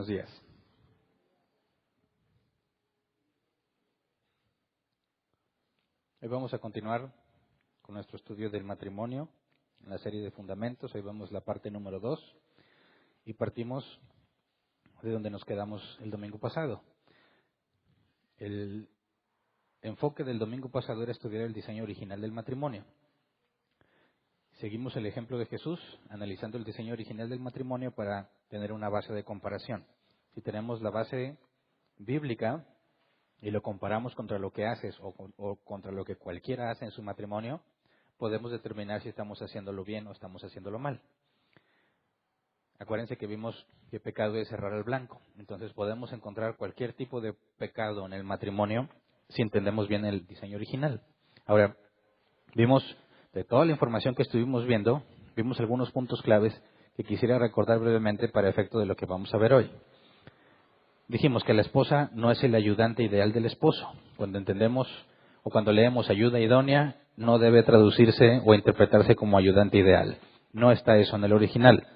Buenos días. Hoy vamos a continuar con nuestro estudio del matrimonio en la serie de fundamentos. Hoy vemos la parte número 2 y partimos de donde nos quedamos el domingo pasado. El enfoque del domingo pasado era estudiar el diseño original del matrimonio. Seguimos el ejemplo de Jesús, analizando el diseño original del matrimonio para tener una base de comparación. Si tenemos la base bíblica y lo comparamos contra lo que haces o contra lo que cualquiera hace en su matrimonio, podemos determinar si estamos haciéndolo bien o estamos haciéndolo mal. Acuérdense que vimos que pecado es errar al blanco. Entonces podemos encontrar cualquier tipo de pecado en el matrimonio si entendemos bien el diseño original. Ahora, vimos de toda la información que estuvimos viendo, vimos algunos puntos claves que quisiera recordar brevemente para efecto de lo que vamos a ver hoy. Dijimos que la esposa no es el ayudante ideal del esposo. Cuando entendemos o cuando leemos ayuda idónea, no debe traducirse o interpretarse como ayudante ideal. No está eso en el original.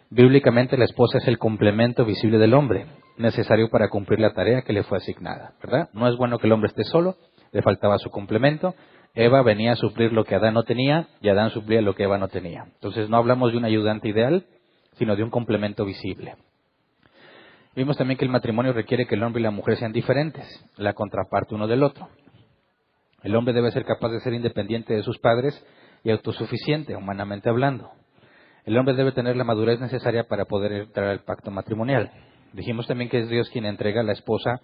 Bíblicamente la esposa es el complemento visible del hombre, necesario para cumplir la tarea que le fue asignada, ¿verdad? No es bueno que el hombre esté solo, le faltaba su complemento. Eva venía a suplir lo que Adán no tenía y Adán suplía lo que Eva no tenía. Entonces no hablamos de un ayudante ideal, sino de un complemento visible. Vimos también que el matrimonio requiere que el hombre y la mujer sean diferentes, la contraparte uno del otro. El hombre debe ser capaz de ser independiente de sus padres y autosuficiente, humanamente hablando. El hombre debe tener la madurez necesaria para poder entrar al pacto matrimonial. Dijimos también que es Dios quien entrega a la esposa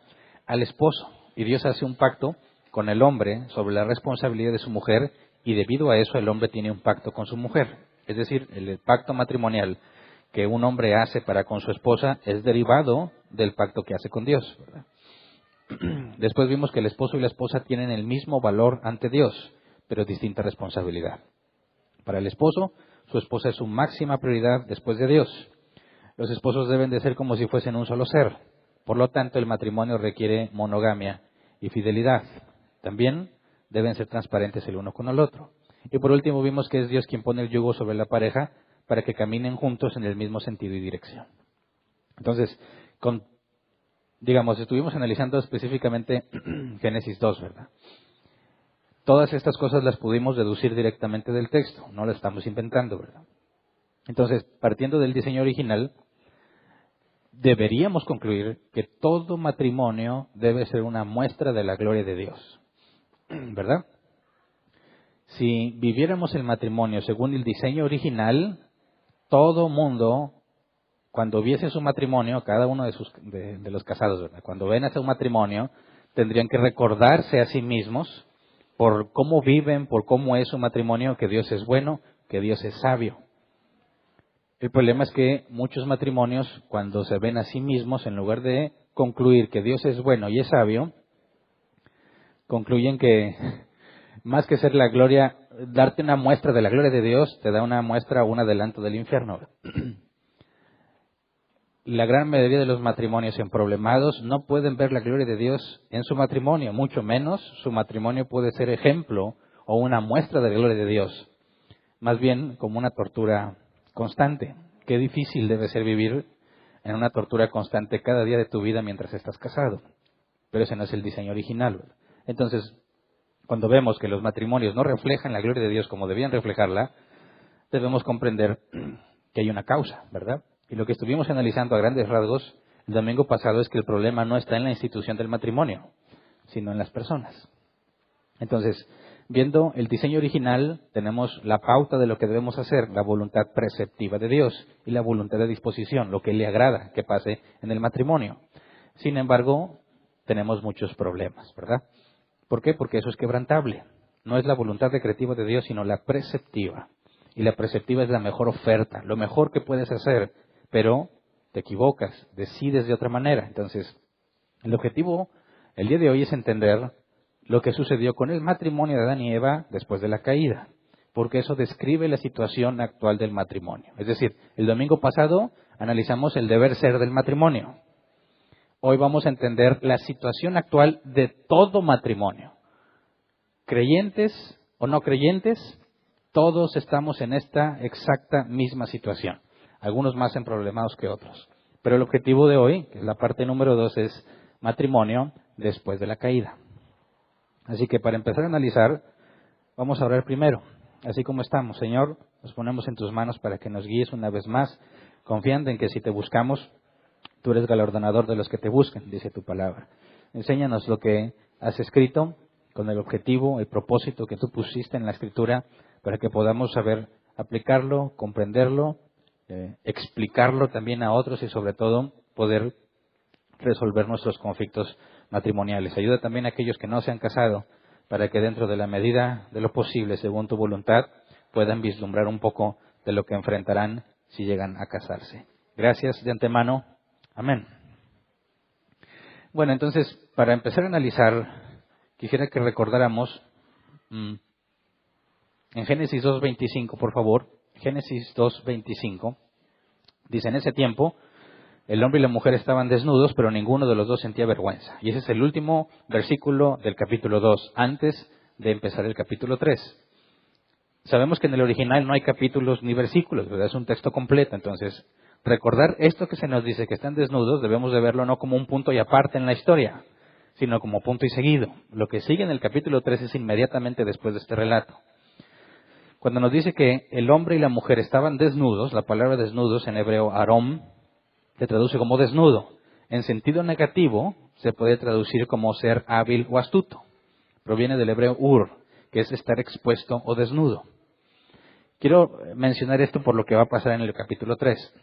al esposo, y Dios hace un pacto con el hombre sobre la responsabilidad de su mujer, y debido a eso el hombre tiene un pacto con su mujer. Es decir, el pacto matrimonial que un hombre hace para con su esposa es derivado del pacto que hace con Dios, ¿verdad? Después vimos que el esposo y la esposa tienen el mismo valor ante Dios, pero distinta responsabilidad. Para el esposo, su esposa es su máxima prioridad después de Dios. Los esposos deben de ser como si fuesen un solo ser. Por lo tanto, el matrimonio requiere monogamia y fidelidad. También deben ser transparentes el uno con el otro. Y por último vimos que es Dios quien pone el yugo sobre la pareja para que caminen juntos en el mismo sentido y dirección. Entonces, estuvimos analizando específicamente Génesis 2, ¿verdad? Todas estas cosas las pudimos deducir directamente del texto, no las estamos inventando, ¿verdad? Entonces, partiendo del diseño original, deberíamos concluir que todo matrimonio debe ser una muestra de la gloria de Dios, ¿verdad? Si viviéramos el matrimonio según el diseño original, todo mundo, cuando viese su matrimonio, cada uno de los casados, ¿verdad? Cuando ven a su matrimonio, tendrían que recordarse a sí mismos por cómo viven, por cómo es su matrimonio, que Dios es bueno, que Dios es sabio. El problema es que muchos matrimonios, cuando se ven a sí mismos, en lugar de concluir que Dios es bueno y es sabio, concluyen que más que ser la gloria, darte una muestra de la gloria de Dios, te da una muestra o un adelanto del infierno. La gran mayoría de los matrimonios emproblemados no pueden ver la gloria de Dios en su matrimonio, mucho menos su matrimonio puede ser ejemplo o una muestra de la gloria de Dios. Más bien como una tortura constante. Qué difícil debe ser vivir en una tortura constante cada día de tu vida mientras estás casado. Pero ese no es el diseño original, ¿verdad? Entonces, cuando vemos que los matrimonios no reflejan la gloria de Dios como debían reflejarla, debemos comprender que hay una causa, ¿verdad? Y lo que estuvimos analizando a grandes rasgos el domingo pasado es que el problema no está en la institución del matrimonio, sino en las personas. Entonces, viendo el diseño original, tenemos la pauta de lo que debemos hacer, la voluntad preceptiva de Dios y la voluntad de disposición, lo que le agrada que pase en el matrimonio. Sin embargo, tenemos muchos problemas, ¿verdad? ¿Por qué? Porque eso es quebrantable. No es la voluntad decretiva de Dios, sino la preceptiva. Y la preceptiva es la mejor oferta, lo mejor que puedes hacer, pero te equivocas, decides de otra manera. Entonces, el objetivo el día de hoy es entender lo que sucedió con el matrimonio de Adán y Eva después de la caída, porque eso describe la situación actual del matrimonio. Es decir, el domingo pasado analizamos el deber ser del matrimonio. Hoy vamos a entender la situación actual de todo matrimonio. Creyentes o no creyentes, todos estamos en esta exacta misma situación. Algunos más emproblemados que otros. Pero el objetivo de hoy, que es la parte número 2, es matrimonio después de la caída. Así que para empezar a analizar, vamos a orar primero. Así como estamos, Señor, nos ponemos en tus manos para que nos guíes una vez más, confiando en que si te buscamos, tú eres galardonador de los que te buscan, dice tu palabra. Enséñanos lo que has escrito con el objetivo, el propósito que tú pusiste en la Escritura para que podamos saber aplicarlo, comprenderlo, explicarlo también a otros y sobre todo poder resolver nuestros conflictos matrimoniales. Ayuda también a aquellos que no se han casado para que dentro de la medida de lo posible, según tu voluntad, puedan vislumbrar un poco de lo que enfrentarán si llegan a casarse. Gracias de antemano. Amén. Bueno, entonces, para empezar a analizar, quisiera que recordáramos en Génesis 2.25, por favor. Génesis 2.25. Dice, en ese tiempo, el hombre y la mujer estaban desnudos, pero ninguno de los dos sentía vergüenza. Y ese es el último versículo del capítulo 2, antes de empezar el capítulo 3. Sabemos que en el original no hay capítulos ni versículos, ¿verdad? Es un texto completo. Entonces, recordar esto que se nos dice que están desnudos, debemos de verlo no como un punto y aparte en la historia, sino como punto y seguido. Lo que sigue en el capítulo 3 es inmediatamente después de este relato. Cuando nos dice que el hombre y la mujer estaban desnudos, la palabra desnudos en hebreo arom se traduce como desnudo. En sentido negativo se puede traducir como ser hábil o astuto. Proviene del hebreo ur, que es estar expuesto o desnudo. Quiero mencionar esto por lo que va a pasar en el capítulo 3.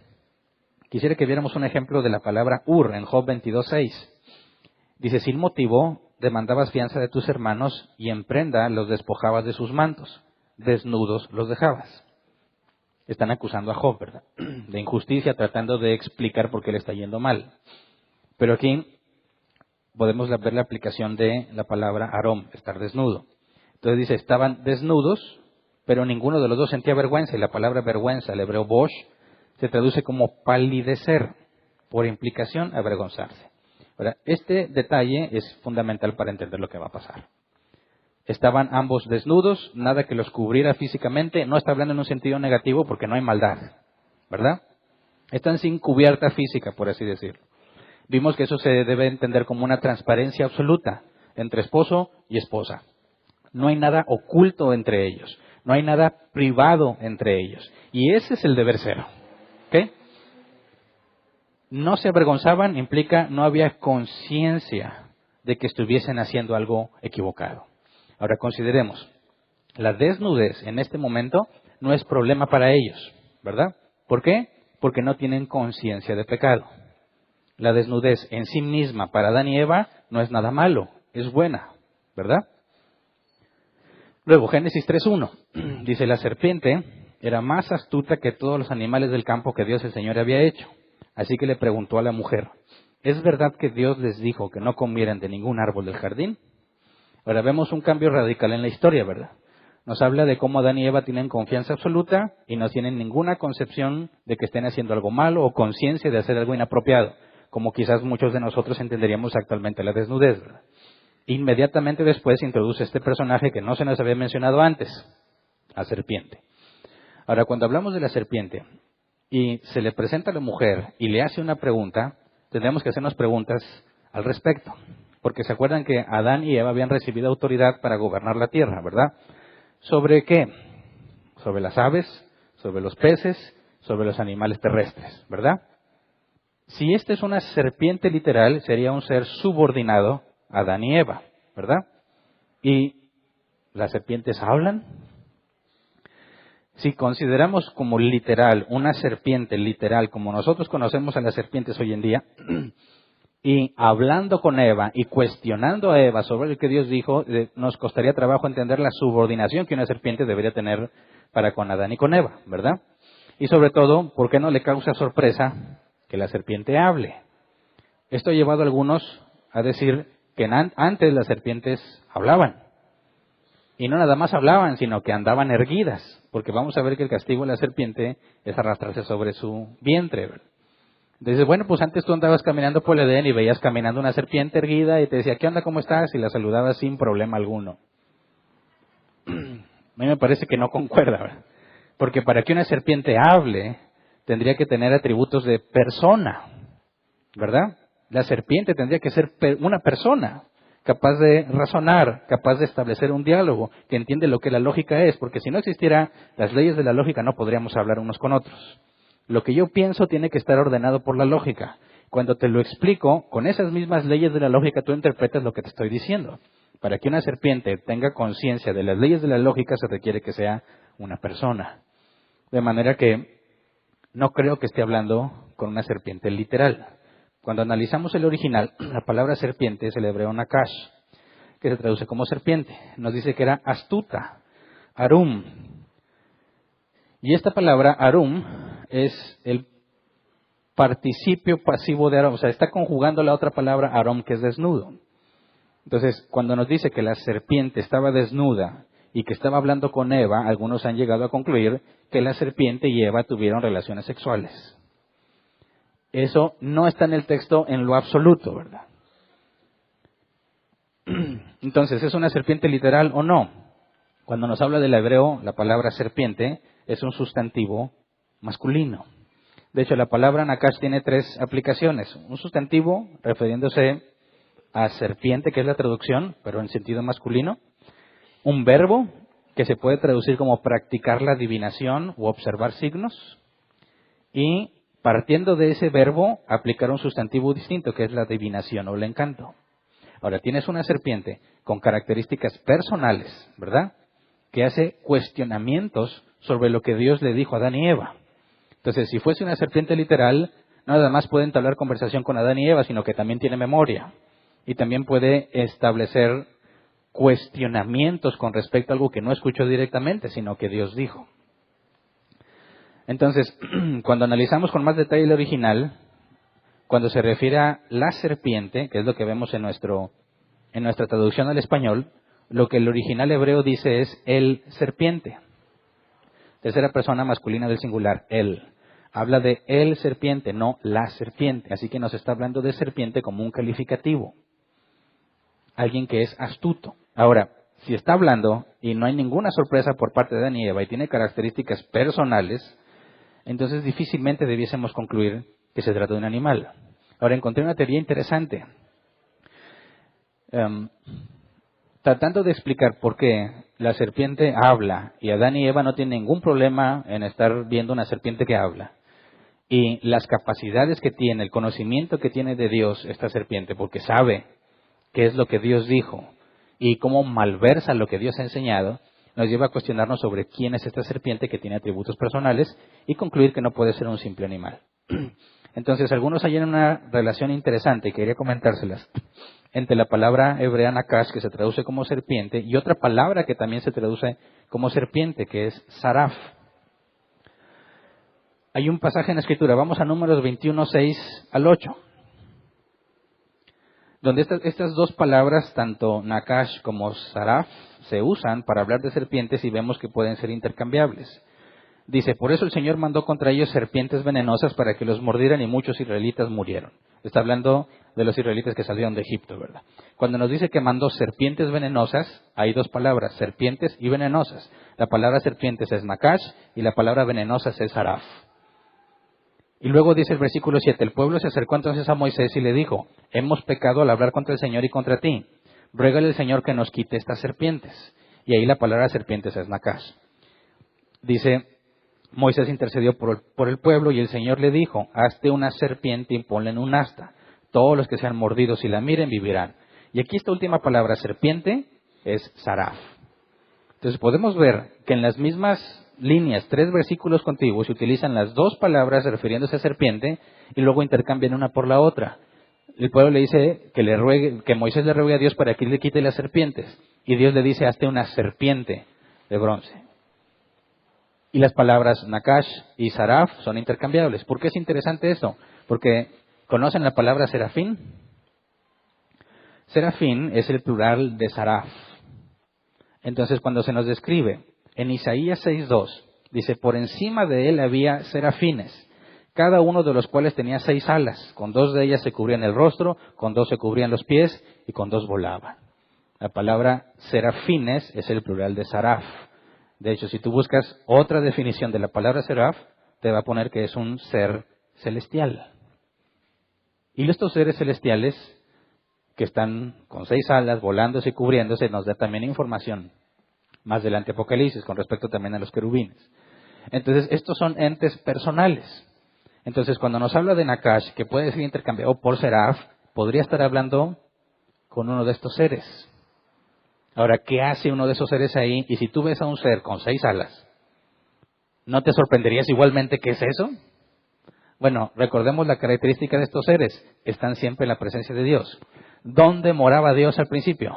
Quisiera que viéramos un ejemplo de la palabra ur en Job 22.6. Dice, sin motivo demandabas fianza de tus hermanos y en prenda los despojabas de sus mantos. Desnudos los dejabas. Están acusando a Job, ¿verdad? De injusticia, tratando de explicar por qué le está yendo mal. Pero aquí podemos ver la aplicación de la palabra arom, estar desnudo. Entonces dice, estaban desnudos, pero ninguno de los dos sentía vergüenza. Y la palabra vergüenza, el hebreo bosh, se traduce como palidecer, por implicación, avergonzarse. Ahora, este detalle es fundamental para entender lo que va a pasar. Estaban ambos desnudos, nada que los cubriera físicamente. No está hablando en un sentido negativo porque no hay maldad, ¿verdad? Están sin cubierta física, por así decirlo. Vimos que eso se debe entender como una transparencia absoluta entre esposo y esposa. No hay nada oculto entre ellos. No hay nada privado entre ellos. Y ese es el deber ser. ¿Ok? No se avergonzaban implica no había conciencia de que estuviesen haciendo algo equivocado. Ahora consideremos, la desnudez en este momento no es problema para ellos, ¿verdad? ¿Por qué? Porque no tienen conciencia de pecado. La desnudez en sí misma para Adán y Eva no es nada malo, es buena, ¿verdad? Luego, Génesis 3.1, dice, la serpiente era más astuta que todos los animales del campo que Dios el Señor había hecho. Así que le preguntó a la mujer, ¿es verdad que Dios les dijo que no comieran de ningún árbol del jardín? Ahora vemos un cambio radical en la historia, ¿verdad? Nos habla de cómo Adán y Eva tienen confianza absoluta y no tienen ninguna concepción de que estén haciendo algo malo o conciencia de hacer algo inapropiado, como quizás muchos de nosotros entenderíamos actualmente la desnudez, ¿verdad? Inmediatamente después se introduce este personaje que no se nos había mencionado antes, la serpiente. Ahora, cuando hablamos de la serpiente y se le presenta a la mujer y le hace una pregunta, tendremos que hacernos preguntas al respecto. Porque se acuerdan que Adán y Eva habían recibido autoridad para gobernar la tierra, ¿verdad? ¿Sobre qué? Sobre las aves, sobre los peces, sobre los animales terrestres, ¿verdad? Si esta es una serpiente literal, sería un ser subordinado a Adán y Eva, ¿verdad? ¿Y las serpientes hablan? Si consideramos como literal, una serpiente literal, como nosotros conocemos a las serpientes hoy en día, y hablando con Eva y cuestionando a Eva sobre lo que Dios dijo, nos costaría trabajo entender la subordinación que una serpiente debería tener para con Adán y con Eva, ¿verdad? Y sobre todo, ¿por qué no le causa sorpresa que la serpiente hable? Esto ha llevado a algunos a decir que antes las serpientes hablaban. Y no nada más hablaban, sino que andaban erguidas, porque vamos a ver que el castigo de la serpiente es arrastrarse sobre su vientre, ¿verdad? Dices, bueno, pues antes tú andabas caminando por el Edén y veías caminando una serpiente erguida y te decía, ¿qué onda, cómo estás? Y la saludabas sin problema alguno. A mí me parece que no concuerda, ¿verdad? Porque para que una serpiente hable, tendría que tener atributos de persona, ¿verdad? La serpiente tendría que ser una persona capaz de razonar, capaz de establecer un diálogo, que entiende lo que la lógica es, porque si no existieran las leyes de la lógica no podríamos hablar unos con otros. Lo que yo pienso tiene que estar ordenado por la lógica. Cuando te lo explico, con esas mismas leyes de la lógica tú interpretas lo que te estoy diciendo. Para que una serpiente tenga conciencia de las leyes de la lógica se requiere que sea una persona. De manera que no creo que esté hablando con una serpiente literal. Cuando analizamos el original, la palabra serpiente es el hebreo nakash, que se traduce como serpiente. Nos dice que era astuta, arum. Y esta palabra arum es el participio pasivo de arum, o sea, está conjugando la otra palabra arum, que es desnudo. Entonces, cuando nos dice que la serpiente estaba desnuda y que estaba hablando con Eva, algunos han llegado a concluir que la serpiente y Eva tuvieron relaciones sexuales. Eso no está en el texto en lo absoluto, ¿verdad? Entonces, ¿es una serpiente literal o no? Cuando nos habla del hebreo, la palabra serpiente es un sustantivo masculino. De hecho, la palabra nakash tiene 3 aplicaciones. Un sustantivo refiriéndose a serpiente, que es la traducción, pero en sentido masculino. Un verbo, que se puede traducir como practicar la adivinación u observar signos. Y partiendo de ese verbo, aplicar un sustantivo distinto, que es la adivinación o el encanto. Ahora, tienes una serpiente con características personales, ¿verdad?, que hace cuestionamientos sobre lo que Dios le dijo a Adán y Eva. Entonces, si fuese una serpiente literal, no nada más puede entablar conversación con Adán y Eva, sino que también tiene memoria. Y también puede establecer cuestionamientos con respecto a algo que no escuchó directamente, sino que Dios dijo. Entonces, cuando analizamos con más detalle el original, cuando se refiere a la serpiente, que es lo que vemos en nuestra traducción al español, lo que el original hebreo dice es el serpiente. Tercera persona masculina del singular, él. Habla de el serpiente, no la serpiente. Así que nos está hablando de serpiente como un calificativo. Alguien que es astuto. Ahora, si está hablando y no hay ninguna sorpresa por parte de Adán y Eva y tiene características personales, entonces difícilmente debiésemos concluir que se trata de un animal. Ahora, encontré una teoría interesante. Tratando de explicar por qué la serpiente habla y Adán y Eva no tienen ningún problema en estar viendo una serpiente que habla. Y las capacidades que tiene, el conocimiento que tiene de Dios esta serpiente, porque sabe qué es lo que Dios dijo y cómo malversa lo que Dios ha enseñado, nos lleva a cuestionarnos sobre quién es esta serpiente que tiene atributos personales y concluir que no puede ser un simple animal. Entonces, algunos hallan una relación interesante, y quería comentárselas, entre la palabra hebrea nakash, que se traduce como serpiente, y otra palabra que también se traduce como serpiente, que es saraf. Hay un pasaje en la Escritura, vamos a Números 21, 6 al 8, donde estas dos palabras, tanto nakash como saraf, se usan para hablar de serpientes y vemos que pueden ser intercambiables. Dice, por eso el Señor mandó contra ellos serpientes venenosas para que los mordieran y muchos israelitas murieron. Está hablando de los israelitas que salieron de Egipto, ¿verdad? Cuando nos dice que mandó serpientes venenosas, hay 2 palabras, serpientes y venenosas. La palabra serpientes es nakash y la palabra venenosas es saraf. Y luego dice el versículo 7, el pueblo se acercó entonces a Moisés y le dijo, hemos pecado al hablar contra el Señor y contra ti. Ruégale al Señor que nos quite estas serpientes. Y ahí la palabra serpientes es nakash. Dice, Moisés intercedió por el pueblo y el Señor le dijo, hazte una serpiente y ponla en un asta. Todos los que sean mordidos y la miren vivirán. Y aquí esta última palabra, serpiente, es saraf. Entonces podemos ver que en las mismas líneas, 3 versículos contiguos, se utilizan las 2 palabras refiriéndose a serpiente y luego intercambian una por la otra. El pueblo le dice que Moisés le ruegue a Dios para que le quite las serpientes. Y Dios le dice, hazte una serpiente de bronce. Y las palabras nakash y saraf son intercambiables. ¿Por qué es interesante esto? Porque, ¿conocen la palabra serafín? Serafín es el plural de saraf. Entonces, cuando se nos describe en Isaías 6:2, dice, por encima de él había serafines, cada uno de los cuales tenía 6 alas. Con 2 de ellas se cubrían el rostro, con 2 se cubrían los pies y con 2 volaban. La palabra serafines es el plural de saraf. De hecho, si tú buscas otra definición de la palabra seraf, te va a poner que es un ser celestial. Y estos seres celestiales que están con 6 alas, volándose y cubriéndose, nos da también información más adelante Apocalipsis con respecto también a los querubines. Entonces, estos son entes personales. Entonces, cuando nos habla de Nakash, que puede ser intercambiado por Seraf, podría estar hablando con uno de estos seres. Ahora, ¿qué hace uno de esos seres ahí? Y si tú ves a un ser con 6 alas, ¿no te sorprenderías igualmente qué es eso? Bueno, recordemos la característica de estos seres. Están siempre en la presencia de Dios. ¿Dónde moraba Dios al principio?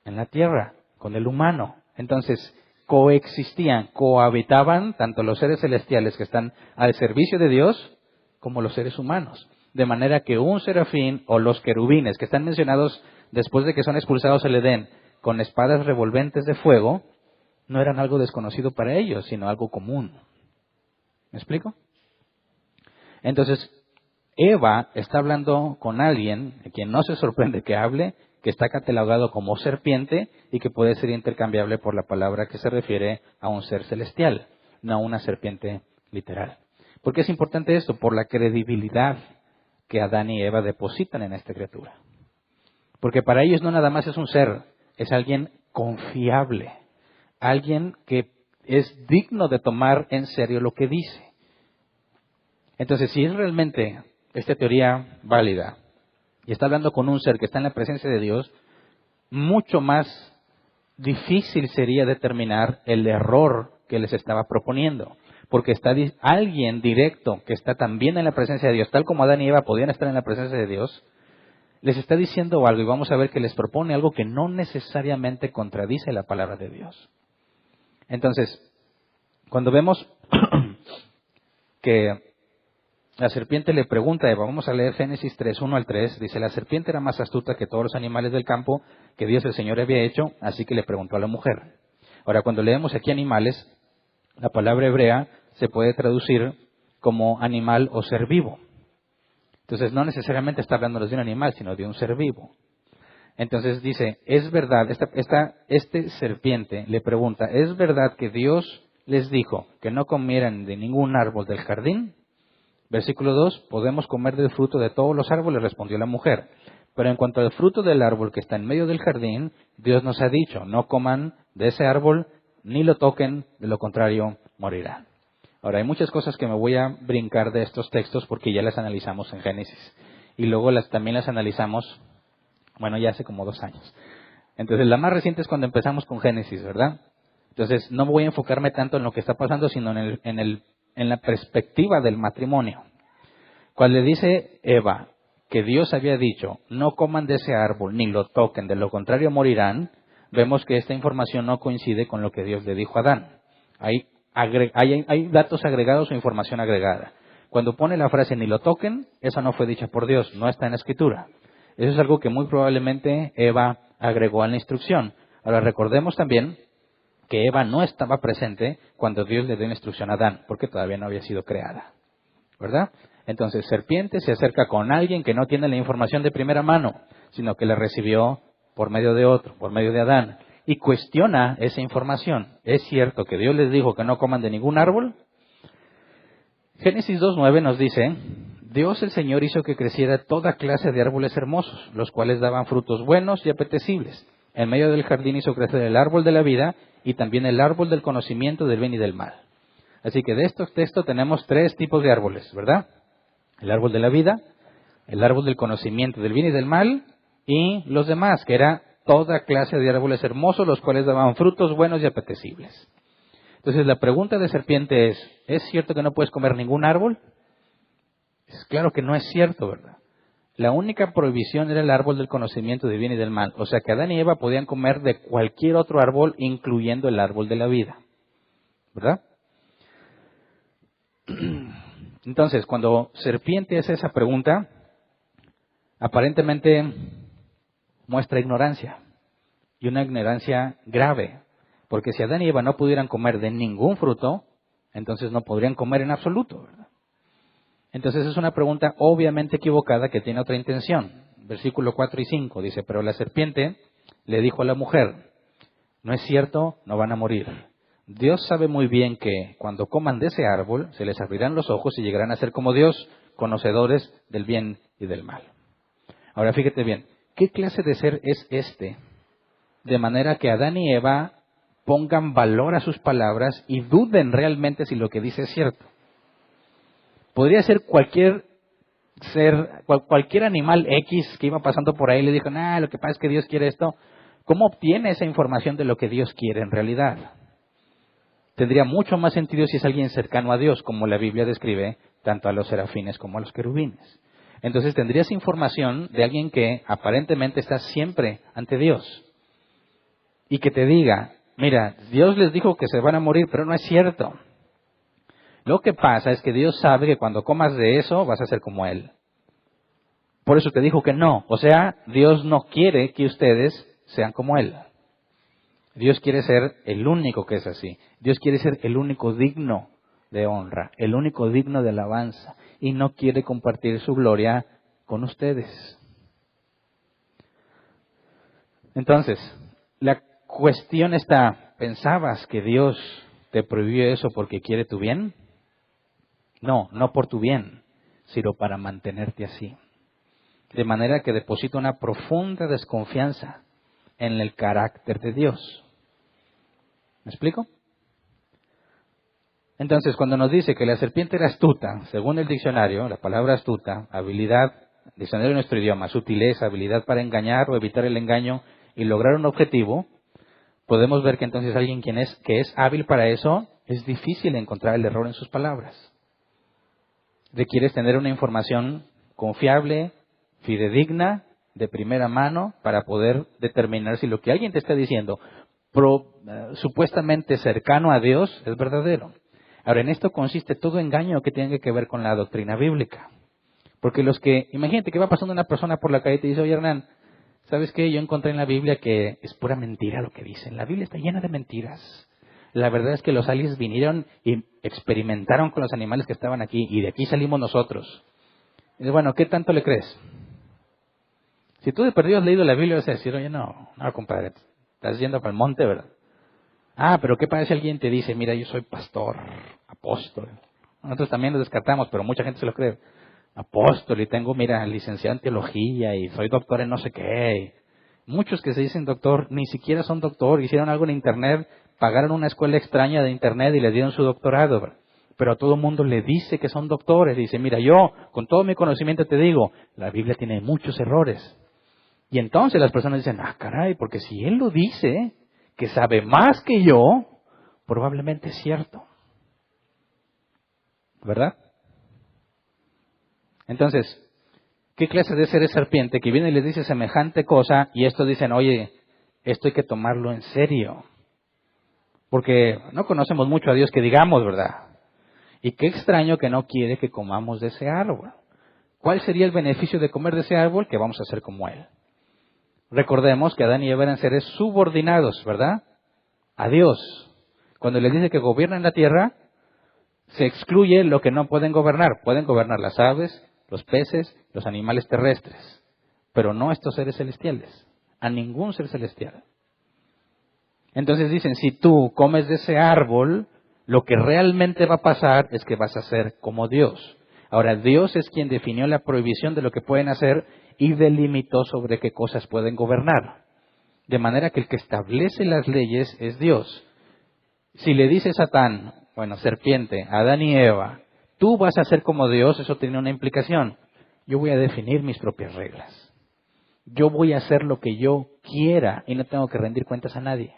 En la tierra, con el humano. Entonces, coexistían, cohabitaban tanto los seres celestiales que están al servicio de Dios como los seres humanos. De manera que un serafín o los querubines que están mencionados después de que son expulsados del Edén con espadas revolventes de fuego, no eran algo desconocido para ellos, sino algo común. ¿Me explico? Entonces, Eva está hablando con alguien a quien no se sorprende que hable, que está catalogado como serpiente y que puede ser intercambiable por la palabra que se refiere a un ser celestial, no a una serpiente literal. ¿Por qué es importante esto? Por la credibilidad que Adán y Eva depositan en esta criatura. Porque para ellos no nada más es un ser, es alguien confiable, alguien que es digno de tomar en serio lo que dice. Entonces, si es realmente esta teoría válida y está hablando con un ser que está en la presencia de Dios, mucho más difícil sería determinar el error que les estaba proponiendo. Porque está alguien directo que está también en la presencia de Dios, tal como Adán y Eva podían estar en la presencia de Dios, les está diciendo algo y vamos a ver que les propone algo que no necesariamente contradice la palabra de Dios. Entonces, cuando vemos que la serpiente le pregunta a Eva, vamos a leer Génesis 3, 1 al 3, dice, la serpiente era más astuta que todos los animales del campo que Dios el Señor había hecho, así que le preguntó a la mujer. Ahora, cuando leemos aquí animales, la palabra hebrea se puede traducir como animal o ser vivo. Entonces, no necesariamente está hablándonos de un animal, sino de un ser vivo. Entonces dice, es verdad, este serpiente le pregunta, ¿es verdad que Dios les dijo que no comieran de ningún árbol del jardín? Versículo 2, podemos comer del fruto de todos los árboles, respondió la mujer. Pero en cuanto al fruto del árbol que está en medio del jardín, Dios nos ha dicho, no coman de ese árbol, ni lo toquen, de lo contrario morirán. Ahora, hay muchas cosas que me voy a brincar de estos textos porque ya las analizamos en Génesis. Y luego también las analizamos, bueno, ya hace como 2 años. Entonces, la más reciente es cuando empezamos con Génesis, ¿verdad? Entonces, no voy a enfocarme tanto en lo que está pasando, sino en la perspectiva del matrimonio. Cuando le dice Eva que Dios había dicho, no coman de ese árbol, ni lo toquen, de lo contrario morirán, vemos que esta información no coincide con lo que Dios le dijo a Adán. Hay datos agregados o información agregada. Cuando pone la frase ni lo toquen, esa no fue dicha por Dios, no está en la Escritura. Eso es algo que muy probablemente Eva agregó a la instrucción. Ahora recordemos también que Eva no estaba presente cuando Dios le dio instrucción a Adán, porque todavía no había sido creada, ¿verdad? Entonces, serpiente se acerca con alguien que no tiene la información de primera mano, sino que la recibió por medio de otro, por medio de Adán, y cuestiona esa información. ¿Es cierto que Dios les dijo que no coman de ningún árbol? Génesis 2:9 nos dice, Dios el Señor hizo que creciera toda clase de árboles hermosos, los cuales daban frutos buenos y apetecibles. En medio del jardín hizo crecer el árbol de la vida y también el árbol del conocimiento del bien y del mal. Así que de estos textos tenemos 3 tipos de árboles, ¿verdad? El árbol de la vida, el árbol del conocimiento del bien y del mal, y los demás, que era toda clase de árboles hermosos, los cuales daban frutos buenos y apetecibles. Entonces la pregunta de serpiente ¿es cierto que no puedes comer ningún árbol? Es claro que no es cierto, ¿verdad? La única prohibición era el árbol del conocimiento del bien y del mal. O sea que Adán y Eva podían comer de cualquier otro árbol, incluyendo el árbol de la vida, ¿verdad? Entonces, cuando serpiente hace esa pregunta, aparentemente muestra ignorancia, y una ignorancia grave, porque si Adán y Eva no pudieran comer de ningún fruto, entonces no podrían comer en absoluto, ¿verdad? Entonces es una pregunta obviamente equivocada que tiene otra intención. Versículo 4 y 5 dice, pero la serpiente le dijo a la mujer, no es cierto, no van a morir. Dios sabe muy bien que cuando coman de ese árbol se les abrirán los ojos y llegarán a ser como Dios, conocedores del bien y del mal. Ahora fíjate bien, ¿qué clase de ser es este? De manera que Adán y Eva pongan valor a sus palabras y duden realmente si lo que dice es cierto. Podría ser cualquier ser, cualquier animal X que iba pasando por ahí y le dijo, lo que pasa es que Dios quiere esto. ¿Cómo obtiene esa información de lo que Dios quiere en realidad? Tendría mucho más sentido si es alguien cercano a Dios, como la Biblia describe tanto a los serafines como a los querubines. Entonces tendrías información de alguien que aparentemente está siempre ante Dios y que te diga, mira, Dios les dijo que se van a morir, pero no es cierto. Lo que pasa es que Dios sabe que cuando comas de eso vas a ser como Él. Por eso te dijo que no. O sea, Dios no quiere que ustedes sean como Él. Dios quiere ser el único que es así. Dios quiere ser el único digno de honra, el único digno de alabanza. Y no quiere compartir su gloria con ustedes. Entonces, la cuestión está, ¿pensabas que Dios te prohibió eso porque quiere tu bien? No, no por tu bien, sino para mantenerte así. De manera que deposita una profunda desconfianza en el carácter de Dios. ¿Me explico? Entonces, cuando nos dice que la serpiente era astuta, según el diccionario, la palabra astuta, habilidad, diccionario de nuestro idioma, sutileza, habilidad para engañar o evitar el engaño y lograr un objetivo, podemos ver que entonces alguien que es hábil para eso, es difícil encontrar el error en sus palabras. Requieres tener una información confiable, fidedigna, de primera mano, para poder determinar si lo que alguien te está diciendo, supuestamente cercano a Dios, es verdadero. Ahora, en esto consiste todo engaño que tiene que ver con la doctrina bíblica. Porque imagínate que va pasando una persona por la calle y te dice, oye Hernán, ¿sabes qué? Yo encontré en la Biblia que es pura mentira lo que dicen. La Biblia está llena de mentiras. La verdad es que los aliens vinieron y experimentaron con los animales que estaban aquí y de aquí salimos nosotros. Y bueno, ¿qué tanto le crees? Si tú de perdido has leído la Biblia vas a decir, oye, no, compadre, estás yendo para el monte, ¿verdad? Pero ¿qué pasa si alguien te dice, mira, yo soy pastor, apóstol? Nosotros también lo descartamos, pero mucha gente se lo cree. Apóstol, y tengo, mira, licenciado en teología, y soy doctor en no sé qué. Muchos que se dicen doctor, ni siquiera son doctor, hicieron algo en internet, pagaron una escuela extraña de internet y le dieron su doctorado, ¿verdad? Pero a todo el mundo le dice que son doctores. Dice, mira, yo, con todo mi conocimiento te digo, la Biblia tiene muchos errores. Y entonces las personas dicen, caray, porque si él lo dice, que sabe más que yo, probablemente es cierto. ¿Verdad? Entonces, ¿qué clase de ser es serpiente que viene y les dice semejante cosa y estos dicen, oye, esto hay que tomarlo en serio? Porque no conocemos mucho a Dios que digamos, ¿verdad? Y qué extraño que no quiere que comamos de ese árbol. ¿Cuál sería el beneficio de comer de ese árbol? Que vamos a ser como Él. Recordemos que Adán y Eva eran seres subordinados, ¿verdad? A Dios. Cuando les dice que gobiernan la tierra, se excluye lo que no pueden gobernar. Pueden gobernar las aves, los peces, los animales terrestres, pero no estos seres celestiales. A ningún ser celestial. Entonces dicen, si tú comes de ese árbol, lo que realmente va a pasar es que vas a ser como Dios. Ahora, Dios es quien definió la prohibición de lo que pueden hacer y delimitó sobre qué cosas pueden gobernar. De manera que el que establece las leyes es Dios. Si le dice Satán, serpiente, Adán y Eva, tú vas a ser como Dios, eso tiene una implicación. Yo voy a definir mis propias reglas. Yo voy a hacer lo que yo quiera y no tengo que rendir cuentas a nadie.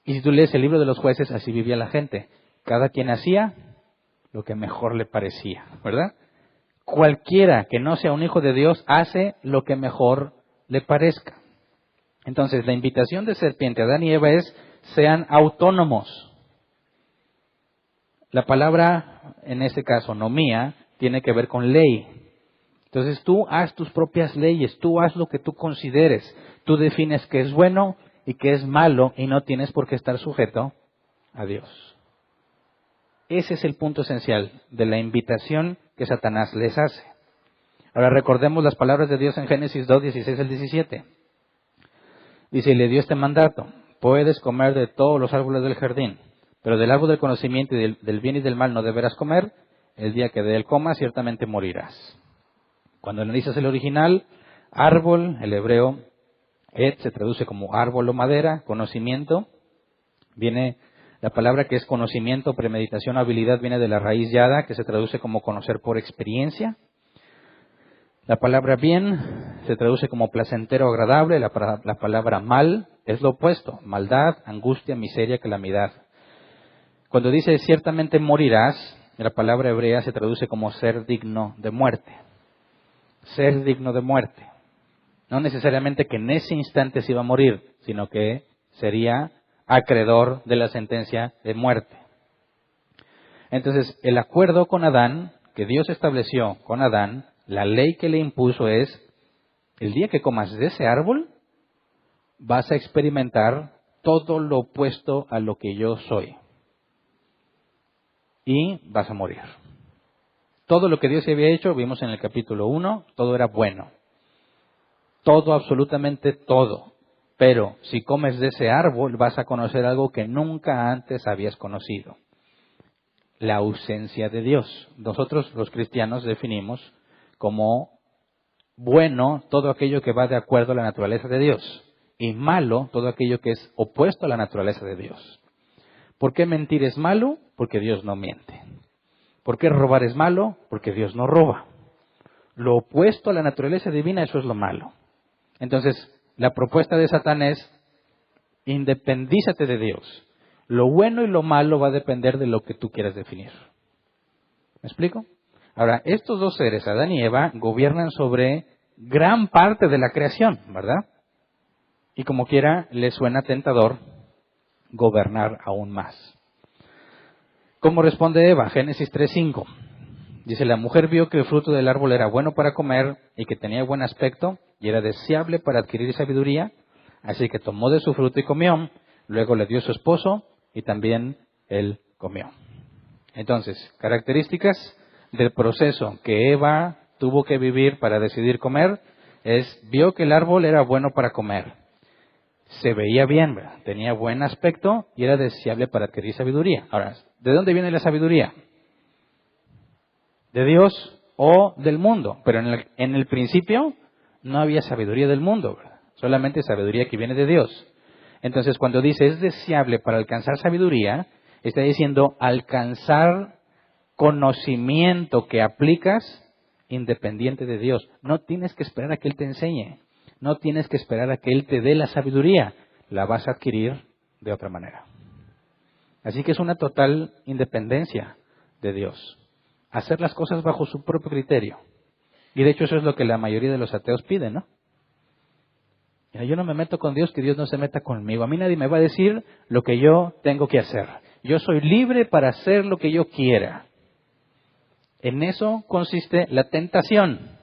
Y si tú lees el libro de los jueces, así vivía la gente. Cada quien hacía lo que mejor le parecía, ¿verdad? Cualquiera que no sea un hijo de Dios hace lo que mejor le parezca. Entonces, la invitación de serpiente a Adán y Eva es, sean autónomos. La palabra, en este caso, nomía, tiene que ver con ley. Entonces, tú haz tus propias leyes, tú haz lo que tú consideres. Tú defines qué es bueno y qué es malo y no tienes por qué estar sujeto a Dios. Ese es el punto esencial de la invitación que Satanás les hace. Ahora recordemos las palabras de Dios en Génesis 2, 16 al 17. Dice, y le dio este mandato, puedes comer de todos los árboles del jardín, pero del árbol del conocimiento y del bien y del mal no deberás comer. el día que de él comas, ciertamente morirás. Cuando analizas el original, árbol, el hebreo, et, se traduce como árbol o madera, conocimiento. Viene la palabra que es conocimiento, premeditación, habilidad, viene de la raíz yada, que se traduce como conocer por experiencia. La palabra bien se traduce como placentero o agradable. La palabra mal es lo opuesto, maldad, angustia, miseria, calamidad. Cuando dice ciertamente morirás, la palabra hebrea se traduce como ser digno de muerte. Ser digno de muerte. No necesariamente que en ese instante se iba a morir, sino que sería acreedor de la sentencia de muerte. Entonces, el acuerdo con Adán, que Dios estableció con Adán, la ley que le impuso es, el día que comas de ese árbol, vas a experimentar todo lo opuesto a lo que yo soy. Y vas a morir. Todo lo que Dios había hecho, vimos en el capítulo 1, todo era bueno. Todo, absolutamente todo. Pero si comes de ese árbol, vas a conocer algo que nunca antes habías conocido. La ausencia de Dios. Nosotros, los cristianos, definimos como bueno todo aquello que va de acuerdo a la naturaleza de Dios. Y malo todo aquello que es opuesto a la naturaleza de Dios. ¿Por qué mentir es malo? Porque Dios no miente. ¿Por qué robar es malo? Porque Dios no roba. Lo opuesto a la naturaleza divina, eso es lo malo. Entonces, la propuesta de Satán es, independízate de Dios. Lo bueno y lo malo va a depender de lo que tú quieras definir. ¿Me explico? Ahora, estos dos seres, Adán y Eva, gobiernan sobre gran parte de la creación, ¿verdad? Y como quiera, les suena tentador gobernar aún más. ¿Cómo responde Eva? Génesis 3:5. Dice, la mujer vio que el fruto del árbol era bueno para comer y que tenía buen aspecto y era deseable para adquirir sabiduría, así que tomó de su fruto y comió, luego le dio a su esposo y también él comió. Entonces, características del proceso que Eva tuvo que vivir para decidir comer es, vio que el árbol era bueno para comer, se veía bien, ¿verdad? Tenía buen aspecto y era deseable para adquirir sabiduría. Ahora, ¿de dónde viene la sabiduría? ¿De Dios o del mundo? Pero en el principio no había sabiduría del mundo, ¿verdad? Solamente sabiduría que viene de Dios. Entonces, cuando dice es deseable para alcanzar sabiduría, está diciendo alcanzar conocimiento que aplicas independiente de Dios. No tienes que esperar a que Él te enseñe. No tienes que esperar a que Él te dé la sabiduría. La vas a adquirir de otra manera. Así que es una total independencia de Dios. Hacer las cosas bajo su propio criterio. Y de hecho eso es lo que la mayoría de los ateos piden, ¿no? Mira, yo no me meto con Dios, que Dios no se meta conmigo. A mí nadie me va a decir lo que yo tengo que hacer. Yo soy libre para hacer lo que yo quiera. En eso consiste la tentación.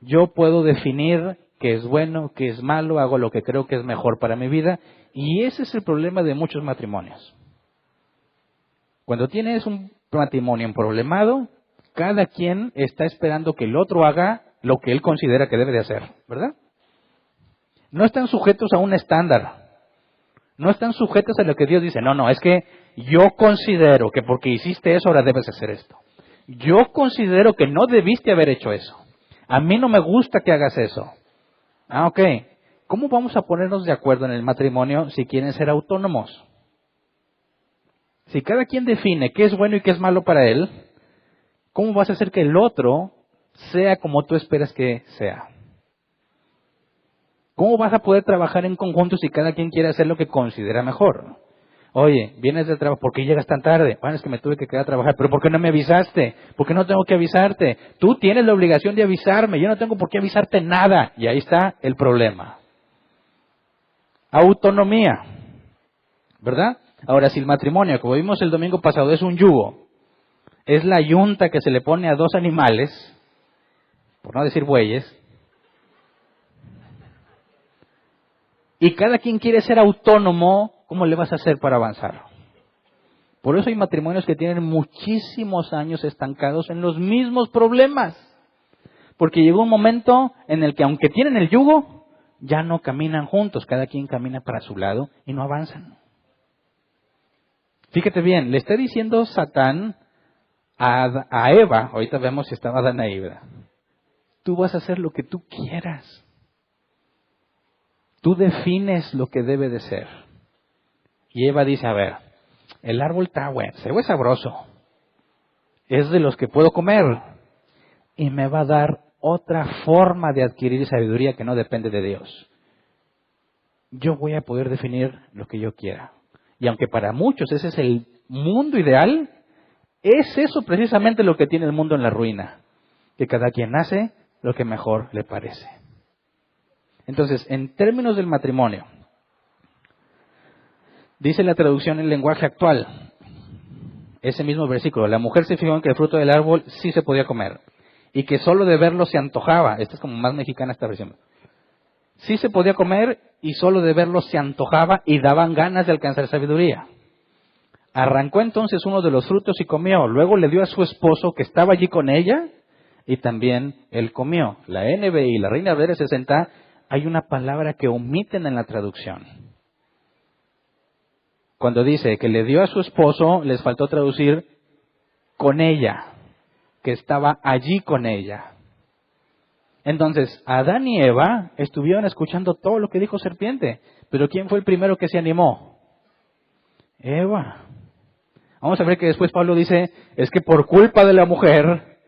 Yo puedo definir qué es bueno, qué es malo, hago lo que creo que es mejor para mi vida. Y ese es el problema de muchos matrimonios. Cuando tienes un matrimonio emproblemado, cada quien está esperando que el otro haga lo que él considera que debe de hacer, ¿verdad? No están sujetos a un estándar. No están sujetos a lo que Dios dice. No, es que yo considero que porque hiciste eso ahora debes hacer esto. Yo considero que no debiste haber hecho eso. A mí no me gusta que hagas eso. Ok. ¿Cómo vamos a ponernos de acuerdo en el matrimonio si quieren ser autónomos? Si cada quien define qué es bueno y qué es malo para él, ¿cómo vas a hacer que el otro sea como tú esperas que sea? ¿Cómo vas a poder trabajar en conjunto si cada quien quiere hacer lo que considera mejor? Oye, vienes del trabajo, ¿por qué llegas tan tarde? Bueno, es que me tuve que quedar a trabajar. ¿Pero por qué no me avisaste? ¿Por qué no tengo que avisarte? Tú tienes la obligación de avisarme, yo no tengo por qué avisarte nada. Y ahí está el problema. Autonomía, ¿verdad? Ahora, si el matrimonio, como vimos el domingo pasado, es un yugo, es la yunta que se le pone a dos animales, por no decir bueyes, y cada quien quiere ser autónomo, ¿cómo le vas a hacer para avanzar? Por eso hay matrimonios que tienen muchísimos años estancados en los mismos problemas. Porque llegó un momento en el que aunque tienen el yugo, ya no caminan juntos, cada quien camina para su lado y no avanzan. Fíjate bien, le está diciendo Satán a Eva, ahorita vemos si estaba Adán ahí, ¿verdad? Tú vas a hacer lo que tú quieras. Tú defines lo que debe de ser. Y Eva dice, a ver, el árbol está bueno, se ve sabroso. Es de los que puedo comer. Y me va a dar otra forma de adquirir sabiduría que no depende de Dios. Yo voy a poder definir lo que yo quiera. Y aunque para muchos ese es el mundo ideal, es eso precisamente lo que tiene el mundo en la ruina. Que cada quien hace lo que mejor le parece. Entonces, en términos del matrimonio, dice la traducción en lenguaje actual, ese mismo versículo, la mujer se fijó en que el fruto del árbol sí se podía comer y que solo de verlo se antojaba. Esta es como más mexicana esta versión. Sí se podía comer y solo de verlo se antojaba y daban ganas de alcanzar sabiduría. Arrancó entonces uno de los frutos y comió. Luego le dio a su esposo que estaba allí con ella y también él comió. La NBI y la Reina Valera 60, hay una palabra que omiten en la traducción. Cuando dice que le dio a su esposo, les faltó traducir con ella, que estaba allí con ella. Entonces, Adán y Eva estuvieron escuchando todo lo que dijo serpiente. Pero ¿quién fue el primero que se animó? Eva. Vamos a ver que después Pablo dice, es que por culpa de la mujer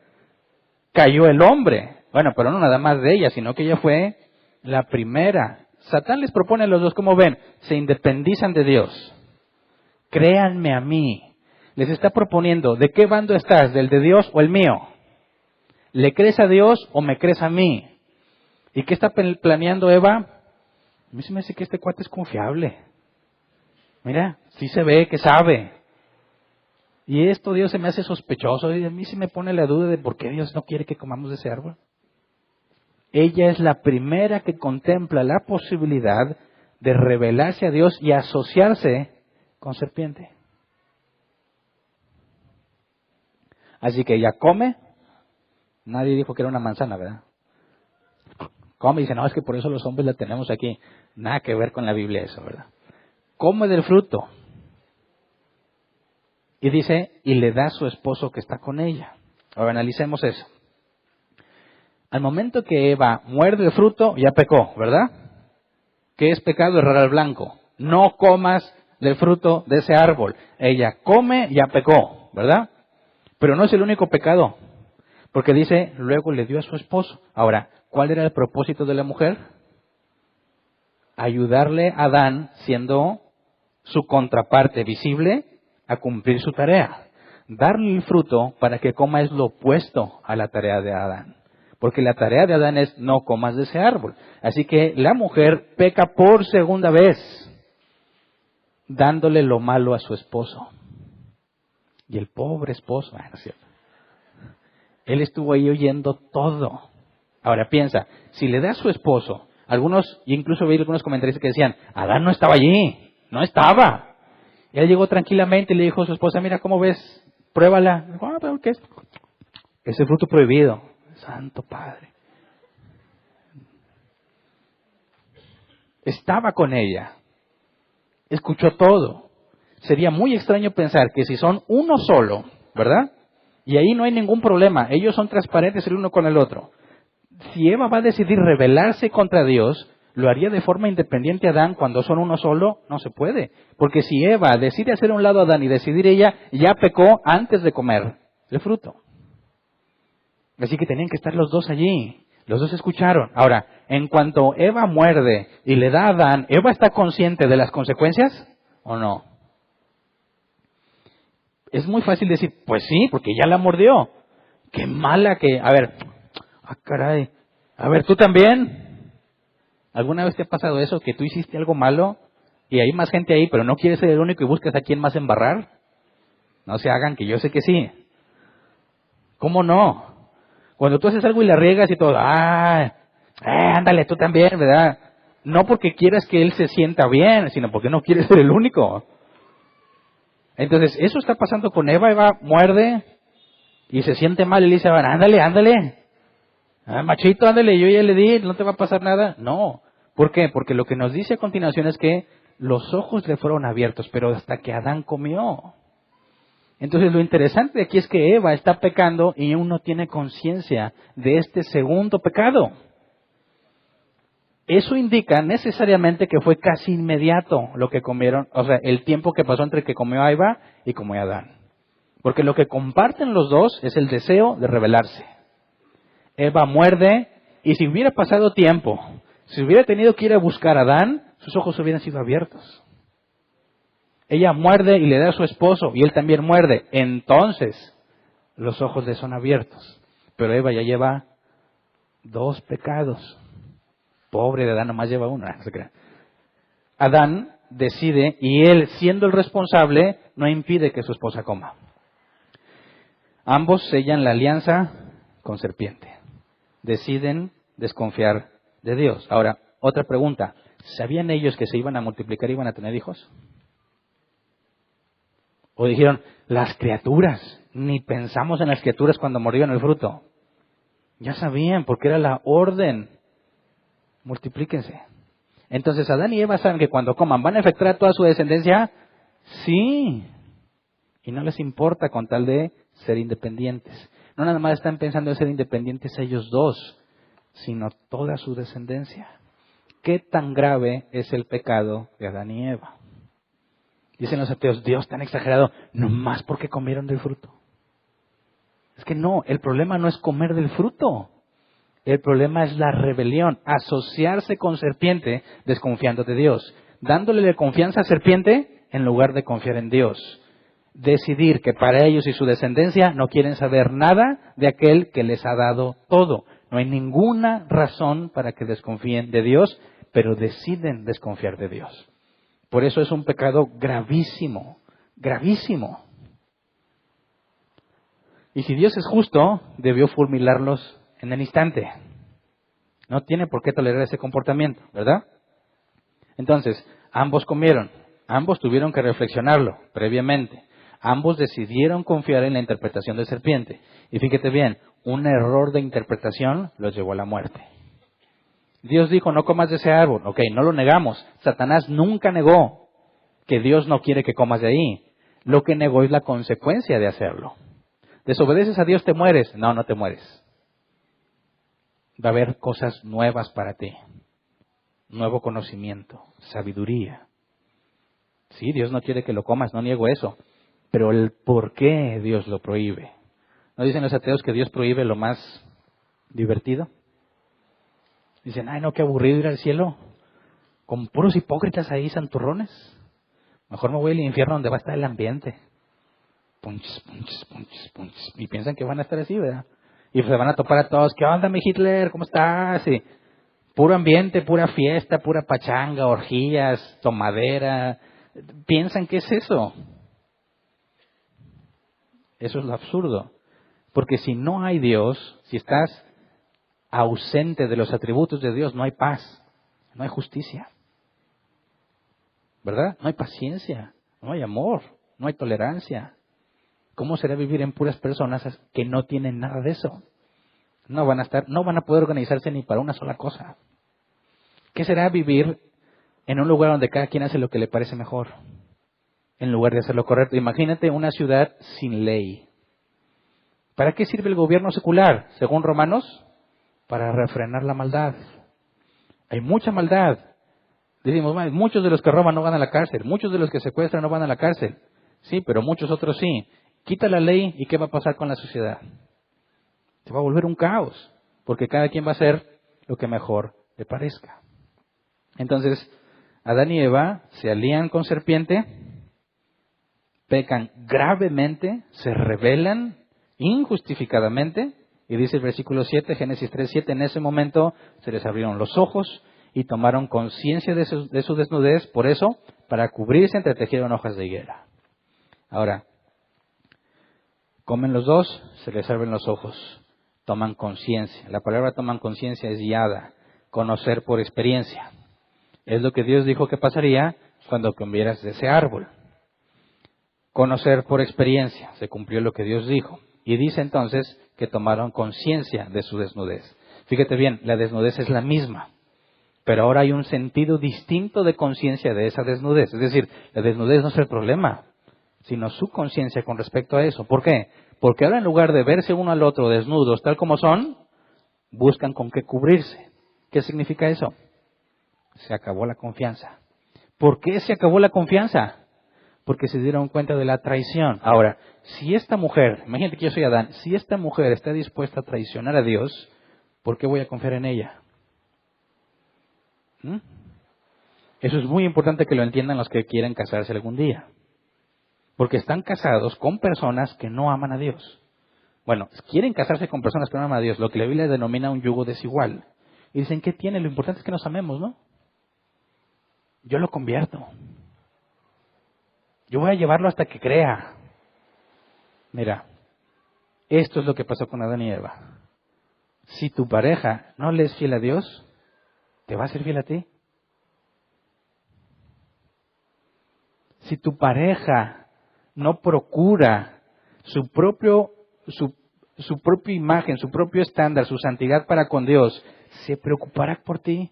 cayó el hombre. Bueno, pero no nada más de ella, sino que ella fue la primera. Satán les propone a los dos, como ven, se independizan de Dios. Créanme a mí. Les está proponiendo, ¿de qué bando estás? ¿Del de Dios o el mío? ¿Le crees a Dios o me crees a mí? ¿Y qué está planeando Eva? A mí se me hace que este cuate es confiable. Mira, sí se ve que sabe. Y esto Dios se me hace sospechoso. Y a mí sí me pone la duda de por qué Dios no quiere que comamos de ese árbol. Ella es la primera que contempla la posibilidad de revelarse a Dios y asociarse con serpiente. Así que ella come. Nadie dijo que era una manzana, ¿verdad? Come y dice, no, es que por eso los hombres la tenemos aquí. Nada que ver con la Biblia eso, ¿verdad? Come del fruto. Y dice, y le da a su esposo que está con ella. Ahora analicemos eso. Al momento que Eva muerde el fruto, ya pecó, ¿verdad? ¿Qué es pecado? Errar al blanco. No comas del fruto de ese árbol. Ella come, ya pecó, ¿verdad? Pero no es el único pecado. Porque dice, luego le dio a su esposo. Ahora, ¿cuál era el propósito de la mujer? Ayudarle a Adán, siendo su contraparte visible, a cumplir su tarea. Darle el fruto para que coma es lo opuesto a la tarea de Adán. Porque la tarea de Adán es no comas de ese árbol. Así que la mujer peca por segunda vez, dándole lo malo a su esposo. Y el pobre esposo, bueno, ¿cierto? Él estuvo ahí oyendo todo. Ahora piensa, si le da a su esposo, algunos, incluso vi algunos comentarios que decían, Adán no estaba allí, no estaba. Él llegó tranquilamente y le dijo a su esposa, mira, ¿cómo ves? Pruébala. Dijo, pero ¿qué es? Ese fruto prohibido. Santo Padre. Estaba con ella. Escuchó todo. Sería muy extraño pensar que si son uno solo, ¿verdad? Y ahí no hay ningún problema. Ellos son transparentes el uno con el otro. Si Eva va a decidir rebelarse contra Dios, ¿lo haría de forma independiente a Adán cuando son uno solo? No se puede. Porque si Eva decide hacer a un lado a Adán y decidir ella, ya pecó antes de comer el fruto. Así que tenían que estar los dos allí. Los dos escucharon. Ahora, en cuanto Eva muerde y le da a Adán, ¿Eva está consciente de las consecuencias o no? Es muy fácil decir, pues sí, porque ya la mordió. Qué mala que... A ver, caray. A ver, ¿tú también? ¿Alguna vez te ha pasado eso? Que tú hiciste algo malo y hay más gente ahí, pero no quieres ser el único y buscas a quién más embarrar. No se hagan, que yo sé que sí. ¿Cómo no? Cuando tú haces algo y la riegas y todo, ándale, tú también, ¿verdad? No porque quieras que él se sienta bien, sino porque no quieres ser el único. Entonces, eso está pasando con Eva. Eva muerde y se siente mal y le dice, ándale. Machito, ándale, yo ya le di, no te va a pasar nada. No. ¿Por qué? Porque lo que nos dice a continuación es que los ojos le fueron abiertos, pero hasta que Adán comió. Entonces lo interesante aquí es que Eva está pecando y aún no tiene conciencia de este segundo pecado. Eso indica necesariamente que fue casi inmediato lo que comieron, o sea, el tiempo que pasó entre que comió Eva y comió Adán. Porque lo que comparten los dos es el deseo de rebelarse. Eva muerde y si hubiera pasado tiempo, si hubiera tenido que ir a buscar a Adán, sus ojos hubieran sido abiertos. Ella muerde y le da a su esposo y él también muerde. Entonces, los ojos le son abiertos. Pero Eva ya lleva 2 pecados. Pobre de Adán, nomás lleva uno. No se crea. Adán decide y él, siendo el responsable, no impide que su esposa coma. Ambos sellan la alianza con serpiente. Deciden desconfiar de Dios. Ahora, otra pregunta. ¿Sabían ellos que se iban a multiplicar y iban a tener hijos? O dijeron, las criaturas, ni pensamos en las criaturas cuando mordieron el fruto. Ya sabían, porque era la orden. Multiplíquense. Entonces, Adán y Eva saben que cuando coman, ¿van a afectar a toda su descendencia? Sí. Y no les importa con tal de ser independientes. No nada más están pensando en ser independientes ellos dos, sino toda su descendencia. ¿Qué tan grave es el pecado de Adán y Eva? Dicen los ateos, Dios tan exagerado, nomás porque comieron del fruto. Es que no, el problema no es comer del fruto. El problema es la rebelión, asociarse con serpiente desconfiando de Dios, dándole confianza a serpiente en lugar de confiar en Dios. Decidir que para ellos y su descendencia no quieren saber nada de aquel que les ha dado todo. No hay ninguna razón para que desconfíen de Dios, pero deciden desconfiar de Dios. Por eso es un pecado gravísimo, gravísimo. Y si Dios es justo, debió fulminarlos en el instante. No tiene por qué tolerar ese comportamiento, ¿verdad? Entonces, ambos comieron, ambos tuvieron que reflexionarlo previamente. Ambos decidieron confiar en la interpretación de serpiente. Y fíjate bien, un error de interpretación los llevó a la muerte. Dios dijo, no comas de ese árbol. Ok, no lo negamos. Satanás nunca negó que Dios no quiere que comas de ahí. Lo que negó es la consecuencia de hacerlo. ¿Desobedeces a Dios, te mueres? No, no te mueres. Va a haber cosas nuevas para ti. Nuevo conocimiento, sabiduría. Sí, Dios no quiere que lo comas, no niego eso. Pero el por qué Dios lo prohíbe. ¿No dicen los ateos que Dios prohíbe lo más divertido? Dicen, ay no, qué aburrido ir al cielo. Con puros hipócritas ahí, santurrones. Mejor me voy al infierno donde va a estar el ambiente. Punches, punches, punches, punches. Y piensan que van a estar así, ¿verdad? Y se van a topar a todos. ¿Qué onda, mi Hitler? ¿Cómo estás? Y puro ambiente, pura fiesta, pura pachanga, orgías, tomadera. ¿Piensan que es eso? Eso es lo absurdo. Porque si no hay Dios, si estás ausente de los atributos de Dios, no hay paz, no hay justicia. ¿Verdad? No hay paciencia, no hay amor, no hay tolerancia. ¿Cómo será vivir en puras personas que no tienen nada de eso? No van a poder organizarse ni para una sola cosa. ¿Qué será vivir en un lugar donde cada quien hace lo que le parece mejor, en lugar de hacer lo correcto? Imagínate una ciudad sin ley. ¿Para qué sirve el gobierno secular? Según Romanos, para refrenar la maldad. Hay mucha maldad. Decimos, muchos de los que roban no van a la cárcel, muchos de los que secuestran no van a la cárcel. Sí, pero muchos otros sí. Quita la ley y ¿qué va a pasar con la sociedad? Se va a volver un caos, porque cada quien va a hacer lo que mejor le parezca. Entonces, Adán y Eva se alían con serpiente, pecan gravemente, se rebelan injustificadamente, y dice el versículo 7, Génesis 3:7, en ese momento se les abrieron los ojos y tomaron conciencia de su desnudez, por eso, para cubrirse, entretejieron hojas de higuera. Ahora, comen los dos, se les abren los ojos, toman conciencia. La palabra toman conciencia es yada, conocer por experiencia. Es lo que Dios dijo que pasaría cuando comieras de ese árbol. Conocer por experiencia, se cumplió lo que Dios dijo. Y dice entonces que tomaron conciencia de su desnudez. Fíjate bien, la desnudez es la misma, pero ahora hay un sentido distinto de conciencia de esa desnudez. Es decir, la desnudez no es el problema. sino su conciencia con respecto a eso. ¿Por qué? Porque ahora en lugar de verse uno al otro desnudos tal como son, buscan con qué cubrirse. ¿Qué significa eso? Se acabó la confianza. ¿Por qué se acabó la confianza? Porque se dieron cuenta de la traición. Ahora, si esta mujer, imagínate que yo soy Adán, si esta mujer está dispuesta a traicionar a Dios, ¿por qué voy a confiar en ella? Eso es muy importante que lo entiendan los que quieren casarse algún día. Porque están casados con personas que no aman a Dios. Bueno, quieren casarse con personas que no aman a Dios, lo que la Biblia denomina un yugo desigual. Y dicen, ¿qué tiene? Lo importante es que nos amemos, ¿no? Yo lo convierto. Yo voy a llevarlo hasta que crea. Mira, esto es lo que pasó con Adán y Eva. Si tu pareja no le es fiel a Dios, ¿te va a ser fiel a ti? Si tu pareja no procura su propia imagen, su propio estándar, su santidad para con Dios, ¿se preocupará por ti?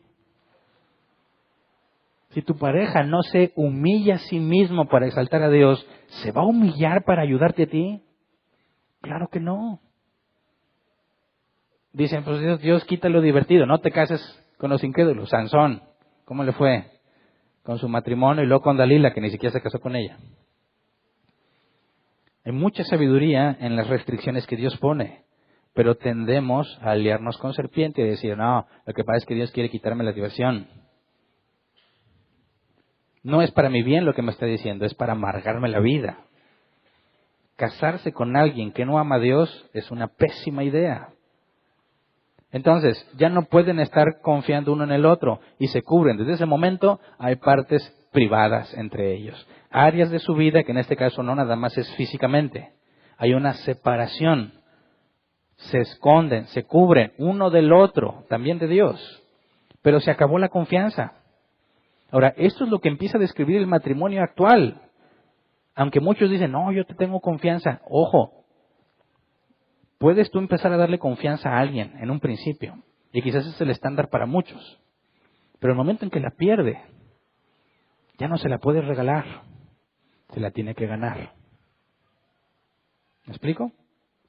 Si tu pareja no se humilla a sí mismo para exaltar a Dios, ¿se va a humillar para ayudarte a ti? Claro que no. Dicen, pues Dios quita lo divertido, no te cases con los incrédulos. Sansón, ¿cómo le fue? Con su matrimonio y luego con Dalila, que ni siquiera se casó con ella. Hay mucha sabiduría en las restricciones que Dios pone, pero tendemos a aliarnos con serpiente y decir, no, lo que pasa es que Dios quiere quitarme la diversión. No es para mi bien lo que me está diciendo, es para amargarme la vida. Casarse con alguien que no ama a Dios es una pésima idea. Entonces, ya no pueden estar confiando uno en el otro y se cubren. Desde ese momento hay partes privadas entre ellos. Áreas de su vida que en este caso no nada más es físicamente. Hay una separación. Se esconden, se cubren uno del otro, también de Dios. Pero se acabó la confianza. Ahora, esto es lo que empieza a describir el matrimonio actual. Aunque muchos dicen, no, yo te tengo confianza. Ojo, puedes tú empezar a darle confianza a alguien en un principio. Y quizás es el estándar para muchos. Pero el momento en que la pierde, ya no se la puede regalar. Se la tiene que ganar. ¿Me explico?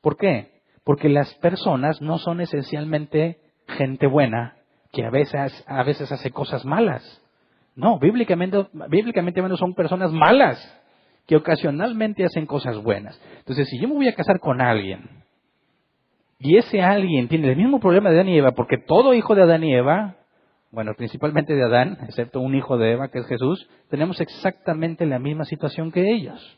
¿Por qué? Porque las personas no son esencialmente gente buena que a veces hace cosas malas. No, bíblicamente hablando son personas malas que ocasionalmente hacen cosas buenas. Entonces, si yo me voy a casar con alguien y ese alguien tiene el mismo problema de Adán y Eva, porque todo hijo de Adán y Eva, bueno, principalmente de Adán, excepto un hijo de Eva que es Jesús, tenemos exactamente la misma situación que ellos.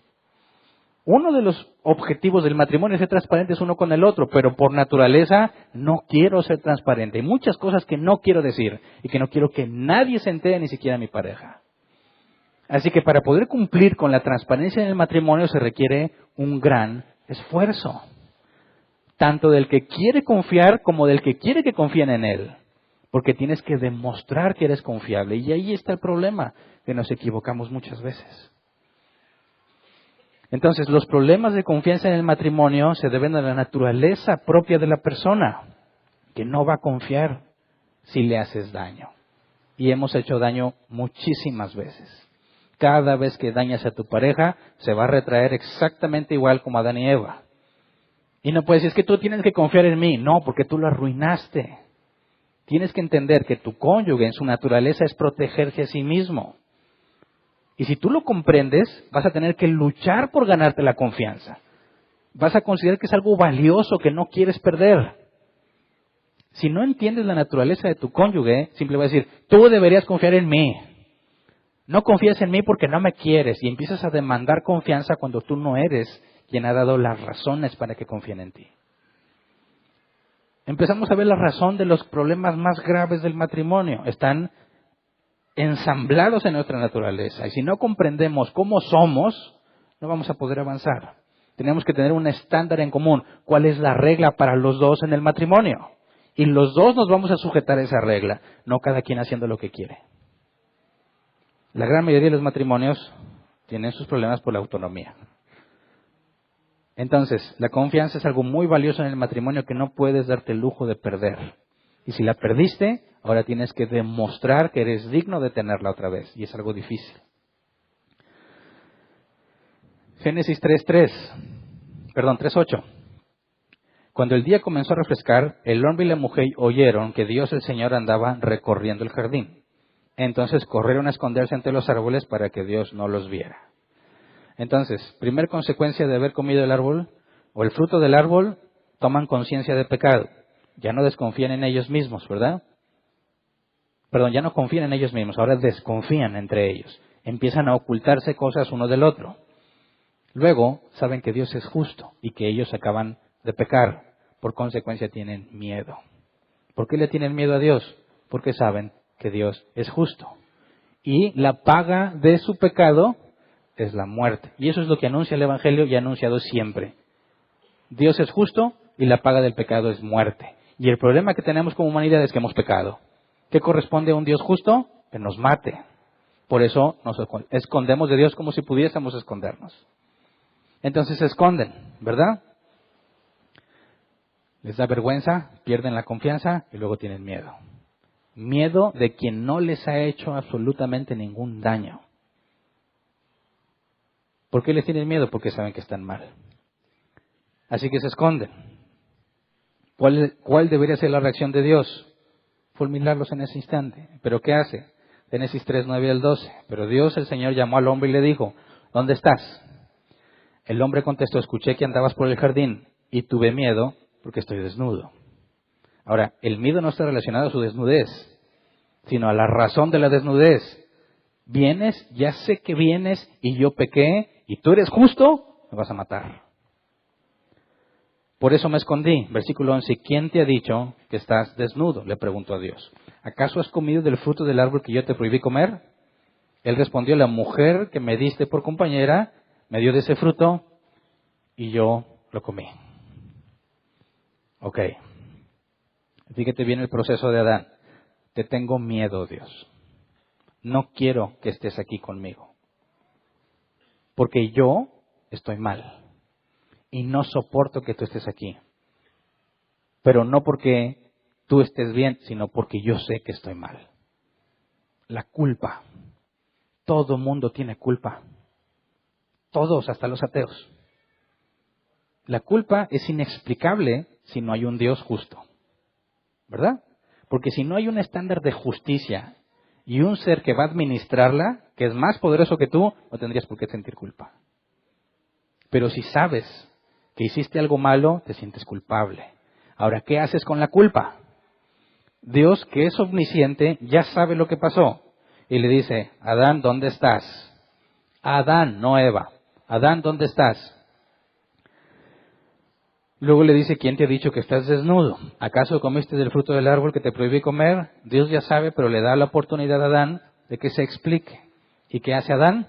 Uno de los objetivos del matrimonio es ser transparentes uno con el otro, pero por naturaleza no quiero ser transparente. Hay muchas cosas que no quiero decir y que no quiero que nadie se entere, ni siquiera mi pareja. Así que para poder cumplir con la transparencia en el matrimonio se requiere un gran esfuerzo, tanto del que quiere confiar como del que quiere que confíen en él, porque tienes que demostrar que eres confiable. Y ahí está el problema, que nos equivocamos muchas veces. Entonces, los problemas de confianza en el matrimonio se deben a la naturaleza propia de la persona, que no va a confiar si le haces daño. Y hemos hecho daño muchísimas veces. Cada vez que dañas a tu pareja, se va a retraer exactamente igual como Adán y Eva. Y no puedes decir, es que tú tienes que confiar en mí. No, porque tú lo arruinaste. Tienes que entender que tu cónyuge en su naturaleza es protegerse a sí mismo. Y si tú lo comprendes, vas a tener que luchar por ganarte la confianza. Vas a considerar que es algo valioso que no quieres perder. Si no entiendes la naturaleza de tu cónyuge, simplemente vas a decir, tú deberías confiar en mí. No confías en mí porque no me quieres. Y empiezas a demandar confianza cuando tú no eres quien ha dado las razones para que confíen en ti. Empezamos a ver la razón de los problemas más graves del matrimonio. Están ensamblados en nuestra naturaleza. Y si no comprendemos cómo somos, no vamos a poder avanzar. Tenemos que tener un estándar en común. ¿Cuál es la regla para los dos en el matrimonio? Y los dos nos vamos a sujetar a esa regla, no cada quien haciendo lo que quiere. La gran mayoría de los matrimonios tienen sus problemas por la autonomía. Entonces, la confianza es algo muy valioso en el matrimonio que no puedes darte el lujo de perder. Y si la perdiste, ahora tienes que demostrar que eres digno de tenerla otra vez. Y es algo difícil. Génesis 3:8. Cuando el día comenzó a refrescar, el hombre y la mujer oyeron que Dios el Señor andaba recorriendo el jardín. Entonces corrieron a esconderse entre los árboles para que Dios no los viera. Entonces, primer consecuencia de haber comido el árbol o el fruto del árbol, toman conciencia de pecado. Ya no desconfían en ellos mismos, ¿verdad? Ya no confían en ellos mismos, ahora desconfían entre ellos. Empiezan a ocultarse cosas uno del otro. Luego, saben que Dios es justo y que ellos acaban de pecar. Por consecuencia, tienen miedo. ¿Por qué le tienen miedo a Dios? Porque saben que Dios es justo. Y la paga de su pecado es la muerte. Y eso es lo que anuncia el Evangelio y ha anunciado siempre. Dios es justo y la paga del pecado es muerte. Y el problema que tenemos como humanidad es que hemos pecado. ¿Qué corresponde a un Dios justo? Que nos mate. Por eso nos escondemos de Dios como si pudiésemos escondernos. Entonces se esconden, ¿verdad? Les da vergüenza, pierden la confianza y luego tienen miedo. Miedo de quien no les ha hecho absolutamente ningún daño. ¿Por qué les tienen miedo? Porque saben que están mal. Así que se esconden. ¿Cuál debería ser la reacción de Dios? Fulminarlos en ese instante. ¿Pero qué hace? Génesis 3:9-12. Pero Dios, el Señor, llamó al hombre y le dijo, ¿dónde estás? El hombre contestó, escuché que andabas por el jardín y tuve miedo porque estoy desnudo. Ahora, el miedo no está relacionado a su desnudez, sino a la razón de la desnudez. Vienes, ya sé que vienes y yo pequé y tú eres justo, me vas a matar. Por eso me escondí. Versículo 11. ¿Quién te ha dicho que estás desnudo? Le preguntó a Dios. ¿Acaso has comido del fruto del árbol que yo te prohibí comer? Él respondió, la mujer que me diste por compañera me dio de ese fruto y yo lo comí. Ok. Fíjate bien el proceso de Adán. Te tengo miedo, Dios. No quiero que estés aquí conmigo. Porque yo estoy mal. Y no soporto que tú estés aquí. Pero no porque tú estés bien, sino porque yo sé que estoy mal. La culpa. Todo mundo tiene culpa. Todos, hasta los ateos. La culpa es inexplicable si no hay un Dios justo. ¿Verdad? Porque si no hay un estándar de justicia y un ser que va a administrarla, que es más poderoso que tú, no tendrías por qué sentir culpa. Pero si sabes que hiciste algo malo, te sientes culpable. Ahora, ¿qué haces con la culpa? Dios, que es omnisciente, ya sabe lo que pasó. Y le dice, Adán, ¿dónde estás? Adán, no Eva. Adán, ¿dónde estás? Luego le dice, ¿quién te ha dicho que estás desnudo? ¿Acaso comiste del fruto del árbol que te prohibí comer? Dios ya sabe, pero le da la oportunidad a Adán de que se explique. ¿Y qué hace Adán?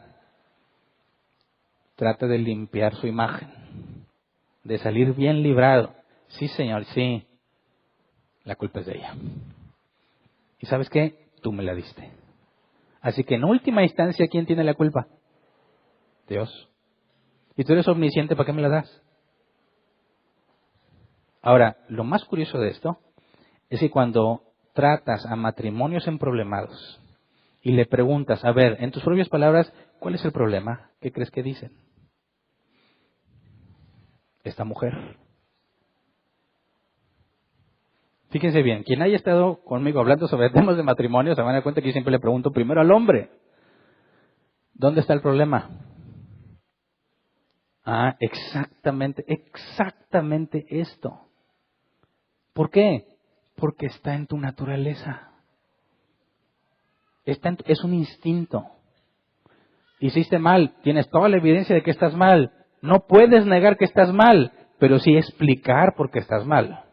Trata de limpiar su imagen, de salir bien librado. Sí, Señor, sí. La culpa es de ella. ¿Y sabes qué? Tú me la diste. Así que en última instancia, ¿quién tiene la culpa? Dios. Y tú eres omnisciente, ¿para qué me la das? Ahora, lo más curioso de esto es que cuando tratas a matrimonios emproblemados y le preguntas, a ver, en tus propias palabras, ¿cuál es el problema? ¿Qué crees que dicen? Esta mujer. Fíjense bien, quien haya estado conmigo hablando sobre temas de matrimonio se van a dar cuenta que yo siempre le pregunto primero al hombre, ¿dónde está el problema? Ah, exactamente esto. ¿Por qué? Porque está en tu naturaleza. Es un instinto. Hiciste mal, tienes toda la evidencia de que estás mal. No puedes negar que estás mal, pero sí explicar por qué estás mal.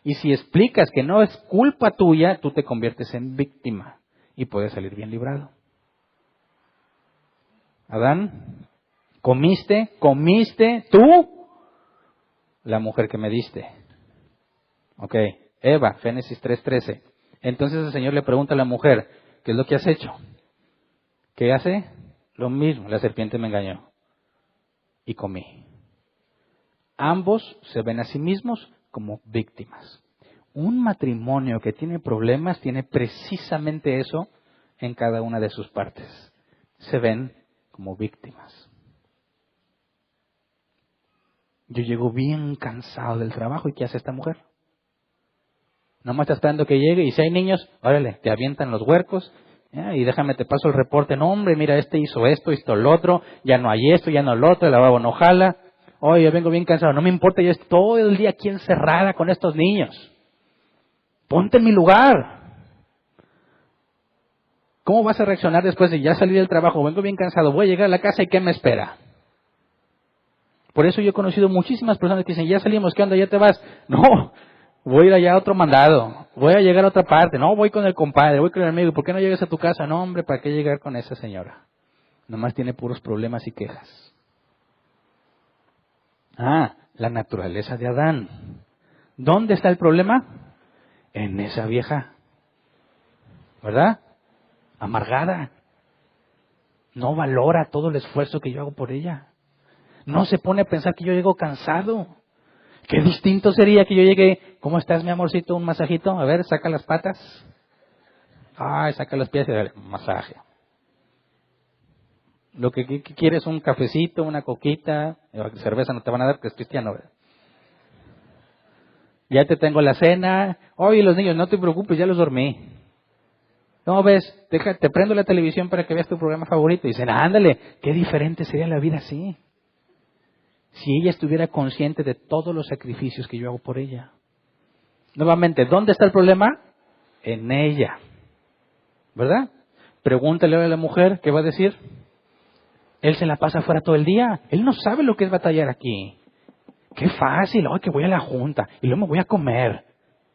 Y si explicas que no es culpa tuya, tú te conviertes en víctima y puedes salir bien librado. Adán, ¿comiste tú la mujer que me diste? Ok, Eva, Génesis 3:13. Entonces el Señor le pregunta a la mujer, ¿qué es lo que has hecho? ¿Qué hace? Lo mismo, la serpiente me engañó y comí. Ambos se ven a sí mismos como víctimas. Un matrimonio que tiene problemas tiene precisamente eso en cada una de sus partes. Se ven como víctimas. Yo llego bien cansado del trabajo, ¿y qué hace esta mujer? Nomás está esperando que llegue, y si hay niños, órale, te avientan los huercos, y déjame, te paso el reporte. No, hombre, mira, este hizo esto lo otro, ya no hay esto, ya no lo otro, el lavabo no jala. Oye, yo vengo bien cansado, no me importa, yo estoy todo el día aquí encerrada con estos niños. Ponte en mi lugar. ¿Cómo vas a reaccionar después de ya salir del trabajo? Vengo bien cansado, voy a llegar a la casa y ¿qué me espera? Por eso yo he conocido muchísimas personas que dicen, ya salimos, ¿qué onda? ¿Ya te vas? No, voy a ir allá a otro mandado, voy a llegar a otra parte, no, voy con el compadre, voy con el amigo, ¿por qué no llegas a tu casa? No, hombre, ¿para qué llegar con esa señora? Nomás tiene puros problemas y quejas. La naturaleza de Adán. ¿Dónde está el problema? En esa vieja, ¿verdad? Amargada. No valora todo el esfuerzo que yo hago por ella. No se pone a pensar que yo llego cansado. Qué distinto sería que yo llegue, ¿cómo estás, mi amorcito? Un masajito, a ver, saca las patas. Ay, saca los pies y dale, masaje. Lo que quieres, un cafecito, una coquita, cerveza no te van a dar porque es cristiano, ¿verdad? Ya te tengo la cena. Oye, los niños, no te preocupes, ya los dormí. No ves, te prendo la televisión para que veas tu programa favorito. Y dicen, ándale, qué diferente sería la vida así. Si ella estuviera consciente de todos los sacrificios que yo hago por ella. Nuevamente, ¿dónde está el problema? En ella. ¿Verdad? Pregúntale a la mujer, ¿qué va a decir? Él se la pasa afuera todo el día. Él no sabe lo que es batallar aquí. Qué fácil, hoy que voy a la junta y luego me voy a comer.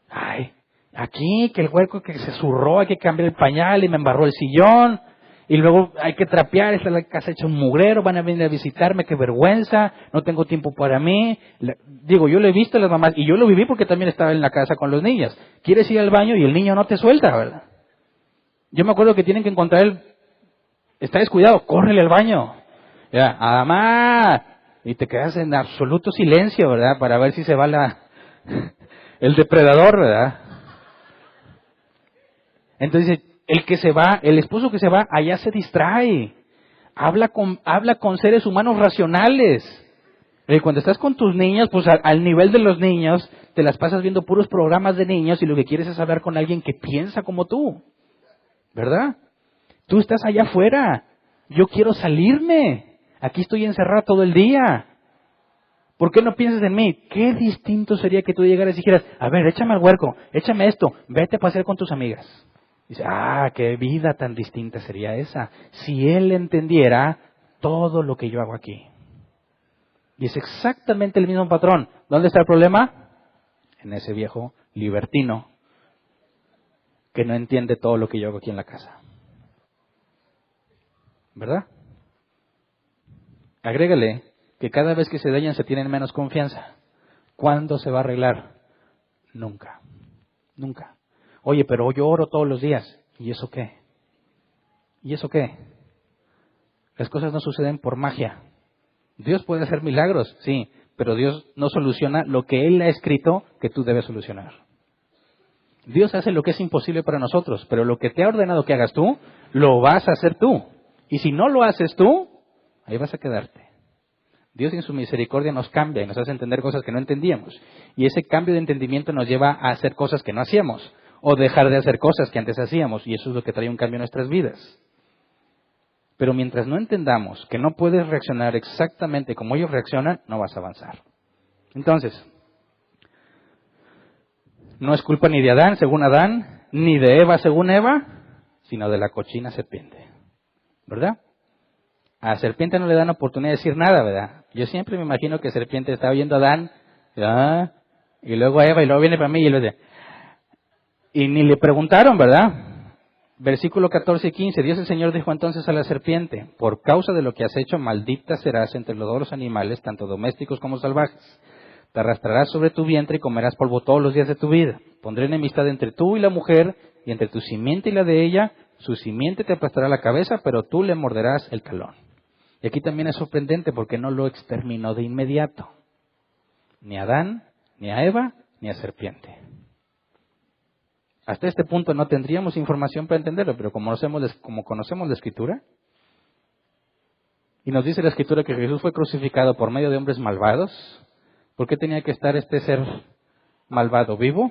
Ay, aquí que el hueco que se zurró, hay que cambiar el pañal y me embarró el sillón. Y luego hay que trapear, está la casa hecha un mugrero, van a venir a visitarme, qué vergüenza, no tengo tiempo para mí. Digo, yo lo he visto a las mamás, y yo lo viví porque también estaba en la casa con los niños. Quieres ir al baño y el niño no te suelta, ¿verdad? Yo me acuerdo que tienen que encontrar está descuidado, córrele al baño. Ya, mamá, y te quedas en absoluto silencio, ¿verdad? Para ver si se va el depredador, ¿verdad? Entonces, el esposo que se va, allá se distrae. Habla con seres humanos racionales. Y cuando estás con tus niños, pues al nivel de los niños, te las pasas viendo puros programas de niños y lo que quieres es hablar con alguien que piensa como tú. ¿Verdad? Tú estás allá afuera. Yo quiero salirme. Aquí estoy encerrado todo el día. ¿Por qué no piensas en mí? Qué distinto sería que tú llegaras y dijeras, a ver, échame al huerco, échame esto, vete a pasear con tus amigas. Dice, qué vida tan distinta sería esa. Si él entendiera todo lo que yo hago aquí. Y es exactamente el mismo patrón. ¿Dónde está el problema? En ese viejo libertino que no entiende todo lo que yo hago aquí en la casa. ¿Verdad? Agrégale que cada vez que se dañan se tienen menos confianza. ¿Cuándo se va a arreglar? Nunca. Nunca. Oye, pero yo oro todos los días. ¿Y eso qué? ¿Y eso qué? Las cosas no suceden por magia. Dios puede hacer milagros, sí, pero Dios no soluciona lo que Él ha escrito que tú debes solucionar. Dios hace lo que es imposible para nosotros, pero lo que te ha ordenado que hagas tú, lo vas a hacer tú. Y si no lo haces tú, ahí vas a quedarte. Dios en su misericordia nos cambia y nos hace entender cosas que no entendíamos. Y ese cambio de entendimiento nos lleva a hacer cosas que no hacíamos, o dejar de hacer cosas que antes hacíamos, y eso es lo que trae un cambio en nuestras vidas. Pero mientras no entendamos que no puedes reaccionar exactamente como ellos reaccionan, no vas a avanzar. Entonces, no es culpa ni de Adán, según Adán, ni de Eva, según Eva, sino de la cochina serpiente. ¿Verdad? A la serpiente no le dan oportunidad de decir nada, ¿verdad? Yo siempre me imagino que la serpiente estaba viendo a Adán, y luego a Eva, y luego viene para mí, y luego y ni le preguntaron, ¿verdad? Versículo 14 y 15, Dios el Señor dijo entonces a la serpiente, por causa de lo que has hecho, maldita serás entre todos los animales, tanto domésticos como salvajes. Te arrastrarás sobre tu vientre y comerás polvo todos los días de tu vida. Pondré enemistad entre tú y la mujer, y entre tu simiente y la de ella. Su simiente te aplastará la cabeza, pero tú le morderás el talón. Y aquí también es sorprendente porque no lo exterminó de inmediato. Ni a Adán, ni a Eva, ni a serpiente. Hasta este punto no tendríamos información para entenderlo, pero como conocemos la Escritura, y nos dice la Escritura que Jesús fue crucificado por medio de hombres malvados, ¿Por qué tenía que estar este ser malvado vivo?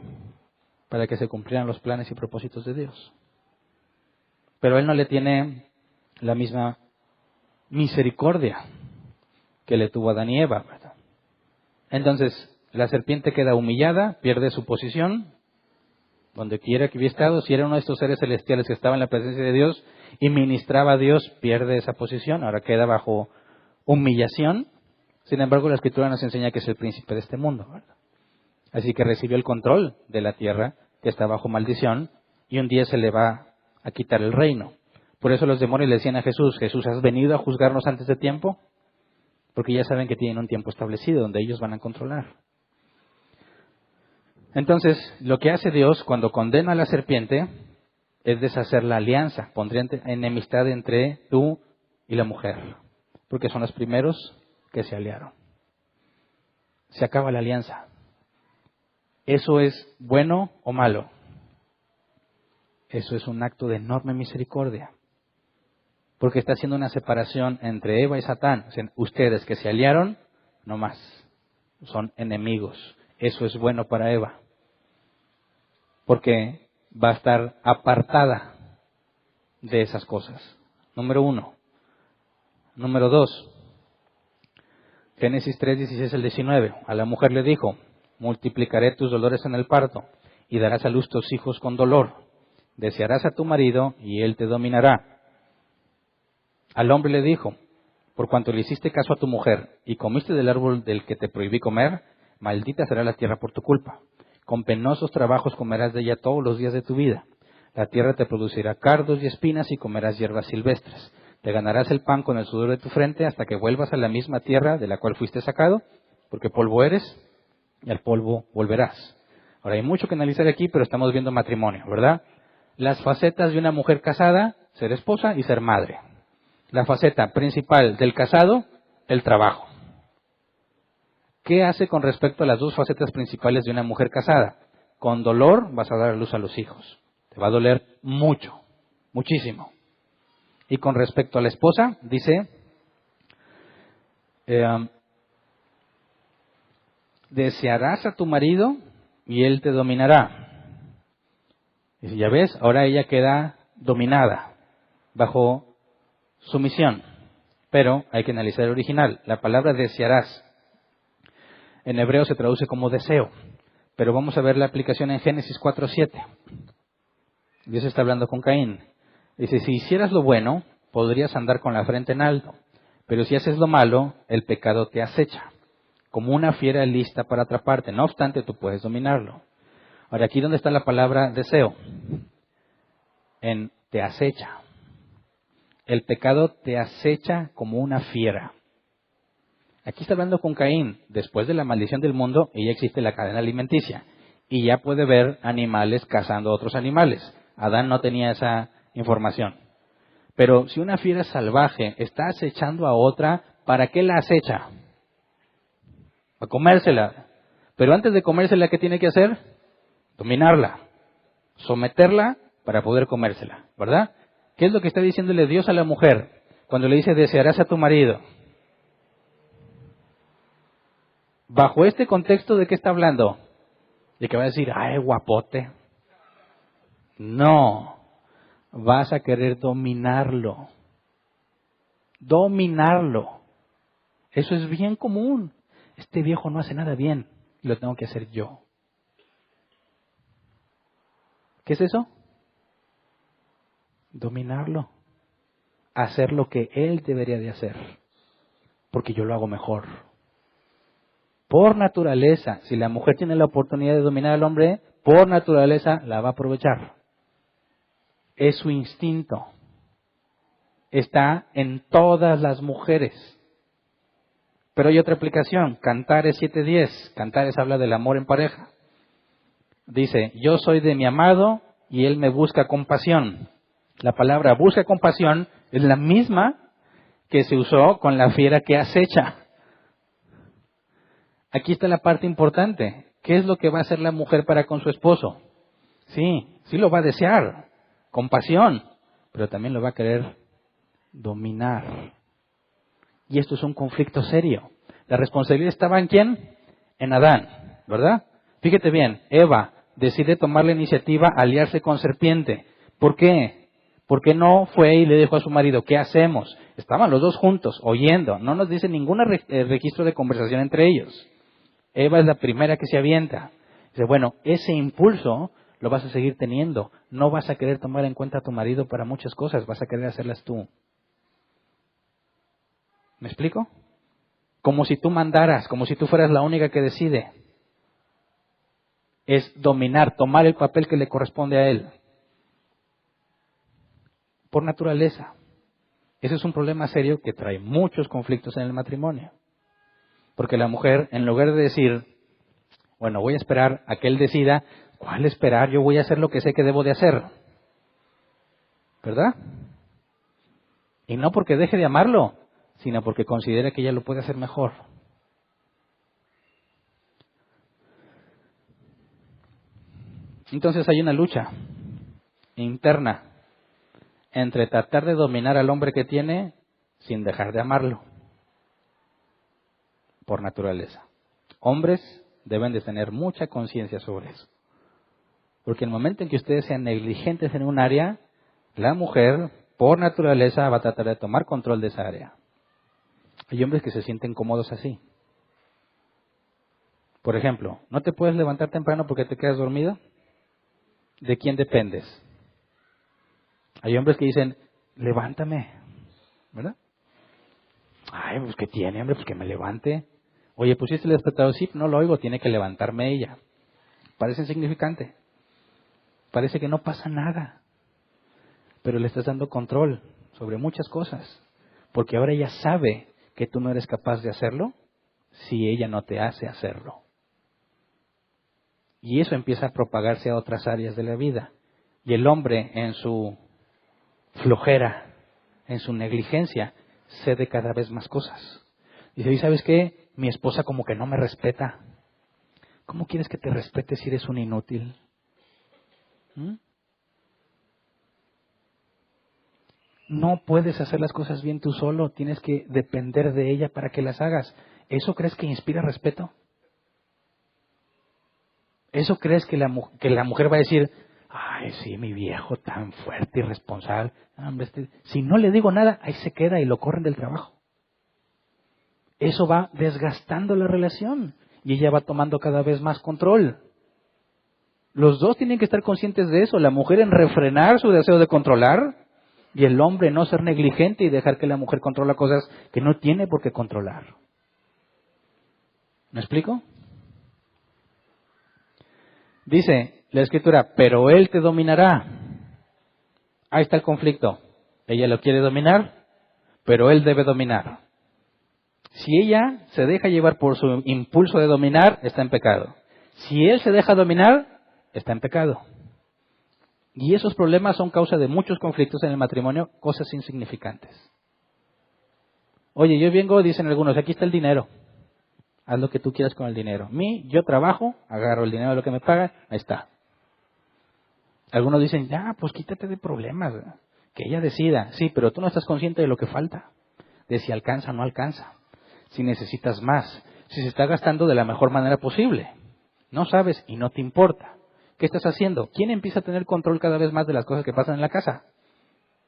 Para que se cumplieran los planes y propósitos de Dios. Pero él no le tiene la misma misericordia que le tuvo a Adán y Eva, ¿verdad? Entonces, la serpiente queda humillada, pierde su posición, donde quiera que hubiera estado. Si era uno de estos seres celestiales que estaba en la presencia de Dios y ministraba a Dios, pierde esa posición, ahora queda bajo humillación. Sin embargo, la Escritura nos enseña que es el príncipe de este mundo, ¿verdad? Así que recibió el control de la tierra, que está bajo maldición, y un día se le va a quitar el reino. Por eso los demonios le decían a Jesús: Jesús, ¿has venido a juzgarnos antes de tiempo? Porque ya saben que tienen un tiempo establecido donde ellos van a controlar. Entonces, lo que hace Dios cuando condena a la serpiente es deshacer la alianza, pondría enemistad entre tú y la mujer, porque son los primeros que se aliaron. Se acaba la alianza. ¿Eso es bueno o malo? Eso es un acto de enorme misericordia, porque está haciendo una separación entre Eva y Satán. O sea, ustedes que se aliaron, no más, son enemigos. Eso es bueno para Eva, porque va a estar apartada de esas cosas. Número 1. Número 2. Génesis 3, 16 al 19. A la mujer le dijo: multiplicaré tus dolores en el parto, y darás a luz tus hijos con dolor. Desearás a tu marido, y él te dominará. Al hombre le dijo: por cuanto le hiciste caso a tu mujer, y comiste del árbol del que te prohibí comer, maldita será la tierra por tu culpa. Con penosos trabajos comerás de ella todos los días de tu vida. La tierra te producirá cardos y espinas, y comerás hierbas silvestres. Te ganarás el pan con el sudor de tu frente, hasta que vuelvas a la misma tierra de la cual fuiste sacado, porque polvo eres, y al polvo volverás. Ahora, hay mucho que analizar aquí, pero estamos viendo matrimonio, ¿verdad? Las facetas de una mujer casada: ser esposa y ser madre. La faceta principal del casado: el trabajo. ¿Qué hace con respecto a las dos facetas principales de una mujer casada? Con dolor vas a dar a luz a los hijos. Te va a doler mucho, muchísimo. Y con respecto a la esposa, dice: desearás a tu marido y él te dominará. Y si ya ves, ahora ella queda dominada, bajo sumisión. Pero hay que analizar el original. La palabra desearás en hebreo se traduce como deseo, pero vamos a ver la aplicación en Génesis 4:7. Dios está hablando con Caín. Dice: si hicieras lo bueno, podrías andar con la frente en alto, pero si haces lo malo, el pecado te acecha, como una fiera lista para atraparte. No obstante, tú puedes dominarlo. Ahora, aquí ¿dónde está la palabra deseo? En te acecha. El pecado te acecha como una fiera. Aquí está hablando con Caín. Después de la maldición del mundo, y ya existe la cadena alimenticia, y ya puede ver animales cazando a otros animales. Adán no tenía esa información. Pero si una fiera salvaje está acechando a otra, ¿para qué la acecha? Para comérsela. Pero antes de comérsela, ¿qué tiene que hacer? Dominarla, someterla para poder comérsela, ¿verdad? ¿Qué es lo que está diciéndole Dios a la mujer cuando le dice: desearás a tu marido? Bajo este contexto, ¿de qué está hablando? De que va a decir: ¡ay, guapote! No, vas a querer dominarlo. Dominarlo. Eso es bien común. Este viejo no hace nada bien, lo tengo que hacer yo. ¿Qué es eso? Dominarlo. Hacer lo que él debería de hacer, porque yo lo hago mejor. Por naturaleza, si la mujer tiene la oportunidad de dominar al hombre, por naturaleza la va a aprovechar. Es su instinto. Está en todas las mujeres. Pero hay otra aplicación. Cantares 7:10. Cantares habla del amor en pareja. Dice: yo soy de mi amado y él me busca con pasión. La palabra busca con pasión es la misma que se usó con la fiera que acecha. Aquí está la parte importante. ¿Qué es lo que va a hacer la mujer para con su esposo? Sí lo va a desear, con pasión, pero también lo va a querer dominar. Y esto es un conflicto serio. ¿La responsabilidad estaba en quién? en Adán, ¿verdad? Fíjate bien, Eva decide tomar la iniciativa, aliarse con serpiente. ¿Por qué? Porque no fue y le dijo a su marido, ¿qué hacemos? Estaban los dos juntos, oyendo. No nos dice ningún registro de conversación entre ellos. Eva es la primera que se avienta. Dice, bueno, ese impulso lo vas a seguir teniendo. No vas a querer tomar en cuenta a tu marido para muchas cosas, vas a querer hacerlas tú. ¿Me explico? Como si tú mandaras, como si tú fueras la única que decide. Es dominar, tomar el papel que le corresponde a él. Por naturaleza. Ese es un problema serio que trae muchos conflictos en el matrimonio. Porque la mujer, en lugar de decir, bueno, voy a esperar a que él decida, ¿cuál esperar? Yo voy a hacer lo que sé que debo de hacer. ¿Verdad? Y no porque deje de amarlo, sino porque considera que ella lo puede hacer mejor. Entonces hay una lucha interna entre tratar de dominar al hombre que tiene sin dejar de amarlo, por naturaleza. Hombres deben de tener mucha conciencia sobre eso. Porque el momento en que ustedes sean negligentes en un área, la mujer, por naturaleza, va a tratar de tomar control de esa área. Hay hombres que se sienten cómodos así. Por ejemplo, ¿no te puedes levantar temprano porque te quedas dormido? ¿De quién dependes? Hay hombres que dicen, levántame, ¿verdad? Ay, pues ¿qué tiene, hombre? Pues que me levante. Oye, ¿pusiste el despertador? Sí, no lo oigo, tiene que levantarme ella. Parece insignificante. Parece que no pasa nada. Pero le estás dando control sobre muchas cosas. Porque ahora ella sabe que tú no eres capaz de hacerlo si ella no te hace hacerlo. Y eso empieza a propagarse a otras áreas de la vida. Y el hombre, en su flojera, en su negligencia, cede cada vez más cosas. Dice, ¿y sabes qué? Mi esposa como que no me respeta. ¿Cómo quieres que te respete si eres un inútil? No puedes hacer las cosas bien tú solo, tienes que depender de ella para que las hagas. ¿Eso crees que inspira respeto? ¿Eso crees que la mujer va a decir, ay, sí, mi viejo tan fuerte y responsable? Hombre, si no le digo nada, ahí se queda y lo corren del trabajo. Eso va desgastando la relación y ella va tomando cada vez más control. Los dos tienen que estar conscientes de eso, la mujer en refrenar su deseo de controlar y el hombre no ser negligente y dejar que la mujer controla cosas que no tiene por qué controlar. ¿Me explico? Dice la Escritura, pero él te dominará. Ahí está el conflicto. Ella lo quiere dominar, pero él debe dominar. Si ella se deja llevar por su impulso de dominar, está en pecado. Si él se deja dominar, está en pecado. Y esos problemas son causa de muchos conflictos en el matrimonio, cosas insignificantes. Oye, yo vengo, dicen algunos, aquí está el dinero. Haz lo que tú quieras con el dinero. Yo trabajo, agarro el dinero de lo que me pagan, ahí está. Algunos dicen, ya, pues quítate de problemas, ¿verdad? Que ella decida. Sí, pero tú no estás consciente de lo que falta, de si alcanza o no alcanza, si necesitas más, si se está gastando de la mejor manera posible. No sabes y no te importa. ¿Qué estás haciendo? ¿Quién empieza a tener control cada vez más de las cosas que pasan en la casa?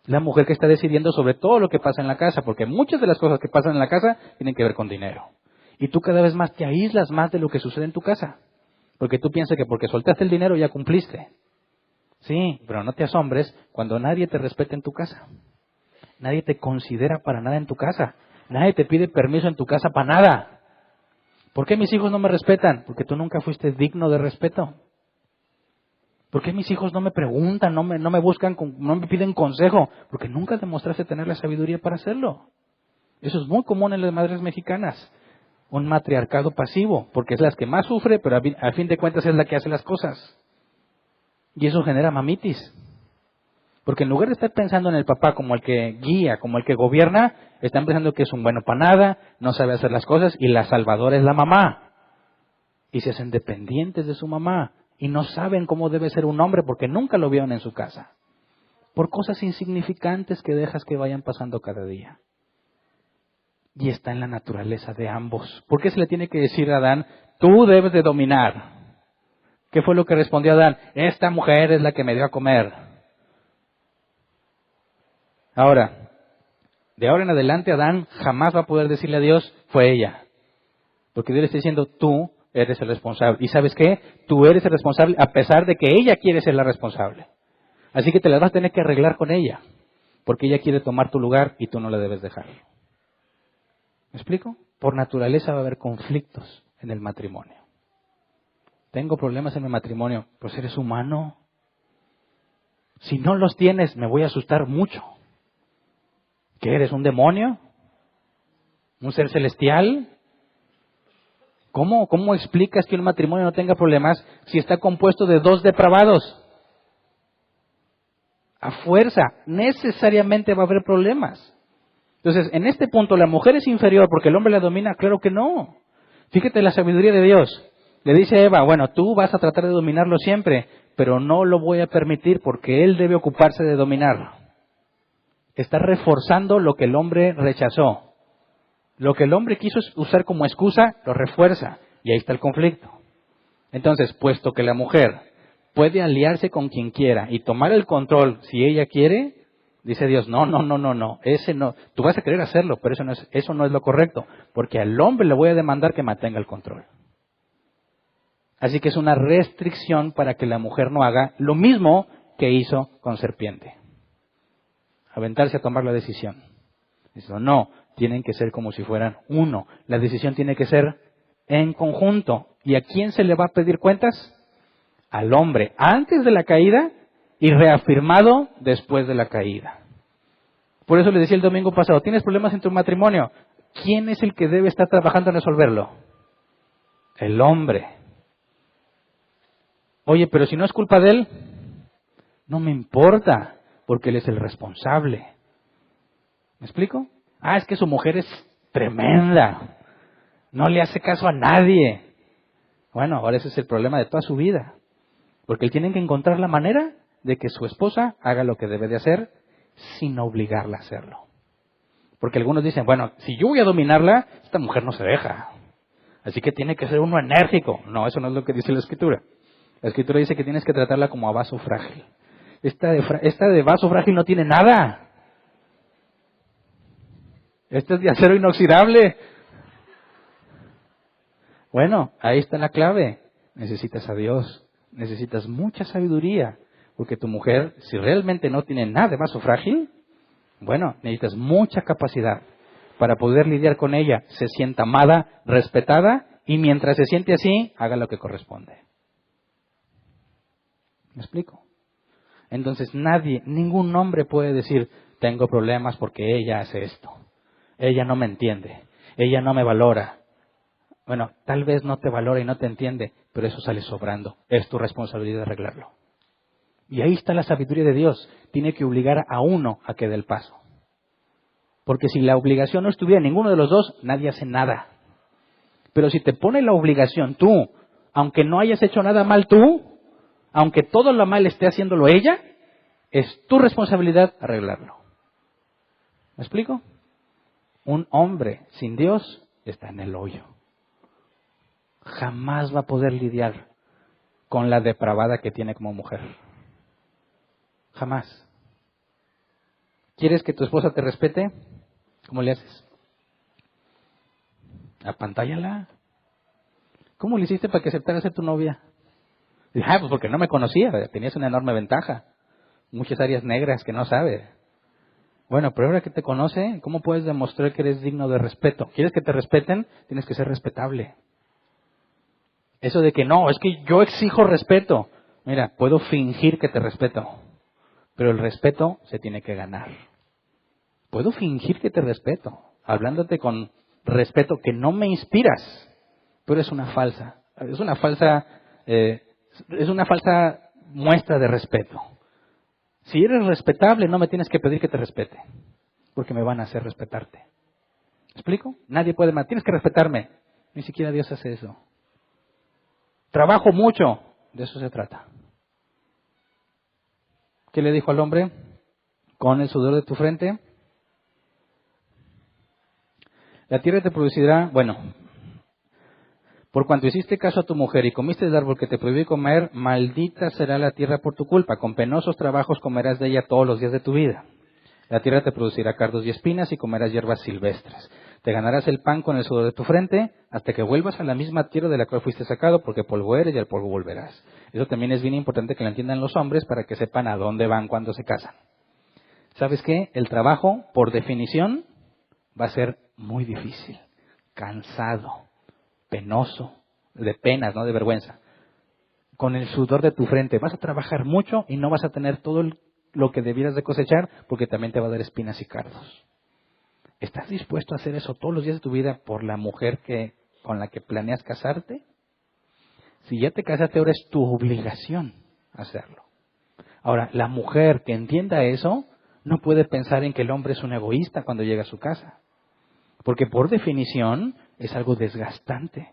La mujer que está decidiendo sobre todo lo que pasa en la casa, porque muchas de las cosas que pasan en la casa tienen que ver con dinero. Y tú cada vez más te aíslas más de lo que sucede en tu casa. Porque tú piensas que porque soltaste el dinero ya cumpliste. Sí, pero no te asombres cuando nadie te respeta en tu casa. Nadie te considera para nada en tu casa. Nadie te pide permiso en tu casa para nada. ¿Por qué mis hijos no me respetan? Porque tú nunca fuiste digno de respeto. ¿Por qué mis hijos no me preguntan, no me buscan, no me piden consejo? Porque nunca demostraste tener la sabiduría para hacerlo. Eso es muy común en las madres mexicanas. Un matriarcado pasivo, porque es la que más sufre, pero a fin de cuentas es la que hace las cosas. Y eso genera mamitis. Porque en lugar de estar pensando en el papá como el que guía, como el que gobierna, están pensando que es un bueno para nada, no sabe hacer las cosas y la salvadora es la mamá. Y se hacen dependientes de su mamá y no saben cómo debe ser un hombre porque nunca lo vieron en su casa. Por cosas insignificantes que dejas que vayan pasando cada día. Y está en la naturaleza de ambos. ¿Por qué se le tiene que decir a Adán, tú debes de dominar. ¿Qué fue lo que respondió Adán? Esta mujer es la que me dio a comer. Ahora, de ahora en adelante Adán jamás va a poder decirle a Dios, fue ella. Porque Dios le está diciendo, tú eres el responsable. ¿Y sabes qué? Tú eres el responsable a pesar de que ella quiere ser la responsable. Así que te la vas a tener que arreglar con ella. Porque ella quiere tomar tu lugar y tú no la debes dejar. ¿Me explico? Por naturaleza va a haber conflictos en el matrimonio. Tengo problemas en mi matrimonio. Pues eres humano. Si no los tienes, me voy a asustar mucho. ¿Qué eres? ¿Un demonio? ¿Un ser celestial? ¿Cómo explicas que un matrimonio no tenga problemas si está compuesto de dos depravados? A fuerza, necesariamente va a haber problemas. Entonces, en este punto, ¿la mujer es inferior porque el hombre la domina? Claro que no. Fíjate la sabiduría de Dios. Le dice a Eva, bueno, tú vas a tratar de dominarlo siempre, pero no lo voy a permitir porque él debe ocuparse de dominar. Está reforzando lo que el hombre rechazó. Lo que el hombre quiso usar como excusa, lo refuerza. Y ahí está el conflicto. Entonces, puesto que la mujer puede aliarse con quien quiera y tomar el control si ella quiere, dice Dios, no, ese no, tú vas a querer hacerlo, pero eso no es lo correcto, porque al hombre le voy a demandar que mantenga el control. Así que es una restricción para que la mujer no haga lo mismo que hizo con serpiente. Aventarse a tomar la decisión. Dice, no, tienen que ser como si fueran uno. La decisión tiene que ser en conjunto. ¿Y a quién se le va a pedir cuentas? Al hombre, antes de la caída y reafirmado después de la caída. Por eso le decía el domingo pasado, ¿tienes problemas en tu matrimonio? ¿Quién es el que debe estar trabajando en resolverlo? El hombre. Oye, pero si no es culpa de él, no me importa, porque él es el responsable. ¿Me explico? Es que su mujer es tremenda, no le hace caso a nadie. Bueno, ahora ese es el problema de toda su vida, porque él tiene que encontrar la manera de que su esposa haga lo que debe de hacer sin obligarla a hacerlo. Porque algunos dicen, bueno, si yo voy a dominarla, esta mujer no se deja, así que tiene que ser uno enérgico. No, eso no es lo que dice la Escritura. La Escritura dice que tienes que tratarla como a vaso frágil. Esta de vaso frágil no tiene nada. Este es de acero inoxidable. Bueno, ahí está la clave. Necesitas a Dios. Necesitas mucha sabiduría. Porque tu mujer, si realmente no tiene nada de vaso frágil, bueno, necesitas mucha capacidad para poder lidiar con ella. Se sienta amada, respetada, y mientras se siente así, haga lo que corresponde. ¿Me explico? Entonces ningún hombre puede decir, tengo problemas porque ella hace esto. Ella no me entiende. Ella no me valora. Bueno, tal vez no te valora y no te entiende, pero eso sale sobrando. Es tu responsabilidad arreglarlo. Y ahí está la sabiduría de Dios. Tiene que obligar a uno a que dé el paso. Porque si la obligación no estuviera en ninguno de los dos, nadie hace nada. Pero si te pone la obligación tú, aunque no hayas hecho nada mal tú, aunque todo lo mal esté haciéndolo ella, es tu responsabilidad arreglarlo. ¿Me explico? Un hombre sin Dios está en el hoyo. Jamás va a poder lidiar con la depravada que tiene como mujer. Jamás. ¿Quieres que tu esposa te respete? ¿Cómo le haces? Apantállala. ¿Cómo le hiciste para que aceptara ser tu novia? Pues porque no me conocía, tenías una enorme ventaja. Muchas áreas negras que no sabe. Bueno, pero ahora que te conoce, ¿cómo puedes demostrar que eres digno de respeto? ¿Quieres que te respeten? Tienes que ser respetable. Eso de que no, es que yo exijo respeto. Mira, puedo fingir que te respeto, pero el respeto se tiene que ganar. Puedo fingir que te respeto, hablándote con respeto que no me inspiras, pero es una falsa muestra de respeto. Si eres respetable, no me tienes que pedir que te respete, porque me van a hacer respetarte. ¿Me explico? Nadie puede más. Tienes que respetarme. Ni siquiera Dios hace eso. Trabajo mucho. De eso se trata. ¿Qué le dijo al hombre? Con el sudor de tu frente. La tierra te producirá, Por cuanto hiciste caso a tu mujer y comiste del árbol que te prohibí comer, maldita será la tierra por tu culpa. Con penosos trabajos comerás de ella todos los días de tu vida. La tierra te producirá cardos y espinas y comerás hierbas silvestres. Te ganarás el pan con el sudor de tu frente hasta que vuelvas a la misma tierra de la cual fuiste sacado, porque polvo eres y al polvo volverás. Eso también es bien importante que lo entiendan los hombres para que sepan a dónde van cuando se casan. ¿Sabes qué? El trabajo, por definición, va a ser muy difícil, cansado, penoso, de penas, no de vergüenza. Con el sudor de tu frente vas a trabajar mucho y no vas a tener todo lo que debieras de cosechar porque también te va a dar espinas y cardos. ¿Estás dispuesto a hacer eso todos los días de tu vida por la mujer con la que planeas casarte? Si ya te casaste, ahora es tu obligación hacerlo. Ahora, la mujer que entienda eso no puede pensar en que el hombre es un egoísta cuando llega a su casa. Porque por definición es algo desgastante.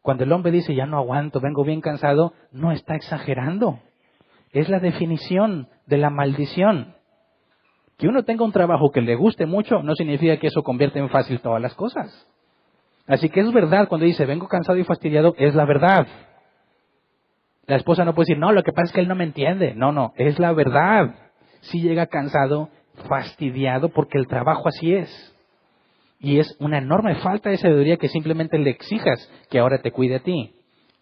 Cuando el hombre dice, ya no aguanto, vengo bien cansado, no está exagerando. Es la definición de la maldición. Que uno tenga un trabajo que le guste mucho no significa que eso convierta en fácil todas las cosas. Así que es verdad, cuando dice, vengo cansado y fastidiado, es la verdad. La esposa no puede decir, no, lo que pasa es que él no me entiende. No, es la verdad. Sí llega cansado, fastidiado, porque el trabajo así es. Y es una enorme falta de sabiduría que simplemente le exijas que ahora te cuide a ti.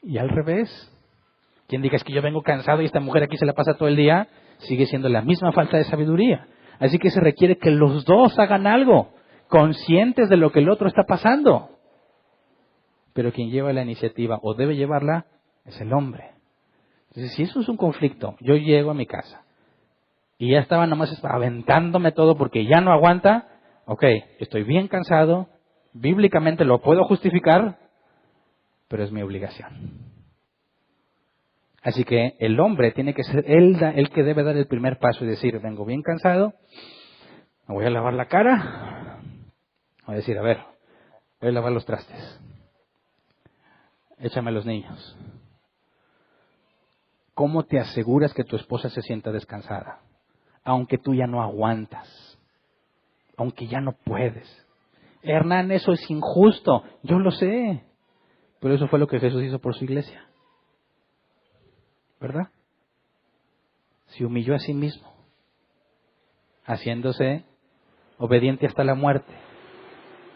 Y al revés. Quien diga es que yo vengo cansado y esta mujer aquí se la pasa todo el día, sigue siendo la misma falta de sabiduría. Así que se requiere que los dos hagan algo, conscientes de lo que el otro está pasando. Pero quien lleva la iniciativa o debe llevarla es el hombre. Entonces, si eso es un conflicto, yo llego a mi casa y ya estaba nomás aventándome todo porque ya no aguanta. Ok, estoy bien cansado, bíblicamente lo puedo justificar, pero es mi obligación. Así que el hombre tiene que ser el que debe dar el primer paso y decir, vengo bien cansado, me voy a lavar la cara, voy a decir, a ver, voy a lavar los trastes, échame a los niños. ¿Cómo te aseguras que tu esposa se sienta descansada? Aunque tú ya no aguantas, aunque ya no puedes. Hernán, eso es injusto, yo lo sé, pero eso fue lo que Jesús hizo por su iglesia. ¿Verdad? Se humilló a sí mismo, haciéndose obediente hasta la muerte.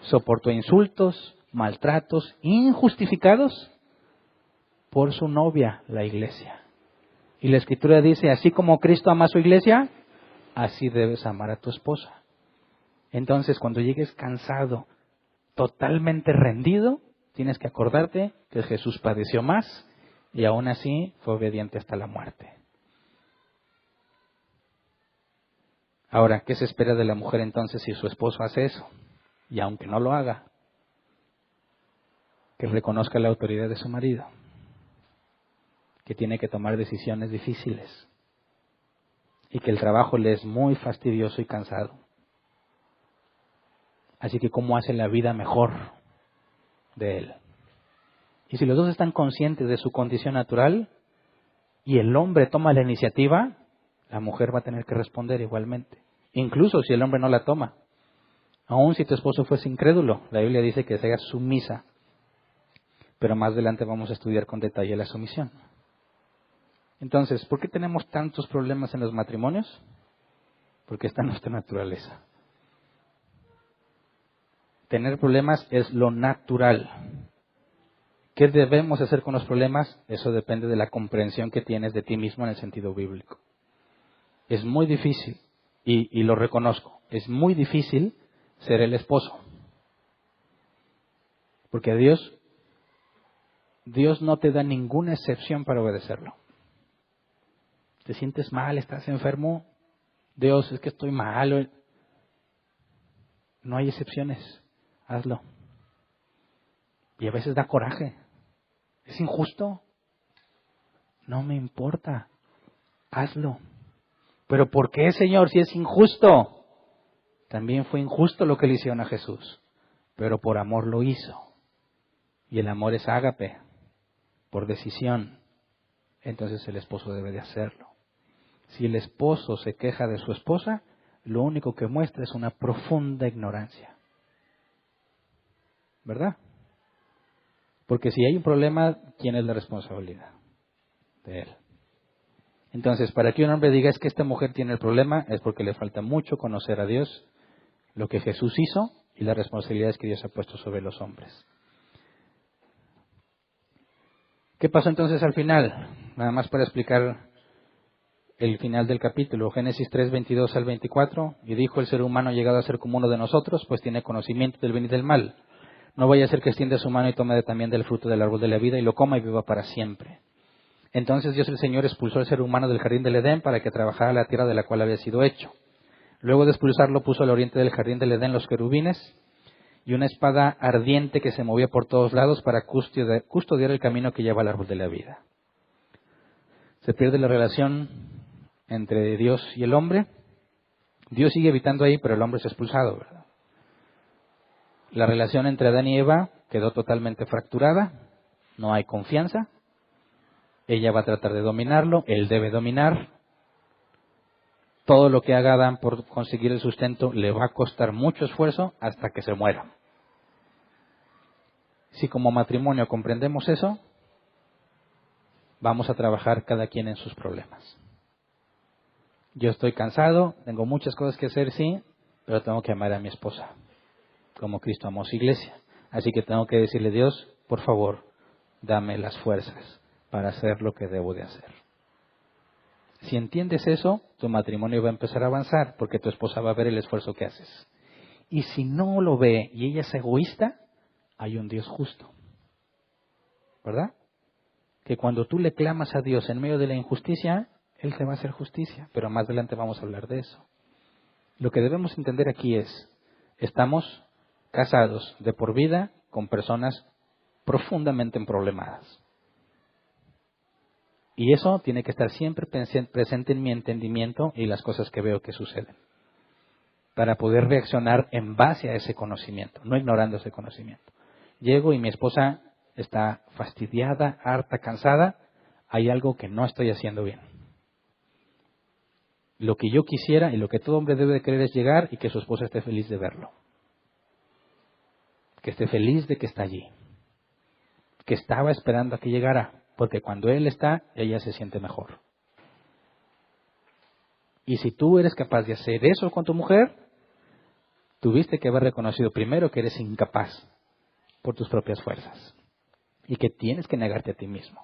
Soportó insultos, maltratos injustificados por su novia, la iglesia. Y la Escritura dice, así como Cristo ama a su iglesia, así debes amar a tu esposa. Entonces, cuando llegues cansado, totalmente rendido, tienes que acordarte que Jesús padeció más y aún así fue obediente hasta la muerte. Ahora, ¿qué se espera de la mujer entonces si su esposo hace eso? Y aunque no lo haga, que reconozca la autoridad de su marido, que tiene que tomar decisiones difíciles y que el trabajo le es muy fastidioso y cansado. Así que ¿cómo hace la vida mejor de él? Y si los dos están conscientes de su condición natural y el hombre toma la iniciativa, la mujer va a tener que responder igualmente. Incluso si el hombre no la toma. Aún si tu esposo fuese incrédulo, la Biblia dice que sea sumisa. Pero más adelante vamos a estudiar con detalle la sumisión. Entonces, ¿por qué tenemos tantos problemas en los matrimonios? Porque está en nuestra naturaleza. Tener problemas es lo natural. ¿Qué debemos hacer con los problemas? Eso depende de la comprensión que tienes de ti mismo en el sentido bíblico. Es muy difícil, y lo reconozco, es muy difícil ser el esposo. Porque Dios no te da ninguna excepción para obedecerlo. ¿Te sientes mal? ¿Estás enfermo? Dios, es que estoy mal. No hay excepciones. Hazlo. Y a veces da coraje. ¿Es injusto? No me importa. Hazlo. ¿Pero por qué, Señor, si es injusto? También fue injusto lo que le hicieron a Jesús. Pero por amor lo hizo. Y el amor es ágape. Por decisión. Entonces el esposo debe de hacerlo. Si el esposo se queja de su esposa, lo único que muestra es una profunda ignorancia. ¿Verdad? Porque si hay un problema, ¿quién es la responsabilidad? De él. Entonces, para que un hombre diga es que esta mujer tiene el problema, es porque le falta mucho conocer a Dios, lo que Jesús hizo y las responsabilidades que Dios ha puesto sobre los hombres. ¿Qué pasó entonces al final? Nada más para explicar el final del capítulo, Génesis 3, 22 al 24. Y dijo: el ser humano ha llegado a ser como uno de nosotros, pues tiene conocimiento del bien y del mal. No vaya a ser que extienda su mano y tome también del fruto del árbol de la vida y lo coma y viva para siempre. Entonces Dios el Señor expulsó al ser humano del jardín del Edén para que trabajara la tierra de la cual había sido hecho. Luego de expulsarlo puso al oriente del jardín del Edén los querubines y una espada ardiente que se movía por todos lados para custodiar el camino que lleva al árbol de la vida. Se pierde la relación entre Dios y el hombre. Dios sigue habitando ahí, pero el hombre es expulsado, ¿verdad? La relación entre Adán y Eva quedó totalmente fracturada. No hay confianza. Ella va a tratar de dominarlo, él debe dominar. Todo lo que haga Adán por conseguir el sustento le va a costar mucho esfuerzo hasta que se muera. Si como matrimonio comprendemos eso, vamos a trabajar cada quien en sus problemas. Yo estoy cansado, tengo muchas cosas que hacer, sí, pero tengo que amar a mi esposa, como Cristo amó su iglesia. Así que tengo que decirle: Dios, por favor, dame las fuerzas para hacer lo que debo de hacer. Si entiendes eso, tu matrimonio va a empezar a avanzar, porque tu esposa va a ver el esfuerzo que haces. Y si no lo ve y ella es egoísta, hay un Dios justo, ¿verdad? Que cuando tú le clamas a Dios en medio de la injusticia, Él te va a hacer justicia. Pero más adelante vamos a hablar de eso. Lo que debemos entender aquí es: estamos casados de por vida con personas profundamente emproblemadas. Y eso tiene que estar siempre presente en mi entendimiento y las cosas que veo que suceden, para poder reaccionar en base a ese conocimiento, no ignorando ese conocimiento. Llego y mi esposa está fastidiada, harta, cansada. Hay algo que no estoy haciendo bien. Lo que yo quisiera y lo que todo hombre debe de querer es llegar y que su esposa esté feliz de verlo. Que esté feliz de que está allí. Que estaba esperando a que llegara. Porque cuando él está, ella se siente mejor. Y si tú eres capaz de hacer eso con tu mujer, tuviste que haber reconocido primero que eres incapaz por tus propias fuerzas. Y que tienes que negarte a ti mismo.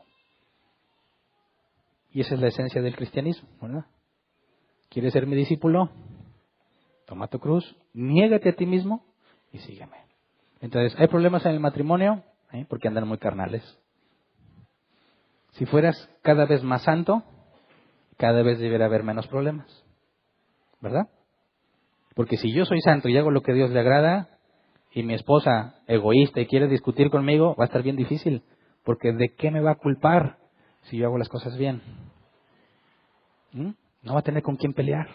Y esa es la esencia del cristianismo, ¿verdad? ¿Quieres ser mi discípulo? Toma tu cruz, niégate a ti mismo y sígueme. Entonces, ¿hay problemas en el matrimonio? Porque andan muy carnales. Si fueras cada vez más santo, cada vez debería haber menos problemas, ¿verdad? Porque si yo soy santo y hago lo que a Dios le agrada, y mi esposa egoísta y quiere discutir conmigo, va a estar bien difícil. Porque ¿de qué me va a culpar si yo hago las cosas bien? No va a tener con quién pelear.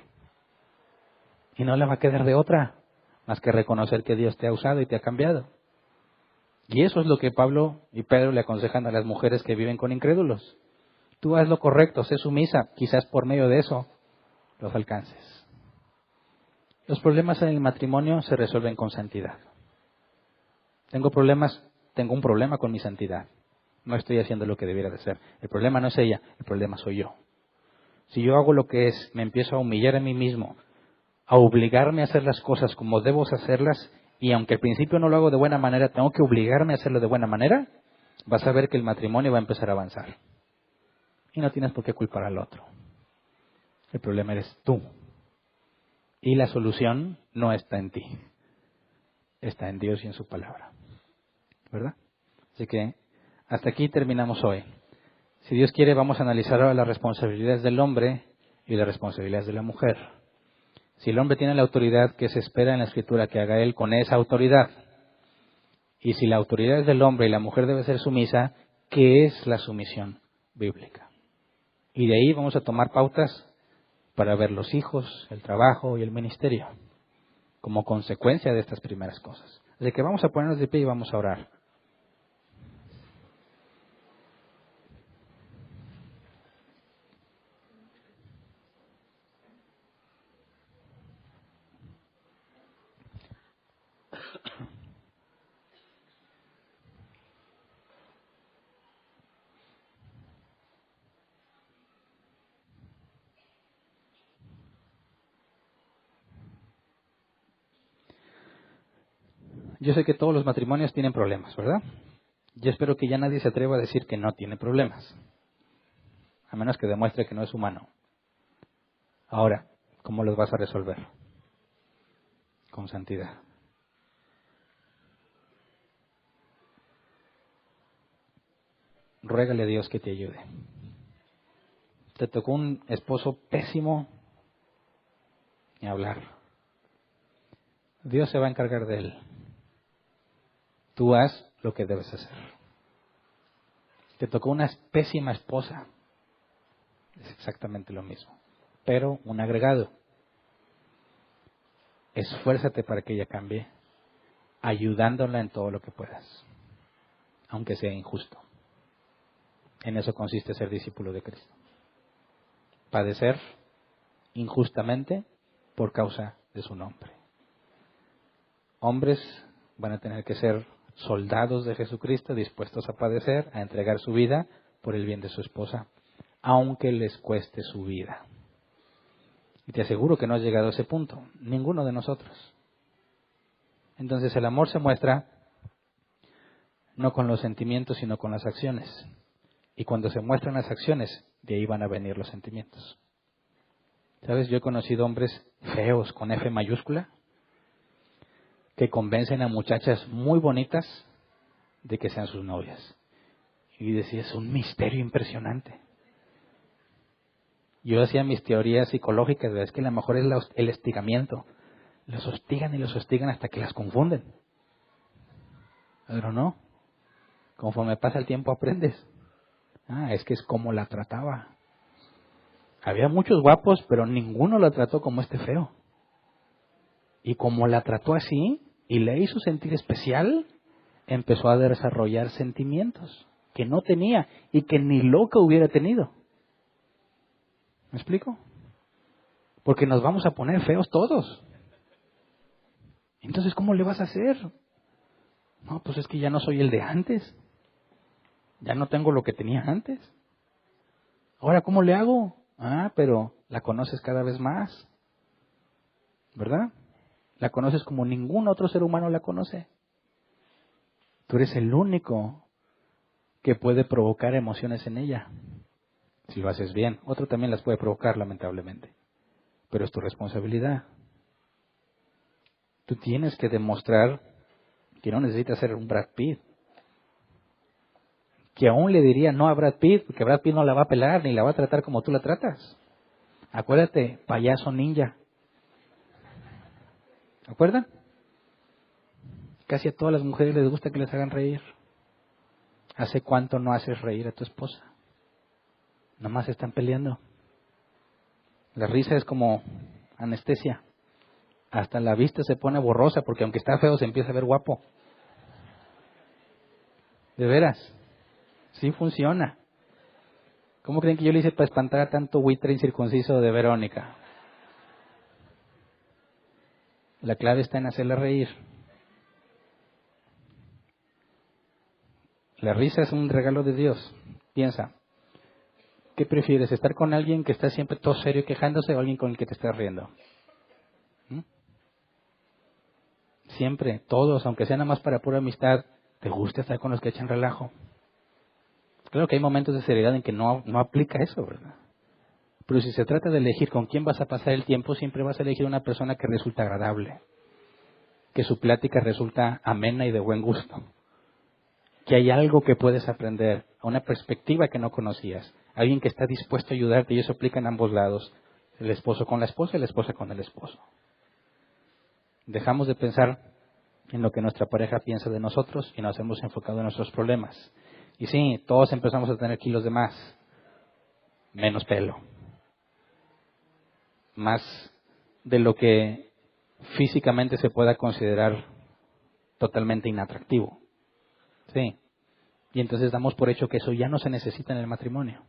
Y no le va a quedar de otra más que reconocer que Dios te ha usado y te ha cambiado. Y eso es lo que Pablo y Pedro le aconsejan a las mujeres que viven con incrédulos. Tú haz lo correcto, sé sumisa, quizás por medio de eso los alcances. Los problemas en el matrimonio se resuelven con santidad. Tengo un problema con mi santidad. No estoy haciendo lo que debiera de ser. El problema no es ella, el problema soy yo. Si yo hago lo que es, me empiezo a humillar a mí mismo, a obligarme a hacer las cosas como debo hacerlas, y aunque al principio no lo hago de buena manera, tengo que obligarme a hacerlo de buena manera, vas a ver que el matrimonio va a empezar a avanzar. Y no tienes por qué culpar al otro. El problema eres tú. Y la solución no está en ti. Está en Dios y en su palabra. ¿Verdad? Así que hasta aquí terminamos hoy. Si Dios quiere, vamos a analizar ahora las responsabilidades del hombre y las responsabilidades de la mujer. Si el hombre tiene la autoridad que se espera en la Escritura que haga él con esa autoridad, y si la autoridad es del hombre y la mujer debe ser sumisa, ¿qué es la sumisión bíblica? Y de ahí vamos a tomar pautas para ver los hijos, el trabajo y el ministerio, como consecuencia de estas primeras cosas. Así que vamos a ponernos de pie y vamos a orar. Yo sé que todos los matrimonios tienen problemas, ¿verdad? Yo espero que ya nadie se atreva a decir que no tiene problemas, a menos que demuestre que no es humano. Ahora, ¿cómo los vas a resolver? Con santidad. Ruégale a Dios que te ayude. Te tocó un esposo pésimo, ni hablar. Dios se va a encargar de él. Tú haz lo que debes hacer. Te tocó una pésima esposa. Es exactamente lo mismo. Pero un agregado. Esfuérzate para que ella cambie, ayudándola en todo lo que puedas, aunque sea injusto. En eso consiste ser discípulo de Cristo. Padecer injustamente por causa de su nombre. Hombres van a tener que ser soldados de Jesucristo, dispuestos a padecer, a entregar su vida por el bien de su esposa, aunque les cueste su vida. Y te aseguro que no has llegado a ese punto, ninguno de nosotros. Entonces el amor se muestra no con los sentimientos, sino con las acciones. Y cuando se muestran las acciones, de ahí van a venir los sentimientos. ¿Sabes? Yo he conocido hombres feos con F mayúscula que convencen a muchachas muy bonitas de que sean sus novias. Y decía, es un misterio impresionante. Yo hacía mis teorías psicológicas, ¿verdad? Es que a lo mejor es el hostigamiento. Los hostigan y los hostigan hasta que las confunden. Pero no. Conforme pasa el tiempo aprendes. Es que es como la trataba. Había muchos guapos, pero ninguno la trató como este feo. Y como la trató así y le hizo sentir especial, empezó a desarrollar sentimientos que no tenía y que ni loca hubiera tenido. ¿Me explico? Porque nos vamos a poner feos todos. Entonces, ¿cómo le vas a hacer? No, pues es que ya no soy el de antes. Ya no tengo lo que tenía antes. Ahora, ¿cómo le hago? Pero la conoces cada vez más. ¿Verdad? La conoces como ningún otro ser humano la conoce. Tú eres el único que puede provocar emociones en ella. Si lo haces bien. Otro también las puede provocar, lamentablemente. Pero es tu responsabilidad. Tú tienes que demostrar que no necesitas ser un Brad Pitt. Que aún le diría no a Brad Pitt, porque Brad Pitt no la va a pelar ni la va a tratar como tú la tratas. Acuérdate, payaso ninja. ¿Acuerdan? Casi a todas las mujeres les gusta que les hagan reír. ¿Hace cuánto no haces reír a tu esposa? Nomás están peleando. La risa es como anestesia. Hasta la vista se pone borrosa porque aunque está feo se empieza a ver guapo. De veras. Sí funciona. ¿Cómo creen que yo le hice para espantar a tanto buitre incircunciso de Verónica? La clave está en hacerla reír. La risa es un regalo de Dios. Piensa, ¿qué prefieres? ¿Estar con alguien que está siempre todo serio y quejándose o alguien con el que te estás riendo? Siempre, todos, aunque sea nada más para pura amistad, ¿te gusta estar con los que echan relajo? Claro que hay momentos de seriedad en que no aplica eso, ¿verdad? Pero si se trata de elegir con quién vas a pasar el tiempo, siempre vas a elegir una persona que resulta agradable, que su plática resulta amena y de buen gusto, que hay algo que puedes aprender, una perspectiva que no conocías, alguien que está dispuesto a ayudarte, y eso aplica en ambos lados, el esposo con la esposa y la esposa con el esposo. Dejamos de pensar en lo que nuestra pareja piensa de nosotros y nos hemos enfocado en nuestros problemas. Y sí, todos empezamos a tener kilos de más, menos pelo, más de lo que físicamente se pueda considerar totalmente inatractivo. Sí. Y entonces damos por hecho que eso ya no se necesita en el matrimonio,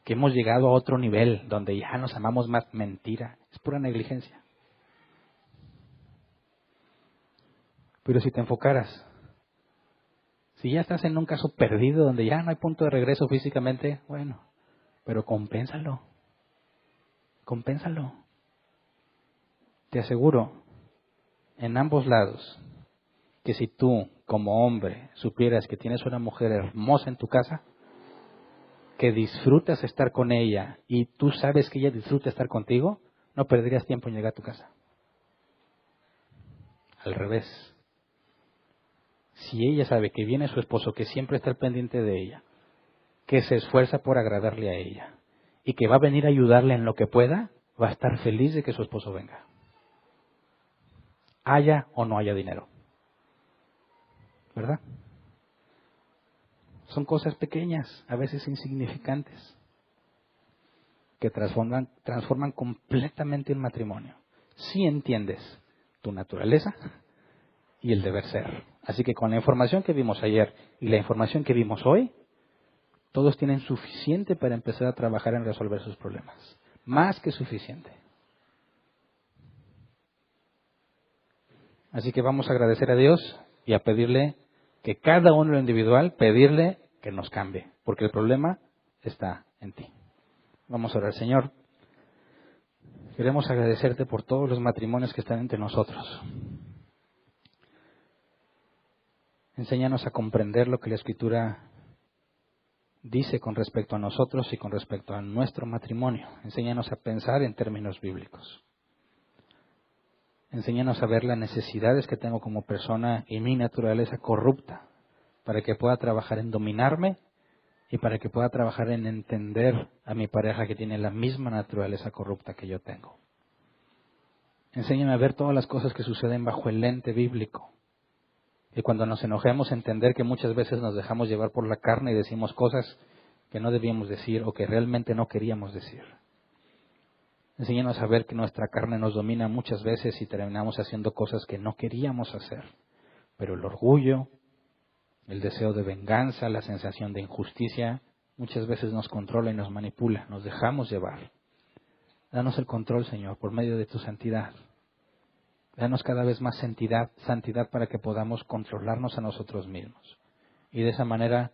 que hemos llegado a otro nivel donde ya nos amamos más. Mentira, es pura negligencia. Pero si te enfocaras, si ya estás en un caso perdido donde ya no hay punto de regreso físicamente, bueno, pero compénsalo. Te aseguro, en ambos lados, que si tú, como hombre, supieras que tienes una mujer hermosa en tu casa, que disfrutas estar con ella y tú sabes que ella disfruta estar contigo, no perderías tiempo en llegar a tu casa. Al revés. Si ella sabe que viene su esposo, que siempre está al pendiente de ella, que se esfuerza por agradarle a ella y que va a venir a ayudarle en lo que pueda, va a estar feliz de que su esposo venga. Haya o no haya dinero. ¿Verdad? Son cosas pequeñas, a veces insignificantes, que transforman completamente un matrimonio. Si entiendes tu naturaleza y el deber ser. Así que con la información que vimos ayer y la información que vimos hoy, todos tienen suficiente para empezar a trabajar en resolver sus problemas. Más que suficiente. Así que vamos a agradecer a Dios y a pedirle que cada uno en lo individual, pedirle que nos cambie, porque el problema está en ti. Vamos a orar, Señor. Queremos agradecerte por todos los matrimonios que están entre nosotros. Enséñanos a comprender lo que la Escritura dice con respecto a nosotros y con respecto a nuestro matrimonio. Enséñanos a pensar en términos bíblicos. Enséñanos a ver las necesidades que tengo como persona y mi naturaleza corrupta, para que pueda trabajar en dominarme y para que pueda trabajar en entender a mi pareja que tiene la misma naturaleza corrupta que yo tengo. Enséñame a ver todas las cosas que suceden bajo el lente bíblico. Y cuando nos enojemos, entender que muchas veces nos dejamos llevar por la carne y decimos cosas que no debíamos decir o que realmente no queríamos decir. Enséñanos a ver que nuestra carne nos domina muchas veces y terminamos haciendo cosas que no queríamos hacer. Pero el orgullo, el deseo de venganza, la sensación de injusticia, muchas veces nos controla y nos manipula, nos dejamos llevar. Danos el control, Señor, por medio de tu santidad. Danos cada vez más santidad para que podamos controlarnos a nosotros mismos. Y de esa manera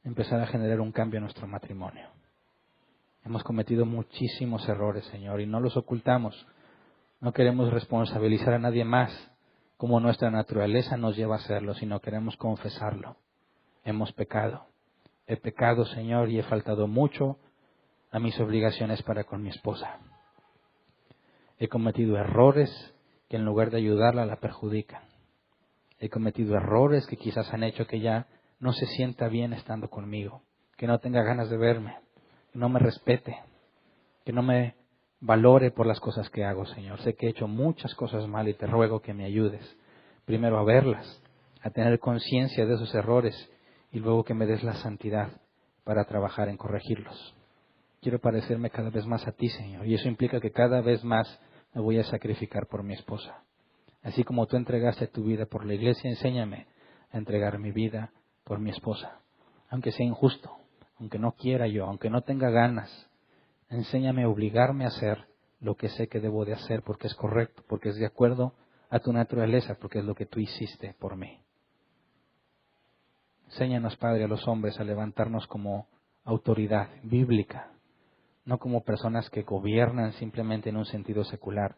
empezar a generar un cambio en nuestro matrimonio. Hemos cometido muchísimos errores, Señor, y no los ocultamos. No queremos responsabilizar a nadie más como nuestra naturaleza nos lleva a hacerlo, sino queremos confesarlo. Hemos pecado. He pecado, Señor, y he faltado mucho a mis obligaciones para con mi esposa. He cometido errores que en lugar de ayudarla la perjudican. He cometido errores que quizás han hecho que ella no se sienta bien estando conmigo, que no tenga ganas de verme, que no me respete, que no me valore por las cosas que hago, Señor. Sé que he hecho muchas cosas mal y te ruego que me ayudes, primero a verlas, a tener conciencia de esos errores y luego que me des la santidad para trabajar en corregirlos. Quiero parecerme cada vez más a ti, Señor, y eso implica que cada vez más me voy a sacrificar por mi esposa. Así como tú entregaste tu vida por la iglesia, enséñame a entregar mi vida por mi esposa. Aunque sea injusto, aunque no quiera yo, aunque no tenga ganas, enséñame a obligarme a hacer lo que sé que debo de hacer porque es correcto, porque es de acuerdo a tu naturaleza, porque es lo que tú hiciste por mí. Enséñanos, Padre, a los hombres a levantarnos como autoridad bíblica, no como personas que gobiernan simplemente en un sentido secular,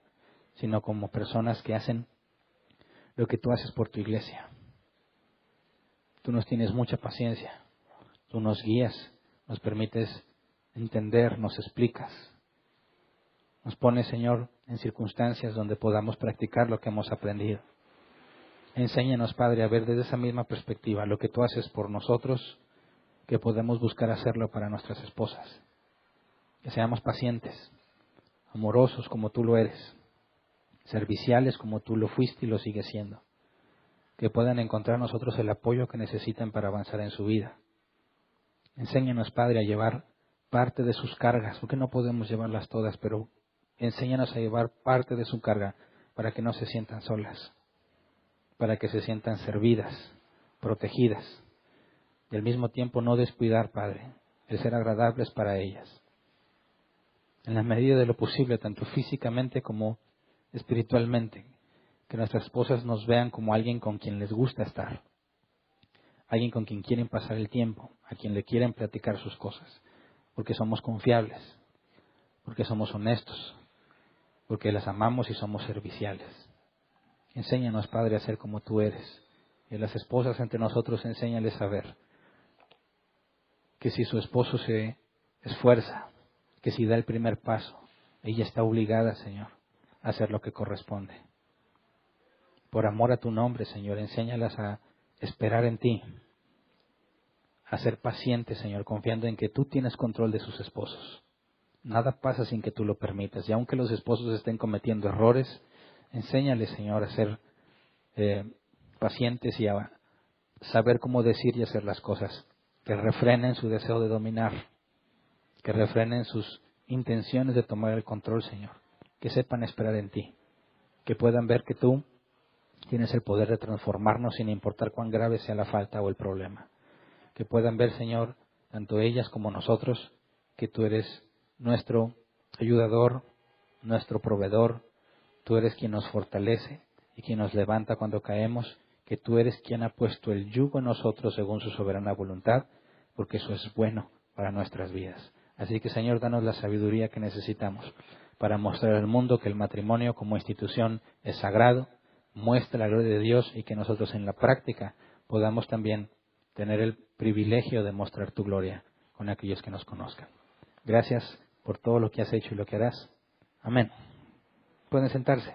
sino como personas que hacen lo que tú haces por tu iglesia. Tú nos tienes mucha paciencia, tú nos guías, nos permites entender, nos explicas. Nos pones, Señor, en circunstancias donde podamos practicar lo que hemos aprendido. Enséñanos, Padre, a ver desde esa misma perspectiva lo que tú haces por nosotros, que podemos buscar hacerlo para nuestras esposas. Que seamos pacientes, amorosos como tú lo eres, serviciales como tú lo fuiste y lo sigues siendo. Que puedan encontrar nosotros el apoyo que necesitan para avanzar en su vida. Enséñanos, Padre, a llevar parte de sus cargas, porque no podemos llevarlas todas, pero enséñanos a llevar parte de su carga para que no se sientan solas, para que se sientan servidas, protegidas, y al mismo tiempo no descuidar, Padre, el ser agradables para ellas. En la medida de lo posible, tanto físicamente como espiritualmente, que nuestras esposas nos vean como alguien con quien les gusta estar, alguien con quien quieren pasar el tiempo, a quien le quieren platicar sus cosas, porque somos confiables, porque somos honestos, porque las amamos y somos serviciales. Enséñanos, Padre, a ser como tú eres, Y a las esposas entre nosotros enséñales a ver que si su esposo se esfuerza, que si da el primer paso, ella está obligada, Señor, a hacer lo que corresponde. Por amor a tu nombre, Señor, enséñalas a esperar en ti, a ser pacientes, Señor, confiando en que tú tienes control de sus esposos. Nada pasa sin que tú lo permitas. Y aunque los esposos estén cometiendo errores, enséñales, Señor, a ser pacientes y a saber cómo decir y hacer las cosas. Que refrenen su deseo de dominar. Que refrenen sus intenciones de tomar el control, Señor. Que sepan esperar en ti. Que puedan ver que tú tienes el poder de transformarnos sin importar cuán grave sea la falta o el problema. Que puedan ver, Señor, tanto ellas como nosotros, que tú eres nuestro ayudador, nuestro proveedor. Tú eres quien nos fortalece y quien nos levanta cuando caemos, que tú eres quien ha puesto el yugo en nosotros según su soberana voluntad, porque eso es bueno para nuestras vidas. Así que, Señor, danos la sabiduría que necesitamos para mostrar al mundo que el matrimonio como institución es sagrado, muestra la gloria de Dios y que nosotros en la práctica podamos también tener el privilegio de mostrar tu gloria con aquellos que nos conozcan. Gracias por todo lo que has hecho y lo que harás. Amén. Pueden sentarse.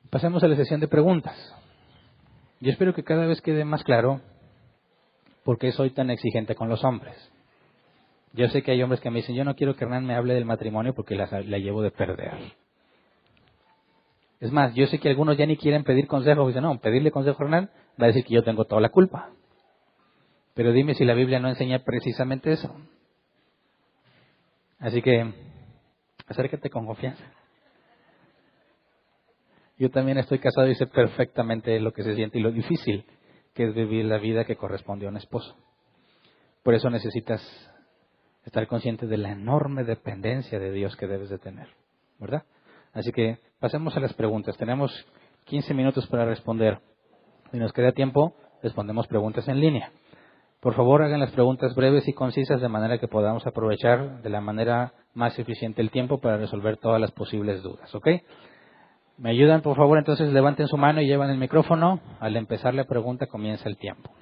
Pasemos a la sesión de preguntas. Yo espero que cada vez quede más claro por qué soy tan exigente con los hombres. Yo sé que hay hombres que me dicen, yo no quiero que Hernán me hable del matrimonio porque la llevo de perder. Es más, yo sé que algunos ya ni quieren pedir consejo. Dicen, no, pedirle consejo a Hernán va a decir que yo tengo toda la culpa. Pero dime si la Biblia no enseña precisamente eso. Así que, acércate con confianza. Yo también estoy casado y sé perfectamente lo que se siente y lo difícil que es vivir la vida que corresponde a un esposo. Por eso necesitas estar consciente de la enorme dependencia de Dios que debes de tener, ¿verdad? Así que pasemos a las preguntas. Tenemos 15 minutos para responder. Si nos queda tiempo, respondemos preguntas en línea. Por favor, hagan las preguntas breves y concisas de manera que podamos aprovechar de la manera más eficiente el tiempo para resolver todas las posibles dudas, ¿ok? ¿Me ayudan, por favor? Entonces levanten su mano y llevan el micrófono. Al empezar la pregunta comienza el tiempo.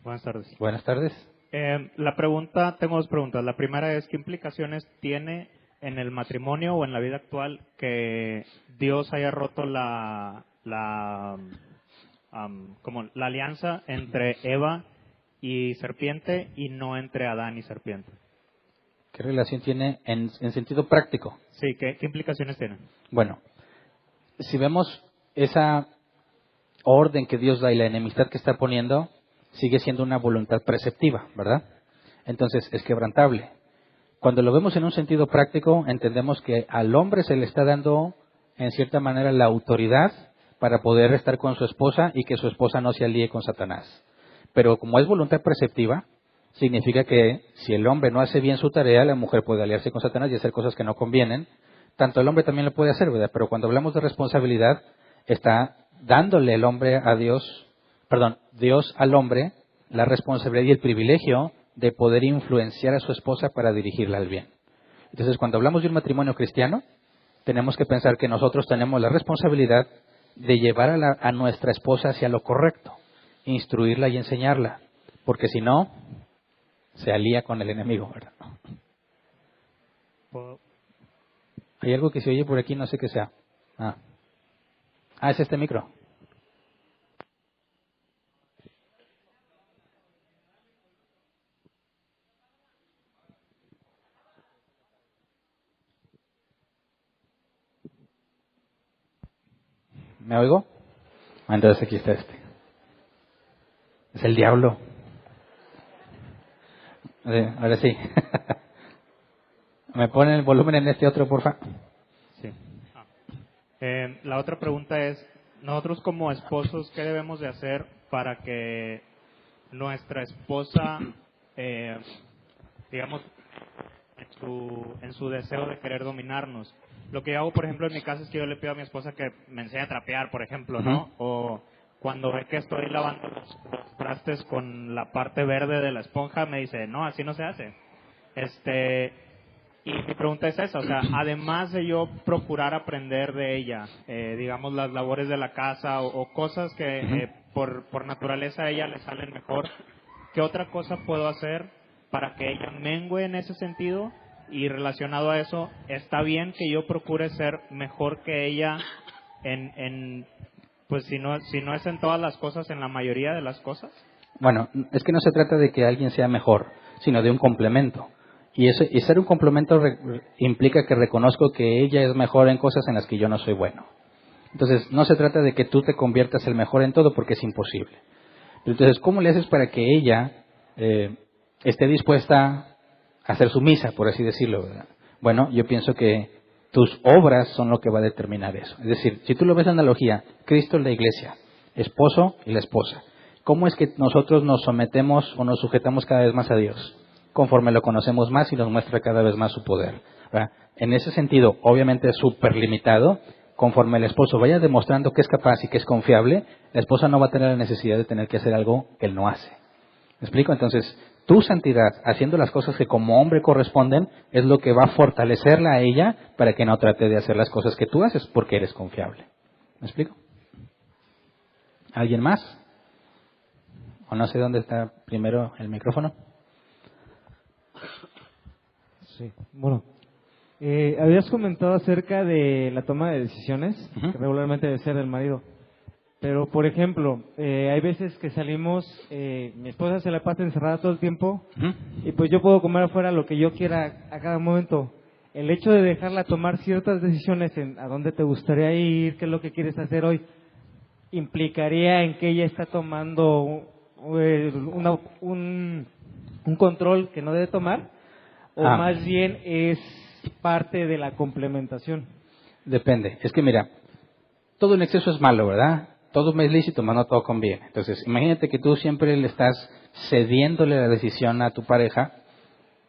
Buenas tardes. Buenas tardes. Tengo dos preguntas. La primera es, ¿qué implicaciones tiene en el matrimonio o en la vida actual que Dios haya roto como la alianza entre Eva y serpiente y no entre Adán y serpiente? ¿Qué relación tiene en sentido práctico? Sí, ¿qué implicaciones tiene? Bueno, si vemos esa orden que Dios da y la enemistad que está poniendo, sigue siendo una voluntad preceptiva, ¿verdad? Entonces es quebrantable. Cuando lo vemos en un sentido práctico, entendemos que al hombre se le está dando, en cierta manera, la autoridad para poder estar con su esposa y que su esposa no se alíe con Satanás. Pero como es voluntad preceptiva, significa que si el hombre no hace bien su tarea, la mujer puede aliarse con Satanás y hacer cosas que no convienen. Tanto el hombre también lo puede hacer, ¿verdad? Pero cuando hablamos de responsabilidad, está dándole el hombre a Dios, Dios al hombre la responsabilidad y el privilegio de poder influenciar a su esposa para dirigirla al bien. Entonces, cuando hablamos de un matrimonio cristiano, tenemos que pensar que nosotros tenemos la responsabilidad de llevar a nuestra esposa hacia lo correcto, instruirla y enseñarla, porque si no, se alía con el enemigo, ¿verdad? Hay algo que se oye por aquí, no sé qué sea. Es este micro. ¿Me oigo? Entonces aquí está este. Es el diablo. Ahora sí. ¿Me ponen el volumen en este otro, porfa? Sí. La otra pregunta es, nosotros como esposos, ¿qué debemos de hacer para que nuestra esposa, digamos, en su deseo de querer dominarnos? Lo que yo hago, por ejemplo, en mi casa es que yo le pido a mi esposa que me enseñe a trapear, por ejemplo, ¿no? O cuando ve que estoy lavando los trastes con la parte verde de la esponja, me dice, no, así no se hace. Y mi pregunta es esa, o sea, además de yo procurar aprender de ella, digamos, las labores de la casa o cosas que por naturaleza a ella le salen mejor, ¿qué otra cosa puedo hacer para que ella mengue en ese sentido? Y relacionado a eso, ¿está bien que yo procure ser mejor que ella pues si no es en todas las cosas, en la mayoría de las cosas? Bueno, es que no se trata de que alguien sea mejor, sino de un complemento. Y ser un complemento implica que reconozco que ella es mejor en cosas en las que yo no soy bueno. Entonces, no se trata de que tú te conviertas el mejor en todo, porque es imposible. Pero entonces, ¿cómo le haces para que ella esté dispuesta a ser sumisa, por así decirlo, ¿verdad? Bueno, yo pienso que tus obras son lo que va a determinar eso. Es decir, si tú lo ves en analogía, Cristo es la iglesia, esposo y la esposa. ¿Cómo es que nosotros nos sometemos o nos sujetamos cada vez más a Dios? Conforme lo conocemos más y nos muestra cada vez más su poder, ¿verdad? En ese sentido, obviamente es súper limitado. Conforme el esposo vaya demostrando que es capaz y que es confiable, la esposa no va a tener la necesidad de tener que hacer algo que él no hace. ¿Me explico? Entonces, tu santidad, haciendo las cosas que como hombre corresponden, es lo que va a fortalecerla a ella para que no trate de hacer las cosas que tú haces porque eres confiable. ¿Me explico? ¿Alguien más? O no sé dónde está primero el micrófono. Sí, bueno. Habías comentado acerca de la toma de decisiones, que regularmente debe ser del marido. Pero, por ejemplo, hay veces que salimos, mi esposa se la pasa encerrada todo el tiempo, y pues yo puedo comer afuera lo que yo quiera a cada momento. El hecho de dejarla tomar ciertas decisiones en a dónde te gustaría ir, qué es lo que quieres hacer hoy, implicaría en que ella está tomando un control que no debe tomar, o más bien es parte de la complementación. Depende. Es que mira, todo en exceso es malo, ¿verdad? Todo es lícito, pero no todo conviene. Entonces, imagínate que tú siempre le estás cediéndole la decisión a tu pareja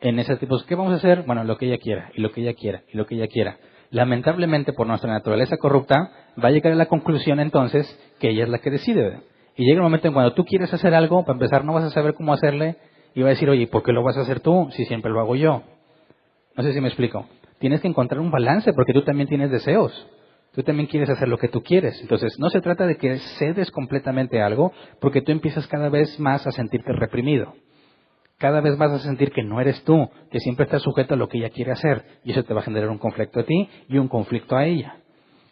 en ese tipo. ¿Qué vamos a hacer? Bueno, lo que ella quiera, y lo que ella quiera, y lo que ella quiera. Lamentablemente, por nuestra naturaleza corrupta, va a llegar a la conclusión entonces que ella es la que decide, ¿verdad? Y llega el momento en cuando tú quieres hacer algo, para empezar no vas a saber cómo hacerle, y va a decir, oye, ¿por qué lo vas a hacer tú si siempre lo hago yo? No sé si me explico. Tienes que encontrar un balance porque tú también tienes deseos. Tú también quieres hacer lo que tú quieres. Entonces, no se trata de que cedes completamente algo porque tú empiezas cada vez más a sentirte reprimido. Cada vez vas a sentir que no eres tú, que siempre estás sujeto a lo que ella quiere hacer. Y eso te va a generar un conflicto a ti y un conflicto a ella.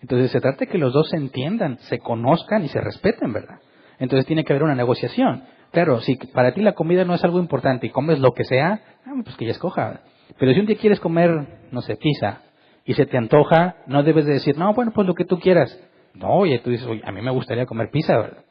Entonces, se trata de que los dos se entiendan, se conozcan y se respeten, ¿verdad? Entonces, tiene que haber una negociación. Claro, si para ti la comida no es algo importante y comes lo que sea, pues que ella escoja. Pero si un día quieres comer, no sé, pizza, y se te antoja, no debes de decir, no, bueno, pues lo que tú quieras. No, oye, tú dices, oye, a mí me gustaría comer pizza, ¿verdad?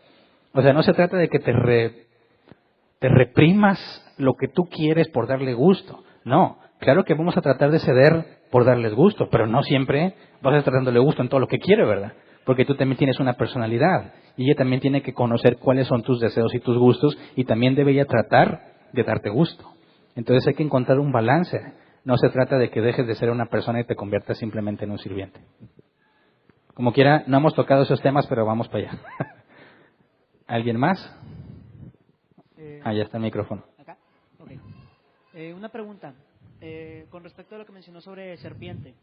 O sea, no se trata de que te reprimas lo que tú quieres por darle gusto. No, claro que vamos a tratar de ceder por darles gusto, pero no siempre vas a estar dándole gusto en todo lo que quiere, ¿verdad? Porque tú también tienes una personalidad y ella también tiene que conocer cuáles son tus deseos y tus gustos y también debe ella tratar de darte gusto. Entonces hay que encontrar un balance. No se trata de que dejes de ser una persona y te conviertas simplemente en un sirviente. Como quiera, no hemos tocado esos temas, pero vamos para allá. ¿Alguien más? Ya está el micrófono. ¿Acá? Okay. Una pregunta. Con respecto a lo que mencionó sobre serpiente,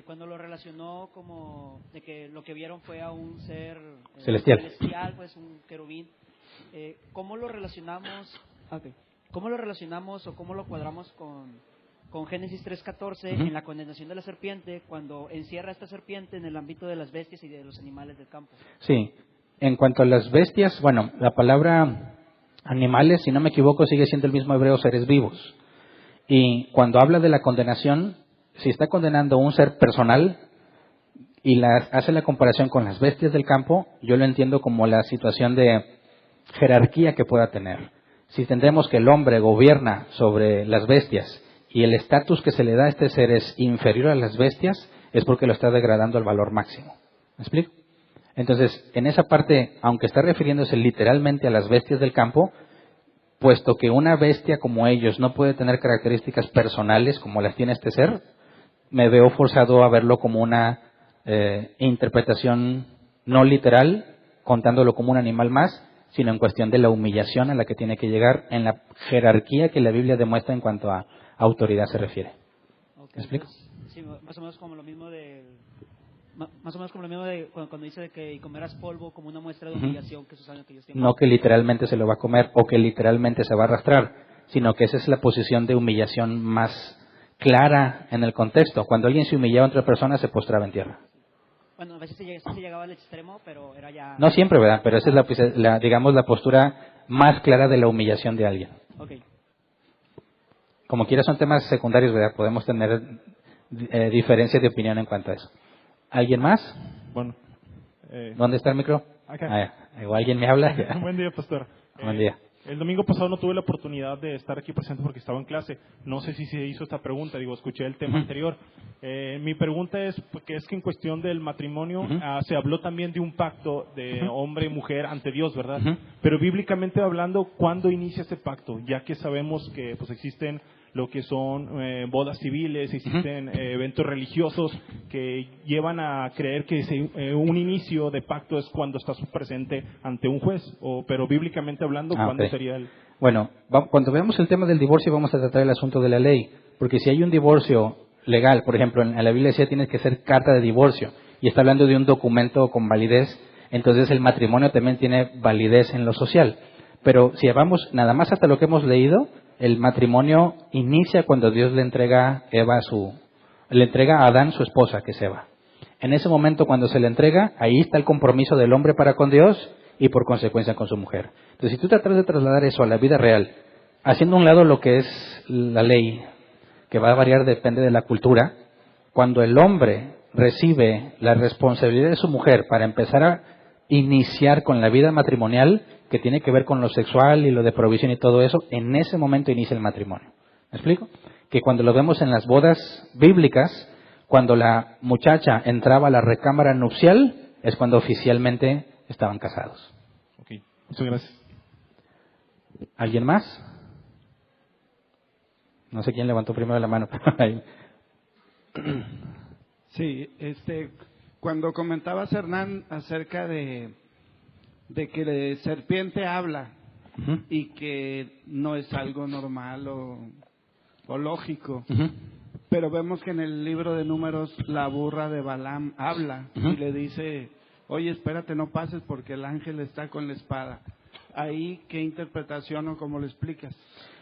cuando lo relacionó como de que lo que vieron fue a un ser celestial, pues un querubín, ¿cómo lo relacionamos? ¿Cómo lo relacionamos o cómo lo cuadramos con Génesis 3:14 en la condenación de la serpiente cuando encierra a esta serpiente en el ámbito de las bestias y de los animales del campo? Sí, en cuanto a las bestias, bueno, la palabra animales, si no me equivoco, sigue siendo el mismo hebreo, seres vivos. Y cuando habla de la condenación, si está condenando a un ser personal y hace la comparación con las bestias del campo, yo lo entiendo como la situación de jerarquía que pueda tener. Si entendemos que el hombre gobierna sobre las bestias y el estatus que se le da a este ser es inferior a las bestias, es porque lo está degradando al valor máximo. ¿Me explico? Entonces, en esa parte, aunque está refiriéndose literalmente a las bestias del campo, puesto que una bestia como ellos no puede tener características personales como las tiene este ser, me veo forzado a verlo como una interpretación no literal, contándolo como un animal más, sino en cuestión de la humillación a la que tiene que llegar en la jerarquía que la Biblia demuestra en cuanto a autoridad se refiere. Okay, ¿Me explico? Entonces, sí, más o menos como lo mismo de cuando dice que comerás polvo como una muestra de humillación que sus años que ellos tienen. No que literalmente se lo va a comer o que literalmente se va a arrastrar, sino que esa es la posición de humillación más clara en el contexto. Cuando alguien se humillaba a otra persona, se postraba en tierra. Bueno, a veces se llegaba al extremo, pero era ya... No siempre, ¿verdad? Pero esa es digamos, la postura más clara de la humillación de alguien. Okay. Como quiera son temas secundarios, ¿verdad? Podemos tener diferencias de opinión en cuanto a eso. ¿Alguien más? Bueno. ¿Dónde está el micro? Acá. ¿O alguien me habla? Buen día, pastor. Buen día. El domingo pasado no tuve la oportunidad de estar aquí presente porque estaba en clase. No sé si se hizo esta pregunta, escuché el tema anterior. Mi pregunta es que en cuestión del matrimonio se habló también de un pacto de hombre y mujer ante Dios, ¿verdad? Pero bíblicamente hablando, ¿cuándo inicia ese pacto? Ya que sabemos que pues existen lo que son bodas civiles, existen eventos religiosos que llevan a creer que un inicio de pacto es cuando estás presente ante un juez, pero bíblicamente hablando, ¿cuándo sería el...? Bueno, cuando veamos el tema del divorcio vamos a tratar el asunto de la ley, porque si hay un divorcio legal, por ejemplo, en la Biblia decía tienes que hacer carta de divorcio, y está hablando de un documento con validez, entonces el matrimonio también tiene validez en lo social. Pero si vamos nada más hasta lo que hemos leído, el matrimonio inicia cuando Dios le entrega a Adán su esposa, que es Eva. En ese momento, cuando se le entrega, ahí está el compromiso del hombre para con Dios y por consecuencia con su mujer. Entonces, si tú tratas de trasladar eso a la vida real, haciendo a un lado lo que es la ley, que va a variar, depende de la cultura, cuando el hombre recibe la responsabilidad de su mujer para empezar a iniciar con la vida matrimonial, que tiene que ver con lo sexual y lo de provisión y todo eso, en ese momento inicia el matrimonio. ¿Me explico? Que cuando lo vemos en las bodas bíblicas, cuando la muchacha entraba a la recámara nupcial, es cuando oficialmente estaban casados. Ok, muchas gracias. ¿Alguien más? No sé quién levantó primero la mano. Sí, cuando comentabas, Hernán, acerca de que la serpiente habla y que no es algo normal o lógico, pero vemos que en el libro de Números la burra de Balaam habla y le dice, oye, espérate, no pases porque el ángel está con la espada. Ahí, ¿qué interpretación o cómo lo explicas?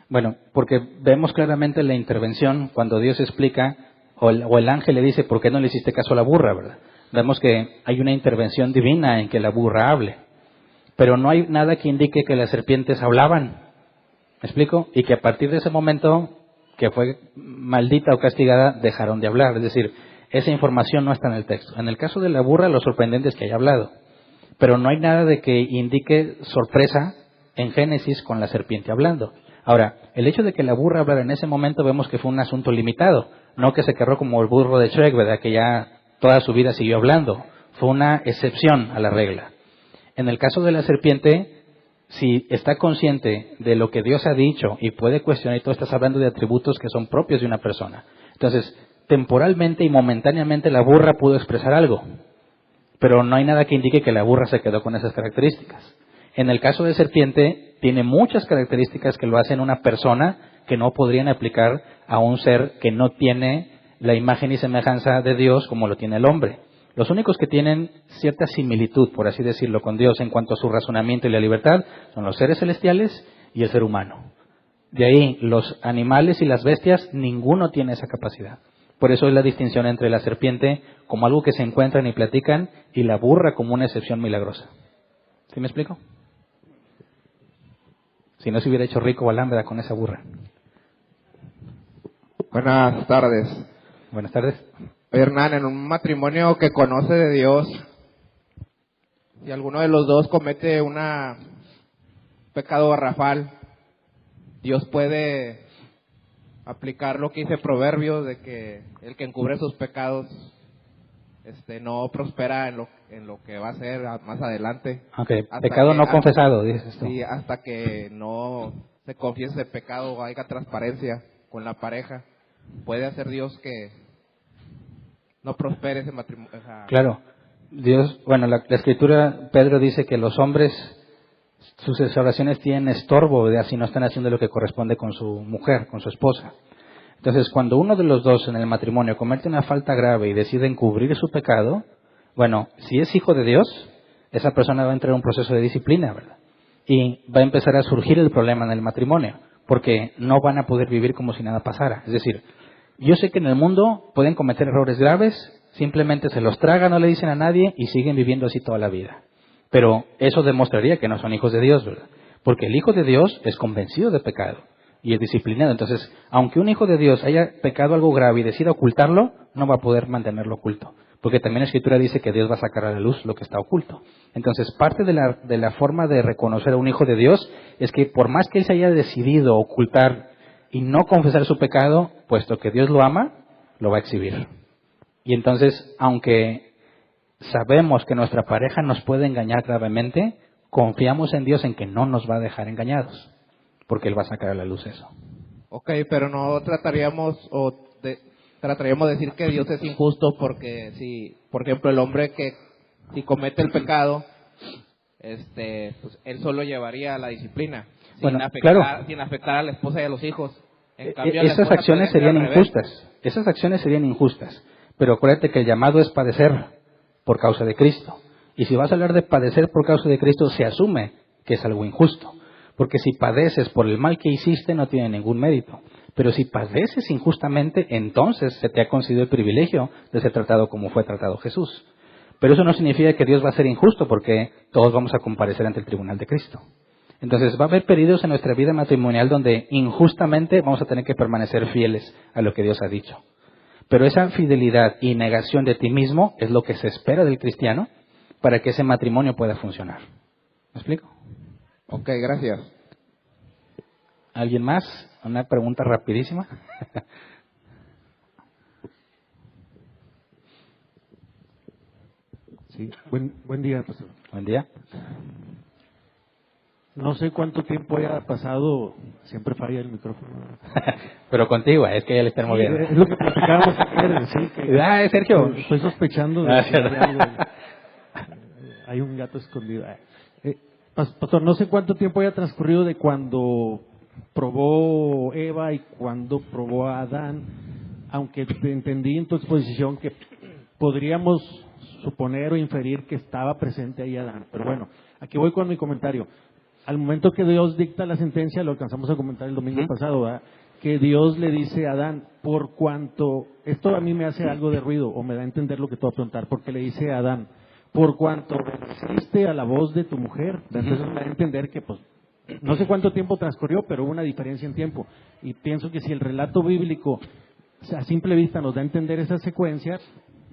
Bueno, porque vemos claramente la intervención cuando Dios explica, o el ángel le dice, ¿por qué no le hiciste caso a la burra, verdad? Vemos que hay una intervención divina en que la burra hable, pero no hay nada que indique que las serpientes hablaban. ¿Me explico? Y que a partir de ese momento, que fue maldita o castigada, dejaron de hablar. Es decir, esa información no está en el texto. En el caso de la burra, lo sorprendente es que haya hablado, pero no hay nada de que indique sorpresa en Génesis con la serpiente hablando. Ahora, el hecho de que la burra hablara en ese momento vemos que fue un asunto limitado, no que se quedó como el burro de Shrek, ¿verdad? Que ya toda su vida siguió hablando. Fue una excepción a la regla. En el caso de la serpiente, si está consciente de lo que Dios ha dicho y puede cuestionar, y tú estás hablando de atributos que son propios de una persona. Entonces, temporalmente y momentáneamente la burra pudo expresar algo, pero no hay nada que indique que la burra se quedó con esas características. En el caso de serpiente, tiene muchas características que lo hacen una persona que no podrían aplicar a un ser que no tiene la imagen y semejanza de Dios como lo tiene el hombre. Los únicos que tienen cierta similitud, por así decirlo, con Dios en cuanto a su razonamiento y la libertad son los seres celestiales y el ser humano. De ahí, los animales y las bestias, ninguno tiene esa capacidad. Por eso es la distinción entre la serpiente como algo que se encuentran y platican y la burra como una excepción milagrosa. ¿Sí me explico? Si no se hubiera hecho rico Balaam con esa burra. Buenas tardes. Buenas tardes. Hernán, en un matrimonio que conoce de Dios, si alguno de los dos comete un pecado garrafal, Dios puede aplicar lo que dice Proverbios, de que el que encubre sus pecados no prospera en lo que va a hacer más adelante. Okay. Pecado no confesado, dices esto. Sí, hasta que no se confiese el pecado o haya transparencia con la pareja, puede hacer Dios que no prospere ese matrimonio. Claro. Dios, bueno, la Escritura, Pedro dice que los hombres, sus oraciones tienen estorbo, de así no están haciendo lo que corresponde con su mujer, con su esposa. Entonces, cuando uno de los dos en el matrimonio comete una falta grave y decide encubrir su pecado, bueno, si es hijo de Dios, esa persona va a entrar en un proceso de disciplina, ¿verdad? Y va a empezar a surgir el problema en el matrimonio, porque no van a poder vivir como si nada pasara. Es decir, yo sé que en el mundo pueden cometer errores graves, simplemente se los tragan, no le dicen a nadie y siguen viviendo así toda la vida. Pero eso demostraría que no son hijos de Dios, ¿verdad? Porque el hijo de Dios es convencido de pecado y es disciplinado. Entonces, aunque un hijo de Dios haya pecado algo grave y decida ocultarlo, no va a poder mantenerlo oculto. Porque también la Escritura dice que Dios va a sacar a la luz lo que está oculto. Entonces, parte de la forma de reconocer a un hijo de Dios es que por más que él se haya decidido ocultar y no confesar su pecado, puesto que Dios lo ama, lo va a exhibir. Y entonces, aunque sabemos que nuestra pareja nos puede engañar gravemente, confiamos en Dios en que no nos va a dejar engañados, porque Él va a sacar a la luz eso. Ok, pero no trataríamos trataríamos de decir que Dios es injusto porque si, por ejemplo, el hombre que si comete el pecado, pues él solo llevaría la disciplina, Bueno, claro, sin afectar a la esposa y a los hijos. En cambio, esas acciones serían injustas. Esas acciones serían injustas. Pero acuérdate que el llamado es padecer por causa de Cristo. Y si vas a hablar de padecer por causa de Cristo, se asume que es algo injusto. Porque si padeces por el mal que hiciste, no tiene ningún mérito. Pero si padeces injustamente, entonces se te ha concedido el privilegio de ser tratado como fue tratado Jesús. Pero eso no significa que Dios va a ser injusto, porque todos vamos a comparecer ante el tribunal de Cristo. Entonces va a haber periodos en nuestra vida matrimonial donde injustamente vamos a tener que permanecer fieles a lo que Dios ha dicho. Pero esa fidelidad y negación de ti mismo es lo que se espera del cristiano para que ese matrimonio pueda funcionar. ¿Me explico? Ok, gracias. ¿Alguien más? Una pregunta rapidísima. Sí, buen día, pastor. Buen día. No sé cuánto tiempo haya pasado, siempre falla el micrófono. Pero contigo, es que ya le están moviendo. Es lo que platicábamos ayer, sí. Que Sergio. Estoy sospechando de que hay un gato escondido. Pastor, no sé cuánto tiempo haya transcurrido de cuando probó Eva y cuando probó a Adán, aunque te entendí en tu exposición que podríamos suponer o inferir que estaba presente ahí Adán. Pero bueno, aquí voy con mi comentario. Al momento que Dios dicta la sentencia, lo alcanzamos a comentar el domingo pasado, ¿verdad? Que Dios le dice a Adán, por cuanto, esto a mí me hace algo de ruido, o me da a entender lo que te voy a preguntar, porque le dice a Adán, por cuanto obedeciste a la voz de tu mujer, entonces me da a entender que, pues, no sé cuánto tiempo transcurrió, pero hubo una diferencia en tiempo. Y pienso que si el relato bíblico a simple vista nos da a entender esa secuencia,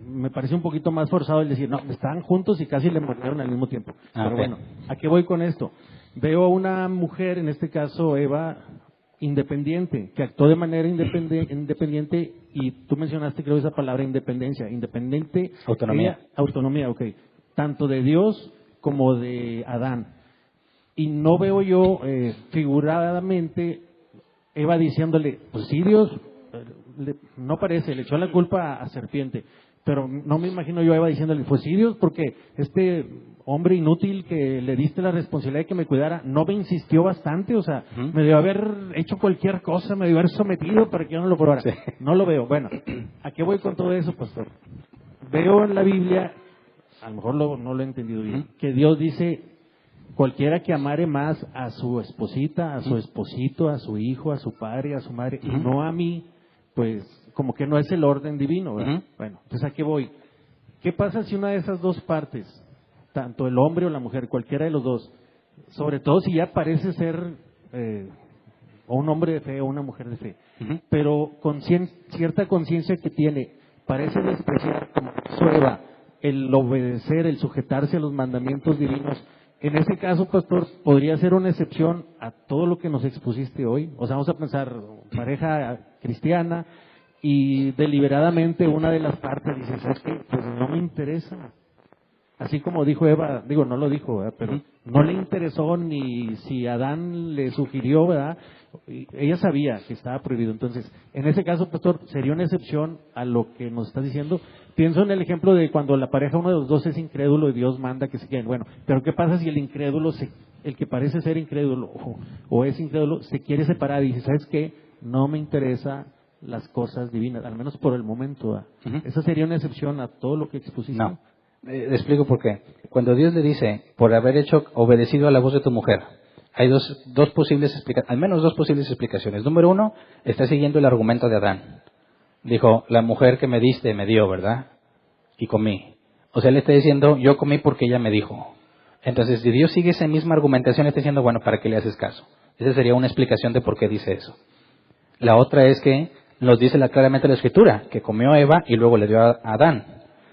me parece un poquito más forzado el decir, no, estaban juntos y casi le murieron al mismo tiempo. Pero bueno, ¿a qué voy con esto? Veo a una mujer, en este caso Eva, independiente, que actuó de manera independiente, y tú mencionaste, creo, esa palabra independencia, independiente. Autonomía. Autonomía, ok. Tanto de Dios como de Adán. Y no veo yo figuradamente Eva diciéndole, pues sí, Dios, no parece, le echó la culpa a serpiente. Pero no me imagino yo a Eva diciéndole, pues sí, Dios, porque este hombre inútil que le diste la responsabilidad de que me cuidara, no me insistió bastante, o sea, me debió haber hecho cualquier cosa, me debió haber sometido para que yo no lo probara. Sí. No lo veo. Bueno, ¿a qué voy con todo eso, pastor? Veo en la Biblia, a lo mejor no lo he entendido bien, que Dios dice, cualquiera que amare más a su esposita, a su esposito, a su hijo, a su padre, a su madre, y no a mí, pues como que no es el orden divino, ¿verdad? Bueno, entonces ¿a qué voy? ¿Qué pasa si una de esas dos partes, tanto el hombre o la mujer, cualquiera de los dos, sobre todo si ya parece ser o un hombre de fe o una mujer de fe, pero con cierta conciencia que tiene, parece despreciar, como hizo Eva, el obedecer, el sujetarse a los mandamientos divinos? En ese caso, pastor, podría ser una excepción a todo lo que nos expusiste hoy. O sea, vamos a pensar, pareja cristiana, y deliberadamente una de las partes dice, ¿sabes qué? Pues no me interesa. así como dijo Eva, no lo dijo, ¿verdad? Pero no le interesó ni si Adán le sugirió, ¿verdad? Ella sabía que estaba prohibido. Entonces, en ese caso, pastor, sería una excepción a lo que nos está diciendo. Pienso en el ejemplo de cuando la pareja, uno de los dos es incrédulo y Dios manda que se queden. Bueno, pero ¿qué pasa si el incrédulo, el que parece ser incrédulo o es incrédulo, se quiere separar y dice, ¿sabes qué? No me interesa las cosas divinas, al menos por el momento, ¿verdad? Esa sería una excepción a todo lo que expusiste. No. Le explico por qué. Cuando Dios le dice, por haber obedecido a la voz de tu mujer, hay dos posibles explicaciones, al menos dos posibles explicaciones. Número uno, está siguiendo el argumento de Adán. Dijo, la mujer que me diste me dio, ¿verdad? Y comí. O sea, le está diciendo, yo comí porque ella me dijo. Entonces, si Dios sigue esa misma argumentación, le está diciendo, bueno, ¿para qué le haces caso? Esa sería una explicación de por qué dice eso. La otra es que nos dice claramente la Escritura, que comió Eva y luego le dio a Adán.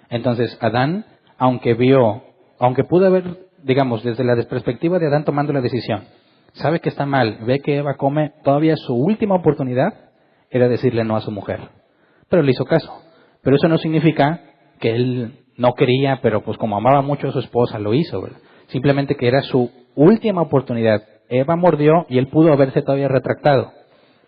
Entonces, Adán, aunque pudo haber, digamos, desde la perspectiva de Adán tomando la decisión, sabe que está mal, ve que Eva come, todavía su última oportunidad era decirle no a su mujer. Pero le hizo caso. Pero eso no significa que él no quería, pero pues como amaba mucho a su esposa, lo hizo, ¿verdad? Simplemente que era su última oportunidad. Eva mordió y él pudo haberse todavía retractado,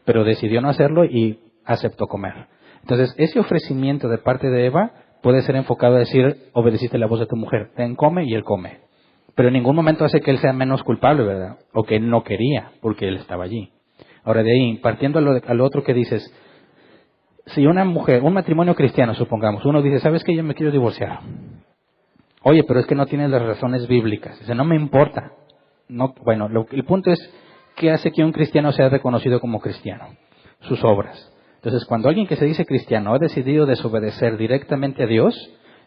pero decidió no hacerlo y aceptó comer. Entonces, ese ofrecimiento de parte de Eva puede ser enfocado a decir, obedeciste la voz de tu mujer, ten, come, y él come. Pero en ningún momento hace que él sea menos culpable, ¿verdad? O que él no quería, porque él estaba allí. Ahora, de ahí, partiendo a lo otro que dices, si una mujer, un matrimonio cristiano, supongamos, uno dice, ¿sabes qué? Yo me quiero divorciar. Oye, pero es que no tienes las razones bíblicas. Dice, no me importa. No, bueno, el punto es, ¿qué hace que un cristiano sea reconocido como cristiano? Sus obras. Entonces, cuando alguien que se dice cristiano ha decidido desobedecer directamente a Dios,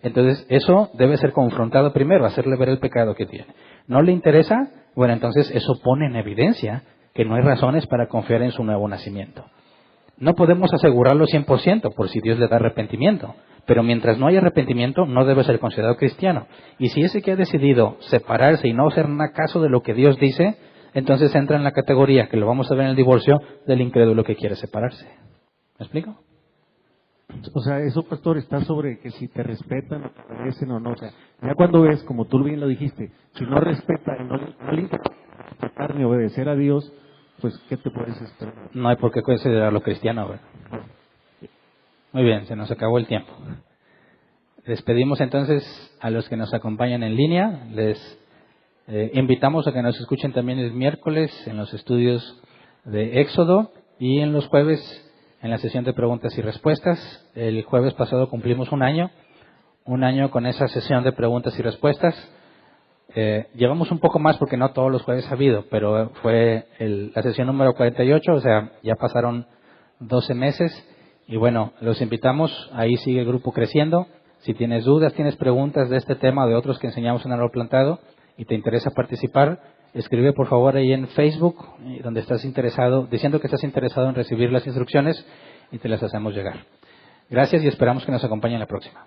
entonces eso debe ser confrontado primero, hacerle ver el pecado que tiene. ¿No le interesa? Bueno, entonces eso pone en evidencia que no hay razones para confiar en su nuevo nacimiento. No podemos asegurarlo 100% por si Dios le da arrepentimiento, pero mientras no haya arrepentimiento no debe ser considerado cristiano. Y si ese que ha decidido separarse y no hacer caso de lo que Dios dice, entonces entra en la categoría, que lo vamos a ver en el divorcio, del incrédulo que quiere separarse. ¿Me explico? O sea, eso, pastor, está sobre que si te respetan o te obedecen o no. O sea, ya cuando ves, como tú bien lo dijiste, si no respeta y no le interesa respetar ni obedecer a Dios, pues, ¿qué te puedes esperar? No hay por qué considerarlo cristiano, ¿verdad? Muy bien, se nos acabó el tiempo. Les pedimos entonces a los que nos acompañan en línea, les invitamos a que nos escuchen también el miércoles en los estudios de Éxodo y en los jueves en la sesión de preguntas y respuestas. El jueves pasado cumplimos un año con esa sesión de preguntas y respuestas. Llevamos un poco más porque no todos los jueves ha habido, pero fue la sesión número 48, o sea, ya pasaron 12 meses. Y bueno, los invitamos, ahí sigue el grupo creciendo. Si tienes dudas, tienes preguntas de este tema o de otros que enseñamos en Árbol Plantado y te interesa participar, escribe por favor ahí en Facebook, donde estás interesado, diciendo que estás interesado en recibir las instrucciones y te las hacemos llegar. Gracias y esperamos que nos acompañen la próxima.